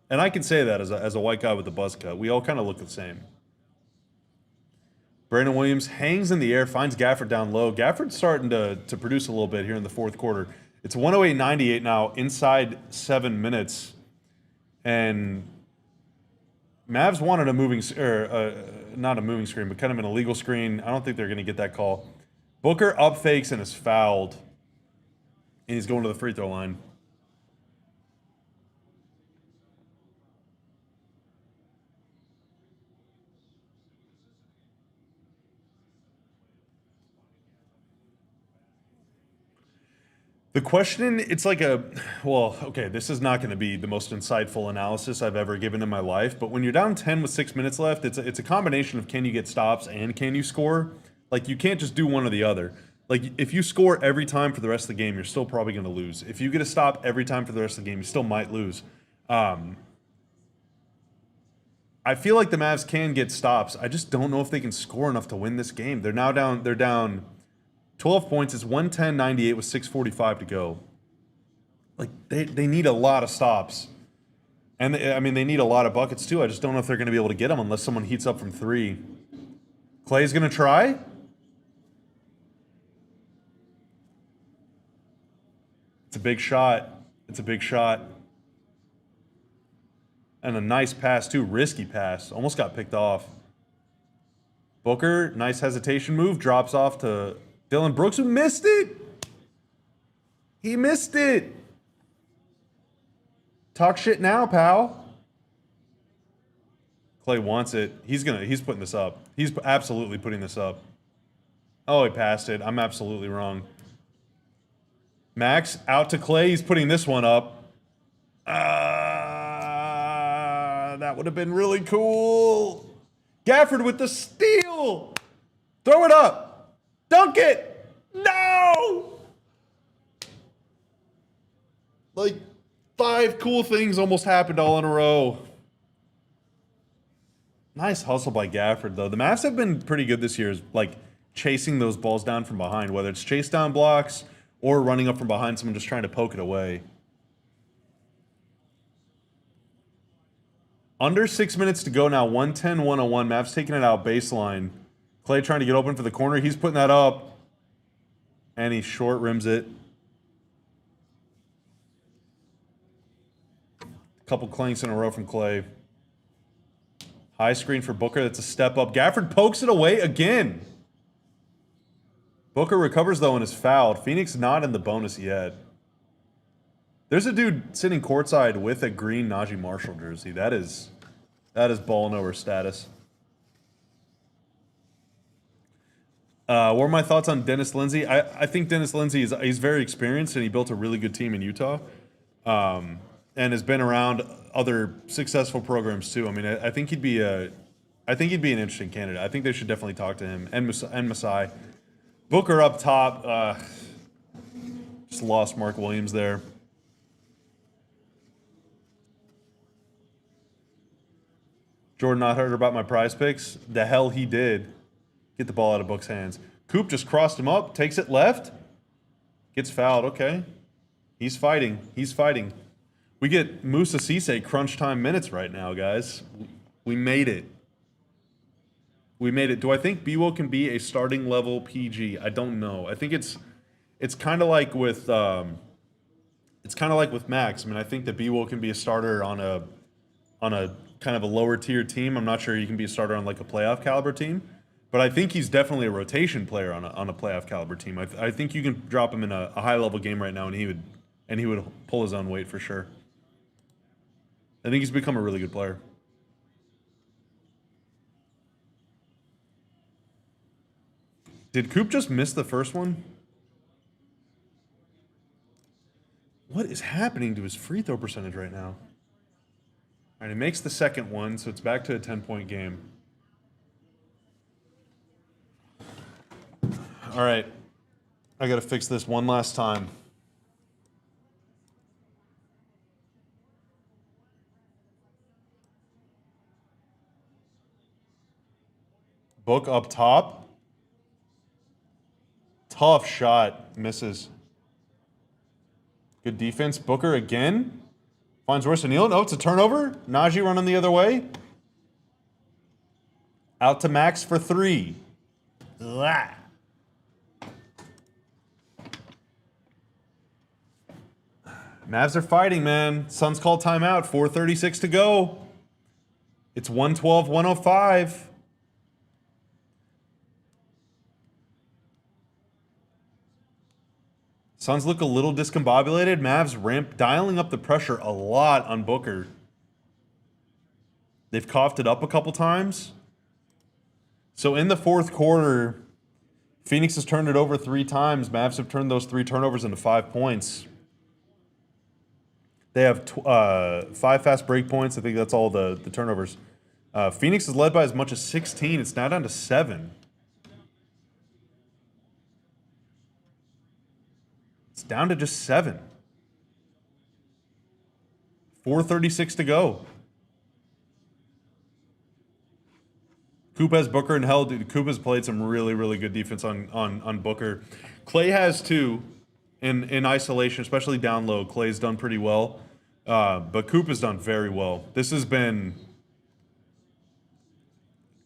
[SPEAKER 1] And I can say that as a white guy with a buzz cut. We all kind of look the same. Brandon Williams hangs in the air, finds Gafford down low. Gafford's starting to produce a little bit here in the fourth quarter. It's 108.98 now, inside 7 minutes. And Mavs wanted a moving, not a moving screen, but kind of an illegal screen. I don't think they're going to get that call. Booker up fakes and is fouled. And he's going to the free throw line. The question, it's like well, okay, this is not going to be the most insightful analysis I've ever given in my life, but when you're down 10 with 6 minutes left, it's a combination of can you get stops and can you score? Like, you can't just do one or the other. Like, if you score every time for the rest of the game, you're still probably going to lose. If you get a stop every time for the rest of the game, you still might lose. I feel like the Mavs can get stops. I just don't know if they can score enough to win this game. They're down 12 points. It's 110-98 with 6:45 to go. Like, they need a lot of stops. And, they need a lot of buckets, too. I just don't know if they're going to be able to get them unless someone heats up from three. Clay's going to try? It's a big shot. It's a big shot. And a nice pass, too. Risky pass. Almost got picked off. Booker, nice hesitation move. Drops off to Dylan Brooks, who missed it. He missed it. Talk shit now, pal. Clay wants it. He's putting this up. He's absolutely putting this up. Oh, he passed it. I'm absolutely wrong. Max out to Clay. He's putting this one up. That would have been really cool. Gafford with the steal. Throw it up. Dunk it. No. Like, 5 cool things almost happened all in a row. Nice hustle by Gafford, though. The Mavs have been pretty good this year, like chasing those balls down from behind, whether it's chase down blocks or running up from behind someone just trying to poke it away. Under 6 minutes to go now, 110-101. Mavs taking it out baseline. Clay trying to get open for the corner. He's putting that up. And he short rims it. Couple clanks in a row from Clay. High screen for Booker. That's a step up. Gafford pokes it away again. Booker recovers, though, and is fouled. Phoenix not in the bonus yet. There's a dude sitting courtside with a green Najee Marshall jersey. That is ball over status. What are my thoughts on Dennis Lindsey? I think Dennis Lindsey he's very experienced, and he built a really good team in Utah, and has been around other successful programs too. I mean, I think he'd be an interesting candidate. I think they should definitely talk to him and Masai. Booker up top. Just lost Mark Williams there. Jordan not heard about my prize picks. The hell he did. Get the ball out of Book's hands. Coop just crossed him up, takes it left, gets fouled. Okay. He's fighting. He's fighting. We get Musa Cisse crunch time minutes right now, guys. We made it. We made it. Do I think B-Will can be a starting level PG? I don't know. I think it's kind of like with Max. I mean, I think that B-Will can be a starter on a kind of a lower tier team. I'm not sure he can be a starter on like a playoff caliber team, but I think he's definitely a rotation player on a playoff caliber team. I think you can drop him in a high level game right now, and he would pull his own weight for sure. I think he's become a really good player. Did Coop just miss the first one? What is happening to his free throw percentage right now? All right, he makes the second one, so it's back to a 10-point game. All right, I got to fix this one last time. Book up top. Tough shot. Misses. Good defense. Booker again. Finds Royce O'Neal. No, it's a turnover. Najee running the other way. Out to Max for three. Blah. Mavs are fighting, man. Suns call timeout. 4:36 to go. It's 112-105. Suns look a little discombobulated. Mavs dialing up the pressure a lot on Booker. They've coughed it up a couple times. So in the fourth quarter, Phoenix has turned it over 3 times. Mavs have turned those 3 turnovers into 5 points. They have 5 fast break points. I think that's all the turnovers. Phoenix is led by as much as 16. It's now down to 7. It's down to just 7. 4:36 to go. Coop has Booker and hell. Dude, Coop has played some really, really good defense on Booker. Clay has too, in isolation, especially down low. Clay's done pretty well, but Coop has done very well. This has been.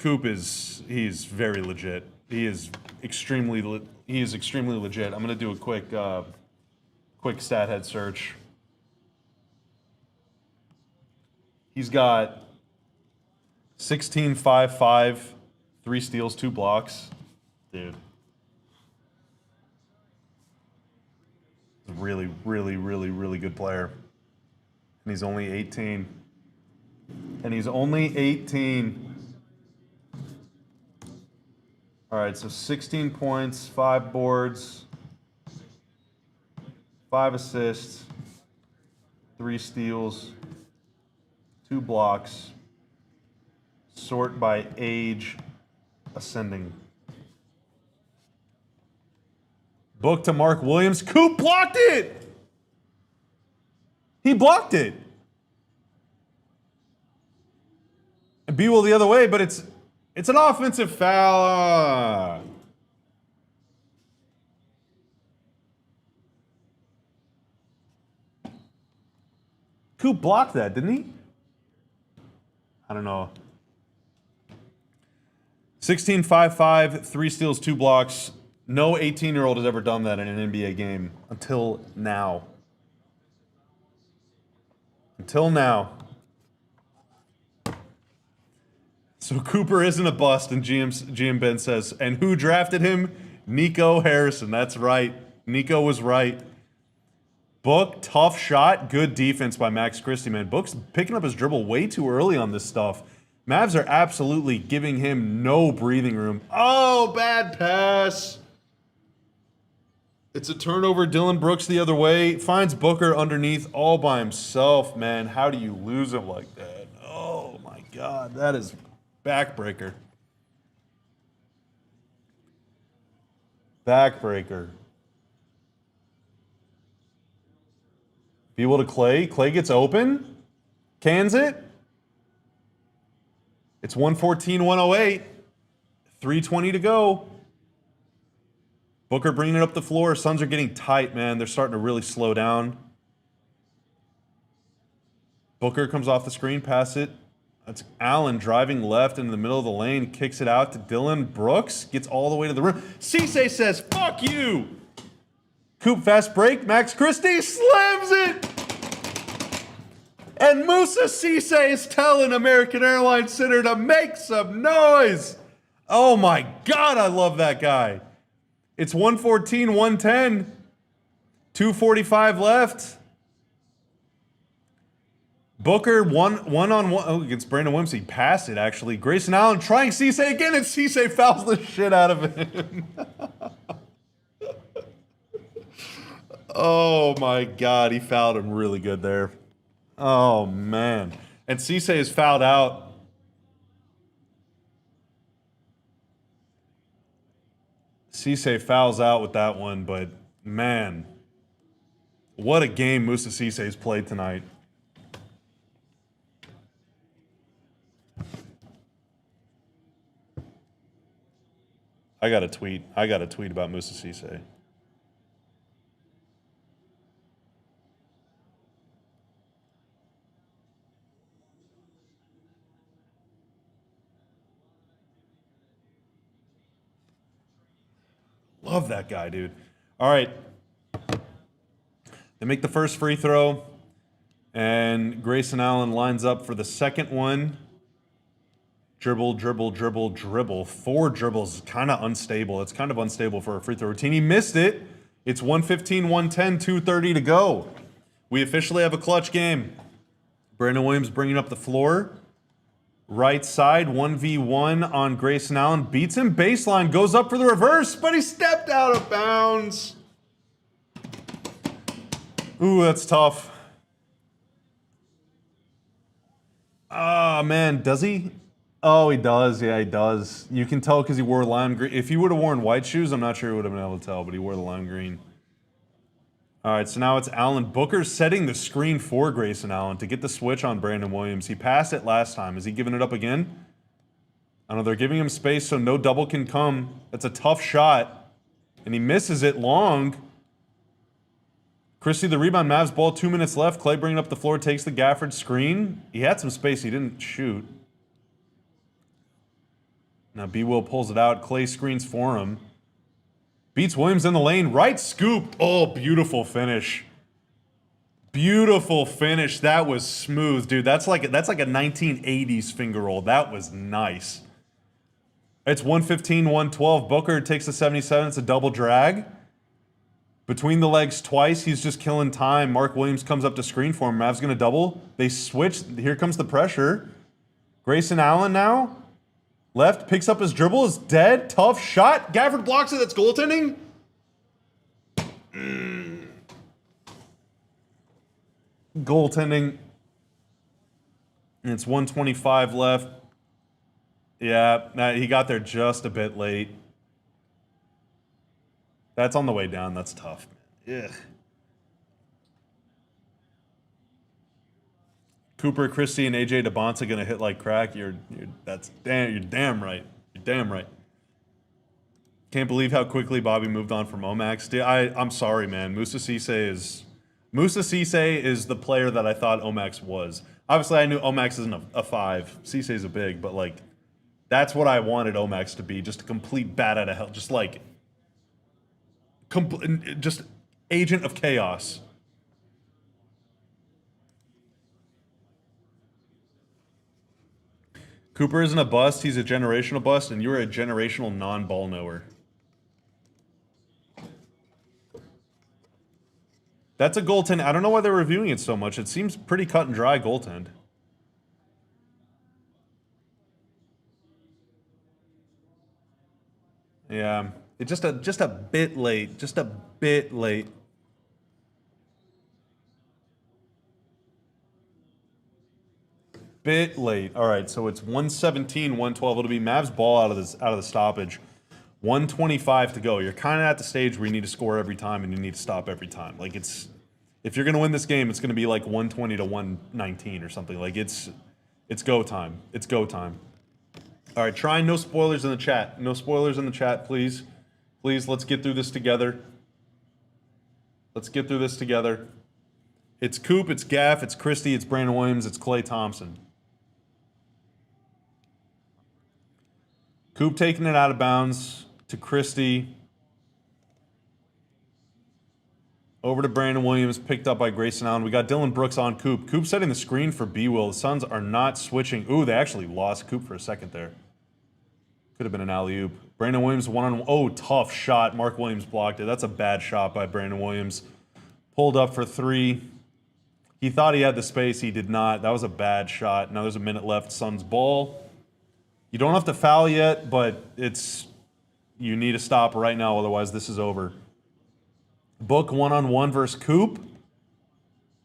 [SPEAKER 1] He's very legit. He is extremely legit. I'm gonna do a quick stat head search. He's got 16, 5, 5, 3 steals, 2 blocks. Dude. He's a really, really, really, really good player. And he's only 18. All right, so 16 points, 5 boards, 5 assists, 3 steals, 2 blocks. Sort by age, ascending. Book to Mark Williams. Coop blocked it! He blocked it. And B-Will the other way, but it's an offensive foul. Coop blocked that, didn't he? I don't know. 16, 5, 5, 3 steals, 2 blocks. No 18-year-old has ever done that in an NBA game until now. Until now. So Cooper isn't a bust, and GM Ben says, and who drafted him? Nico Harrison. That's right. Nico was right. Book, tough shot, good defense by Max Christie, man. Book's picking up his dribble way too early on this stuff. Mavs are absolutely giving him no breathing room. Oh, bad pass. It's a turnover. Dylan Brooks the other way. Finds Booker underneath all by himself, man. How do you lose him like that? Oh, my God. That is backbreaker. Backbreaker. Able to Clay. Clay gets open. Cans it. It's 114-108. 3:20 to go. Booker bringing it up the floor. Suns are getting tight, man. They're starting to really slow down. Booker comes off the screen, pass it. That's Allen driving left in the middle of the lane. Kicks it out to Dylan Brooks. Gets all the way to the rim. Cisse says, fuck you. Coop fast break. Max Christie slams it. And Musa Cisse is telling American Airlines Center to make some noise. Oh my God, I love that guy. It's 114-110. 2:45 left. Booker one-on-one. Oh, against Brandon Williams. He passed it, actually. Grayson Allen trying Cisse again, and Cisse fouls the shit out of him. Oh my God, he fouled him really good there. Oh man. And Cisse is fouled out. Cisse fouls out with that one, but man, what a game Musa Cisse's played tonight. I got a tweet about Musa Cisse. Love that guy, dude. All right. They make the first free throw, and Grayson Allen lines up for the second one. Dribble, dribble, dribble, dribble. 4 dribbles is kind of unstable. It's kind of unstable for a free throw routine. He missed it. It's 115-110, 2:30 to go. We officially have a clutch game. Brandon Williams bringing up the floor. Right side, 1v1 on Grayson Allen. Beats him, baseline, goes up for the reverse, but he stepped out of bounds. Ooh, that's tough. Ah, man, does he? Oh, he does. Yeah, he does. You can tell because he wore lime green. If he would have worn white shoes, I'm not sure he would have been able to tell, but he wore the lime green. All right, so now it's Allen. Booker setting the screen for Grayson Allen to get the switch on Brandon Williams. He passed it last time. Is he giving it up again? I know they're giving him space so no double can come. That's a tough shot, and he misses it long. Christie the rebound. Mavs ball, 2 minutes left. Clay bringing up the floor, takes the Gafford screen. He had some space. He didn't shoot. Now B-Will pulls it out. Clay screens for him. Beats Williams in the lane. Right scoop. Oh, beautiful finish. Beautiful finish. That was smooth, dude. That's like a 1980s finger roll. That was nice. It's 115-112. Booker takes the 77. It's a double drag. Between the legs twice. He's just killing time. Mark Williams comes up to screen for him. Mavs going to double. They switch. Here comes the pressure. Grayson Allen now. Left, picks up his dribble, is dead. Tough shot. Gafford blocks it. That's goaltending. Goaltending. And it's 125 left. Yeah, he got there just a bit late. That's on the way down. That's tough, man. Ugh. Cooper, Christie, and AJ DeBonta gonna hit like crack. You're damn right. You're damn right. Can't believe how quickly Bobby moved on from Omax. I'm sorry, man. Musa Cisse is the player that I thought Omax was. Obviously, I knew Omax isn't a 5. Cisse is a big, but like, that's what I wanted Omax to be. Just a complete bat out of hell. Just like, just agent of chaos. Cooper isn't a bust. He's a generational bust, and you're a generational non-ball knower. That's a goaltend. I don't know why they're reviewing it so much. It seems pretty cut and dry goaltend. Yeah, it's just a bit late. Just a bit late. Bit late. All right, so it's 117, 112. It'll be Mavs ball out of the stoppage. 125 to go. You're kind of at the stage where you need to score every time and you need to stop every time. Like if you're going to win this game, it's going to be like 120 to 119 or something. Like it's go time. It's go time. All right, try no spoilers in the chat. No spoilers in the chat, please. Please, let's get through this together. Let's get through this together. It's Coop, it's Gaff, it's Christie, it's Brandon Williams, it's Klay Thompson. Coop taking it out of bounds to Christie. Over to Brandon Williams, picked up by Grayson Allen. We got Dylan Brooks on Coop. Coop setting the screen for B-Will. The Suns are not switching. Ooh, they actually lost Coop for a second there. Could have been an alley-oop. Brandon Williams one-on-one. Oh, tough shot. Mark Williams blocked it. That's a bad shot by Brandon Williams. Pulled up for three. He thought he had the space. He did not. That was a bad shot. Now there's a minute left. Suns ball. You don't have to foul yet, but you need to stop right now. Otherwise, this is over. Book one-on-one versus Coop.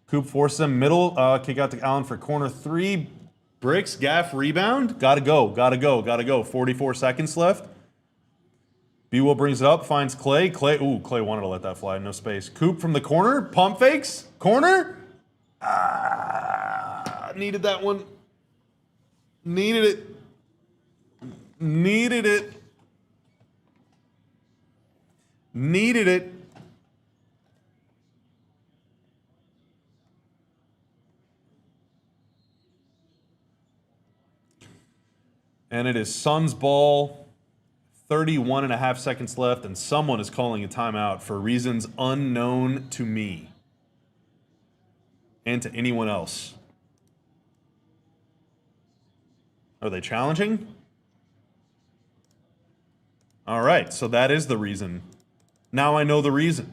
[SPEAKER 1] Coop forces him middle. Kick out to Allen for corner three. Bricks, Gaff, rebound. Gotta go, gotta go, gotta go. 44 seconds left. B-Will brings it up, finds Klay. Klay wanted to let that fly, no space. Coop from the corner, pump fakes. Corner. Needed that one. Needed it. Needed it. Needed it. And it is Suns ball, 31 and a half seconds left, and someone is calling a timeout for reasons unknown to me and to anyone else. Are they challenging? All right, so that is the reason. Now I know the reason.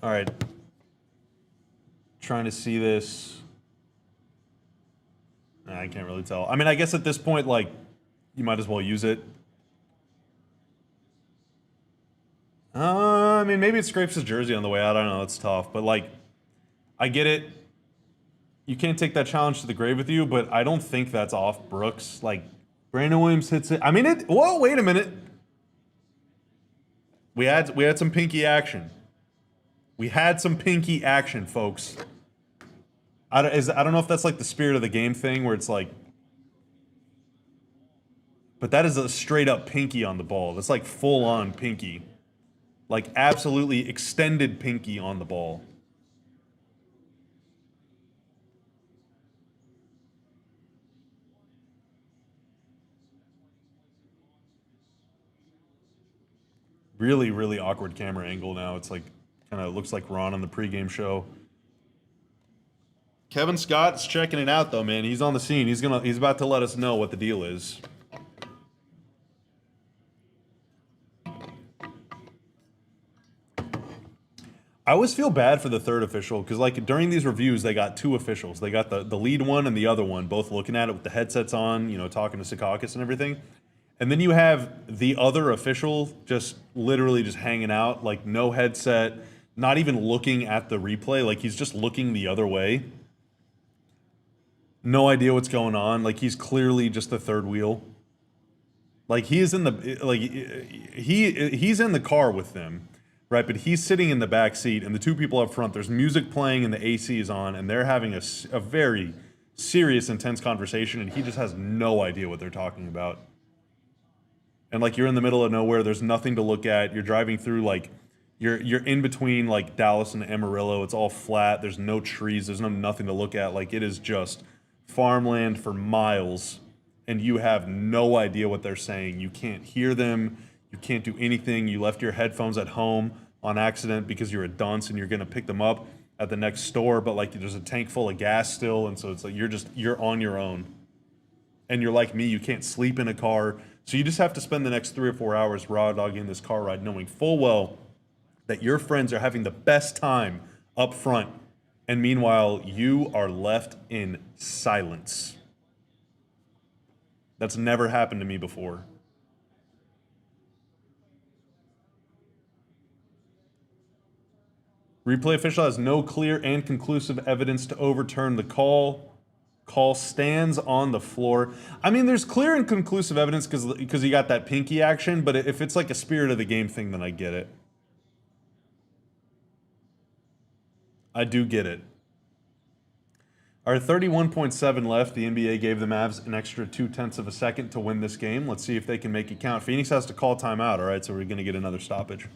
[SPEAKER 1] All right. Trying to see this. I can't really tell. I mean, I guess at this point, like, you might as well use it. I mean, maybe it scrapes his jersey on the way out. I don't know. It's tough. But, like, I get it. You can't take that challenge to the grave with you, but I don't think that's off Brooks. Like, Brandon Williams hits it. I mean, whoa, wait a minute. We had some pinky action. We had some pinky action, folks. I don't know if that's like the spirit of the game thing where it's like, but that is a straight up pinky on the ball. That's like full on pinky. Like absolutely extended pinky on the ball. Really, really awkward camera angle now. It's like, kind of looks like Ron on the pregame show. Kevin Scott's checking it out though, man. He's on the scene. He's about to let us know what the deal is. I always feel bad for the third official because, like, during these reviews, they got two officials. They got the lead one and the other one, both looking at it with the headsets on, you know, talking to Secaucus and everything. And then you have the other official just literally just hanging out, like no headset, not even looking at the replay. Like he's just looking the other way. No idea what's going on. Like he's clearly just the third wheel. Like he's in the car with them, right? But he's sitting in the back seat, and the two people up front. There's music playing, and the AC is on, and they're having a very serious, intense conversation, and he just has no idea what they're talking about. And like you're in the middle of nowhere. There's nothing to look at. You're driving through like You're in between like Dallas and Amarillo. It's all flat. There's no trees. There's nothing to look at. Like it is just farmland for miles, and you have no idea what they're saying. You can't hear them. You can't do anything. You left your headphones at home on accident because you're a dunce and you're gonna pick them up at the next store. But like there's a tank full of gas still, and so it's like you're on your own. And you're like me. You can't sleep in a car, so you just have to spend the next 3 or 4 hours raw dogging this car ride, knowing full well that your friends are having the best time up front, and meanwhile, you are left in silence. That's never happened to me before. Replay official has no clear and conclusive evidence to overturn the call. Call stands on the floor. I mean, there's clear and conclusive evidence because he got that pinky action, but if it's like a spirit of the game thing, then I get it. I do get it. All right, 31.7 left. The NBA gave the Mavs an extra 0.2 of a second to win this game. Let's see if they can make it count. Phoenix has to call timeout, all right, so we're going to get another stoppage.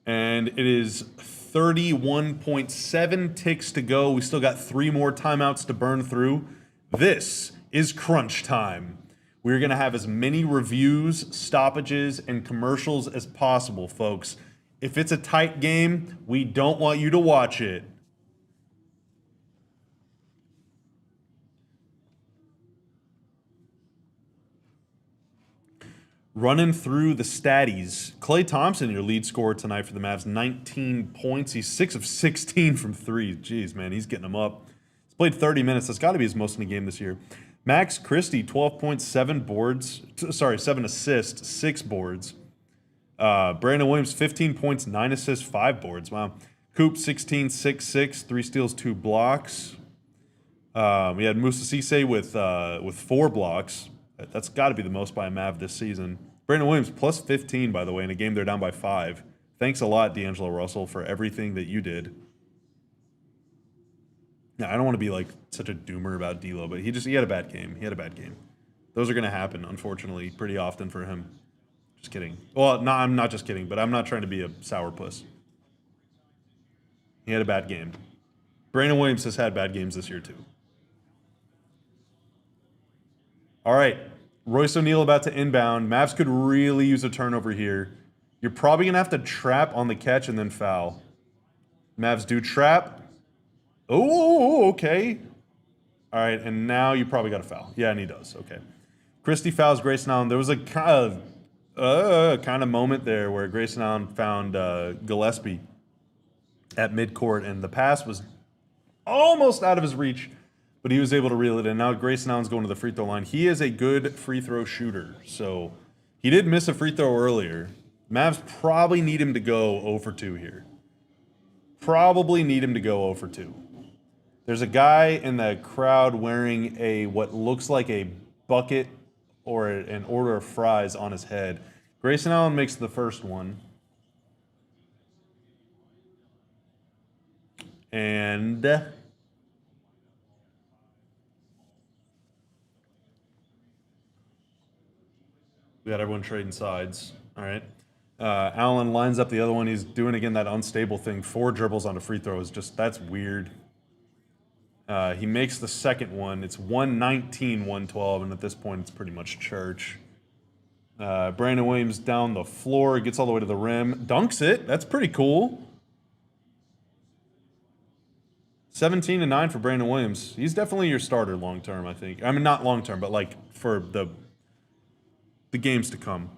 [SPEAKER 1] And it is 31.7 ticks to go. We still got 3 more timeouts to burn through. This is crunch time. We're going to have as many reviews, stoppages, and commercials as possible, folks. If it's a tight game, we don't want you to watch it. Running through the statties. Klay Thompson, your lead scorer tonight for the Mavs, 19 points. He's 6 of 16 from 3. Jeez, man, he's getting them up. He's played 30 minutes. That's got to be his most in a game this year. Max Christie, 7 assists, 6 boards. Brandon Williams, 15 points, 9 assists, 5 boards. Wow. Coop, 16, 6, 6, 3 steals, 2 blocks. We had Moussa Cisse with 4 blocks. That's got to be the most by a Mav this season. Brandon Williams, plus 15, by the way, in a game they're down by 5. Thanks a lot, D'Angelo Russell, for everything that you did. Yeah, I don't want to be like such a doomer about D'Lo, but he had a bad game. He had a bad game. Those are going to happen, unfortunately, pretty often for him. Just kidding. Well, no, I'm not just kidding, but I'm not trying to be a sourpuss. He had a bad game. Brandon Williams has had bad games this year, too. All right. Royce O'Neal about to inbound. Mavs could really use a turnover here. You're probably going to have to trap on the catch and then foul. Mavs do trap. Oh, okay. All right, and now you probably got a foul. Yeah, and he does. Okay. Christie fouls Grayson Allen. There was a kind of moment there where Grayson Allen found Gillespie at midcourt, and the pass was almost out of his reach, but he was able to reel it in. Now Grayson Allen's going to the free throw line. He is a good free throw shooter, so he did miss a free throw earlier. Mavs probably need him to go 0 for 2 here. Probably need him to go 0 for 2. There's a guy in the crowd wearing what looks like a bucket or an order of fries on his head. Grayson Allen makes the first one. And we got everyone trading sides. All right. Allen lines up the other one. He's doing, again, that unstable thing. 4 dribbles on a free throw is just, that's weird. He makes the second one. It's 119-112, and at this point, it's pretty much church. Brandon Williams down the floor, gets all the way to the rim, dunks it. That's pretty cool. 17-9 for Brandon Williams. He's definitely your starter long term, I think. I mean, not long term, but like for the games to come.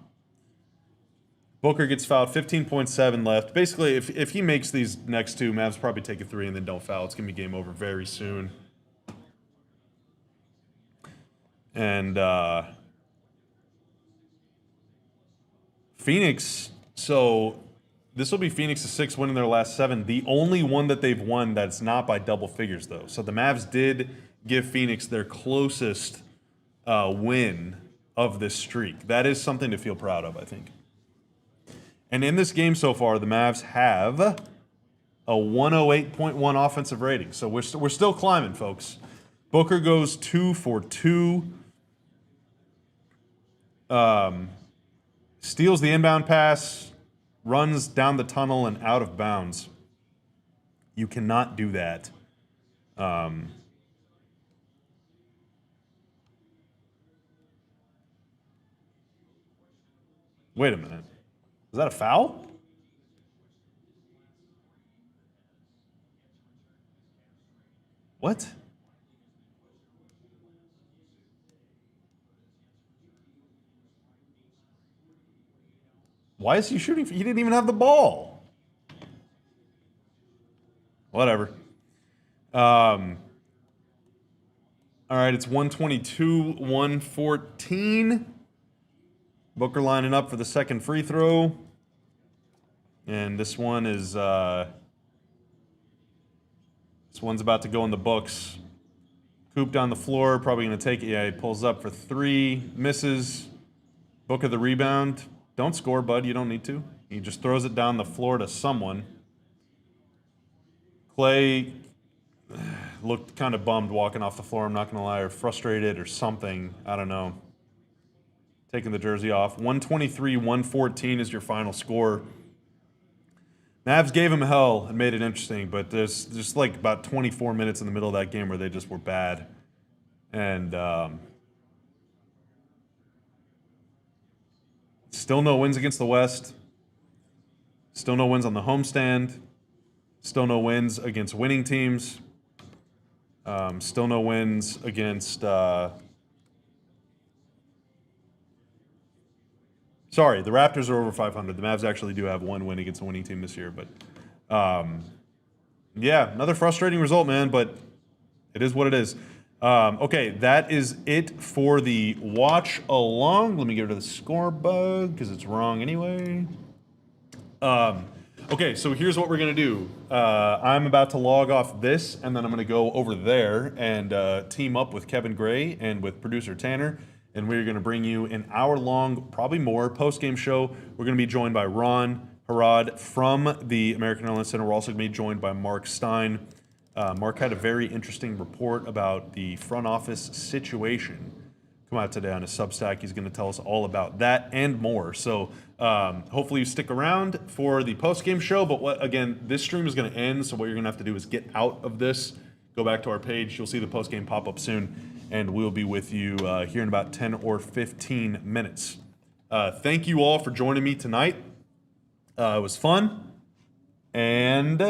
[SPEAKER 1] Booker gets fouled, 15.7 left. Basically, if he makes these next 2, Mavs probably take a 3 and then don't foul. It's going to be game over very soon. And Phoenix, so this will be Phoenix's 6th win in their last 7. The only one that they've won that's not by double figures, though. So the Mavs did give Phoenix their closest win of this streak. That is something to feel proud of, I think. And in this game so far, the Mavs have a 108.1 offensive rating. So we're still climbing, folks. Booker goes 2 for 2. Steals the inbound pass, runs down the tunnel and out of bounds. You cannot do that. Wait a minute. Is that a foul? What? Why is he shooting? He didn't even have the ball. Whatever. All right, it's 122, 114. Booker lining up for the second free throw. And this one is this one's about to go in the books. Coop down the floor, probably going to take it. Yeah, he pulls up for three, misses. Booker the rebound. Don't score, bud. You don't need to. He just throws it down the floor to someone. Clay looked kind of bummed walking off the floor, I'm not going to lie, or frustrated or something. I don't know. Taking the jersey off. 123-114 is your final score. Mavs gave him hell and made it interesting, but there's just like about 24 minutes in the middle of that game where they just were bad. And still no wins against the West. Still no wins on the homestand. Still no wins against winning teams. Still no wins against... Sorry, the Raptors are over 500. The Mavs actually do have one win against a winning team this year. But, yeah, another frustrating result, man. But it is what it is. Okay, that is it for the watch along. Let me get rid of the score bug because it's wrong anyway. Okay, so here's what we're going to do. I'm about to log off this, and then I'm going to go over there and team up with Kevin Gray and with producer Tanner, and we're going to bring you an hour-long, probably more, post-game show. We're going to be joined by Ron Harad from the American Airlines Center. We're also going to be joined by Mark Stein. Mark had a very interesting report about the front office situation come out today on his Substack. He's going to tell us all about that and more. So hopefully you stick around for the post-game show. But again, this stream is going to end, so what you're going to have to do is get out of this, go back to our page. You'll see the post-game pop up soon, and we'll be with you here in about 10 or 15 minutes. Thank you all for joining me tonight. It was fun, and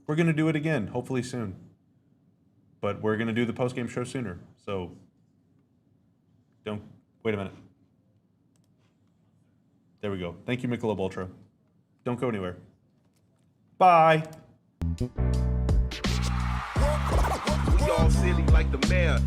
[SPEAKER 1] we're going to do it again, hopefully soon. But we're going to do the post-game show sooner, so don't wait a minute. There we go. Thank you, Michelob Ultra. Don't go anywhere. Bye.
[SPEAKER 3] We all silly like the mayor.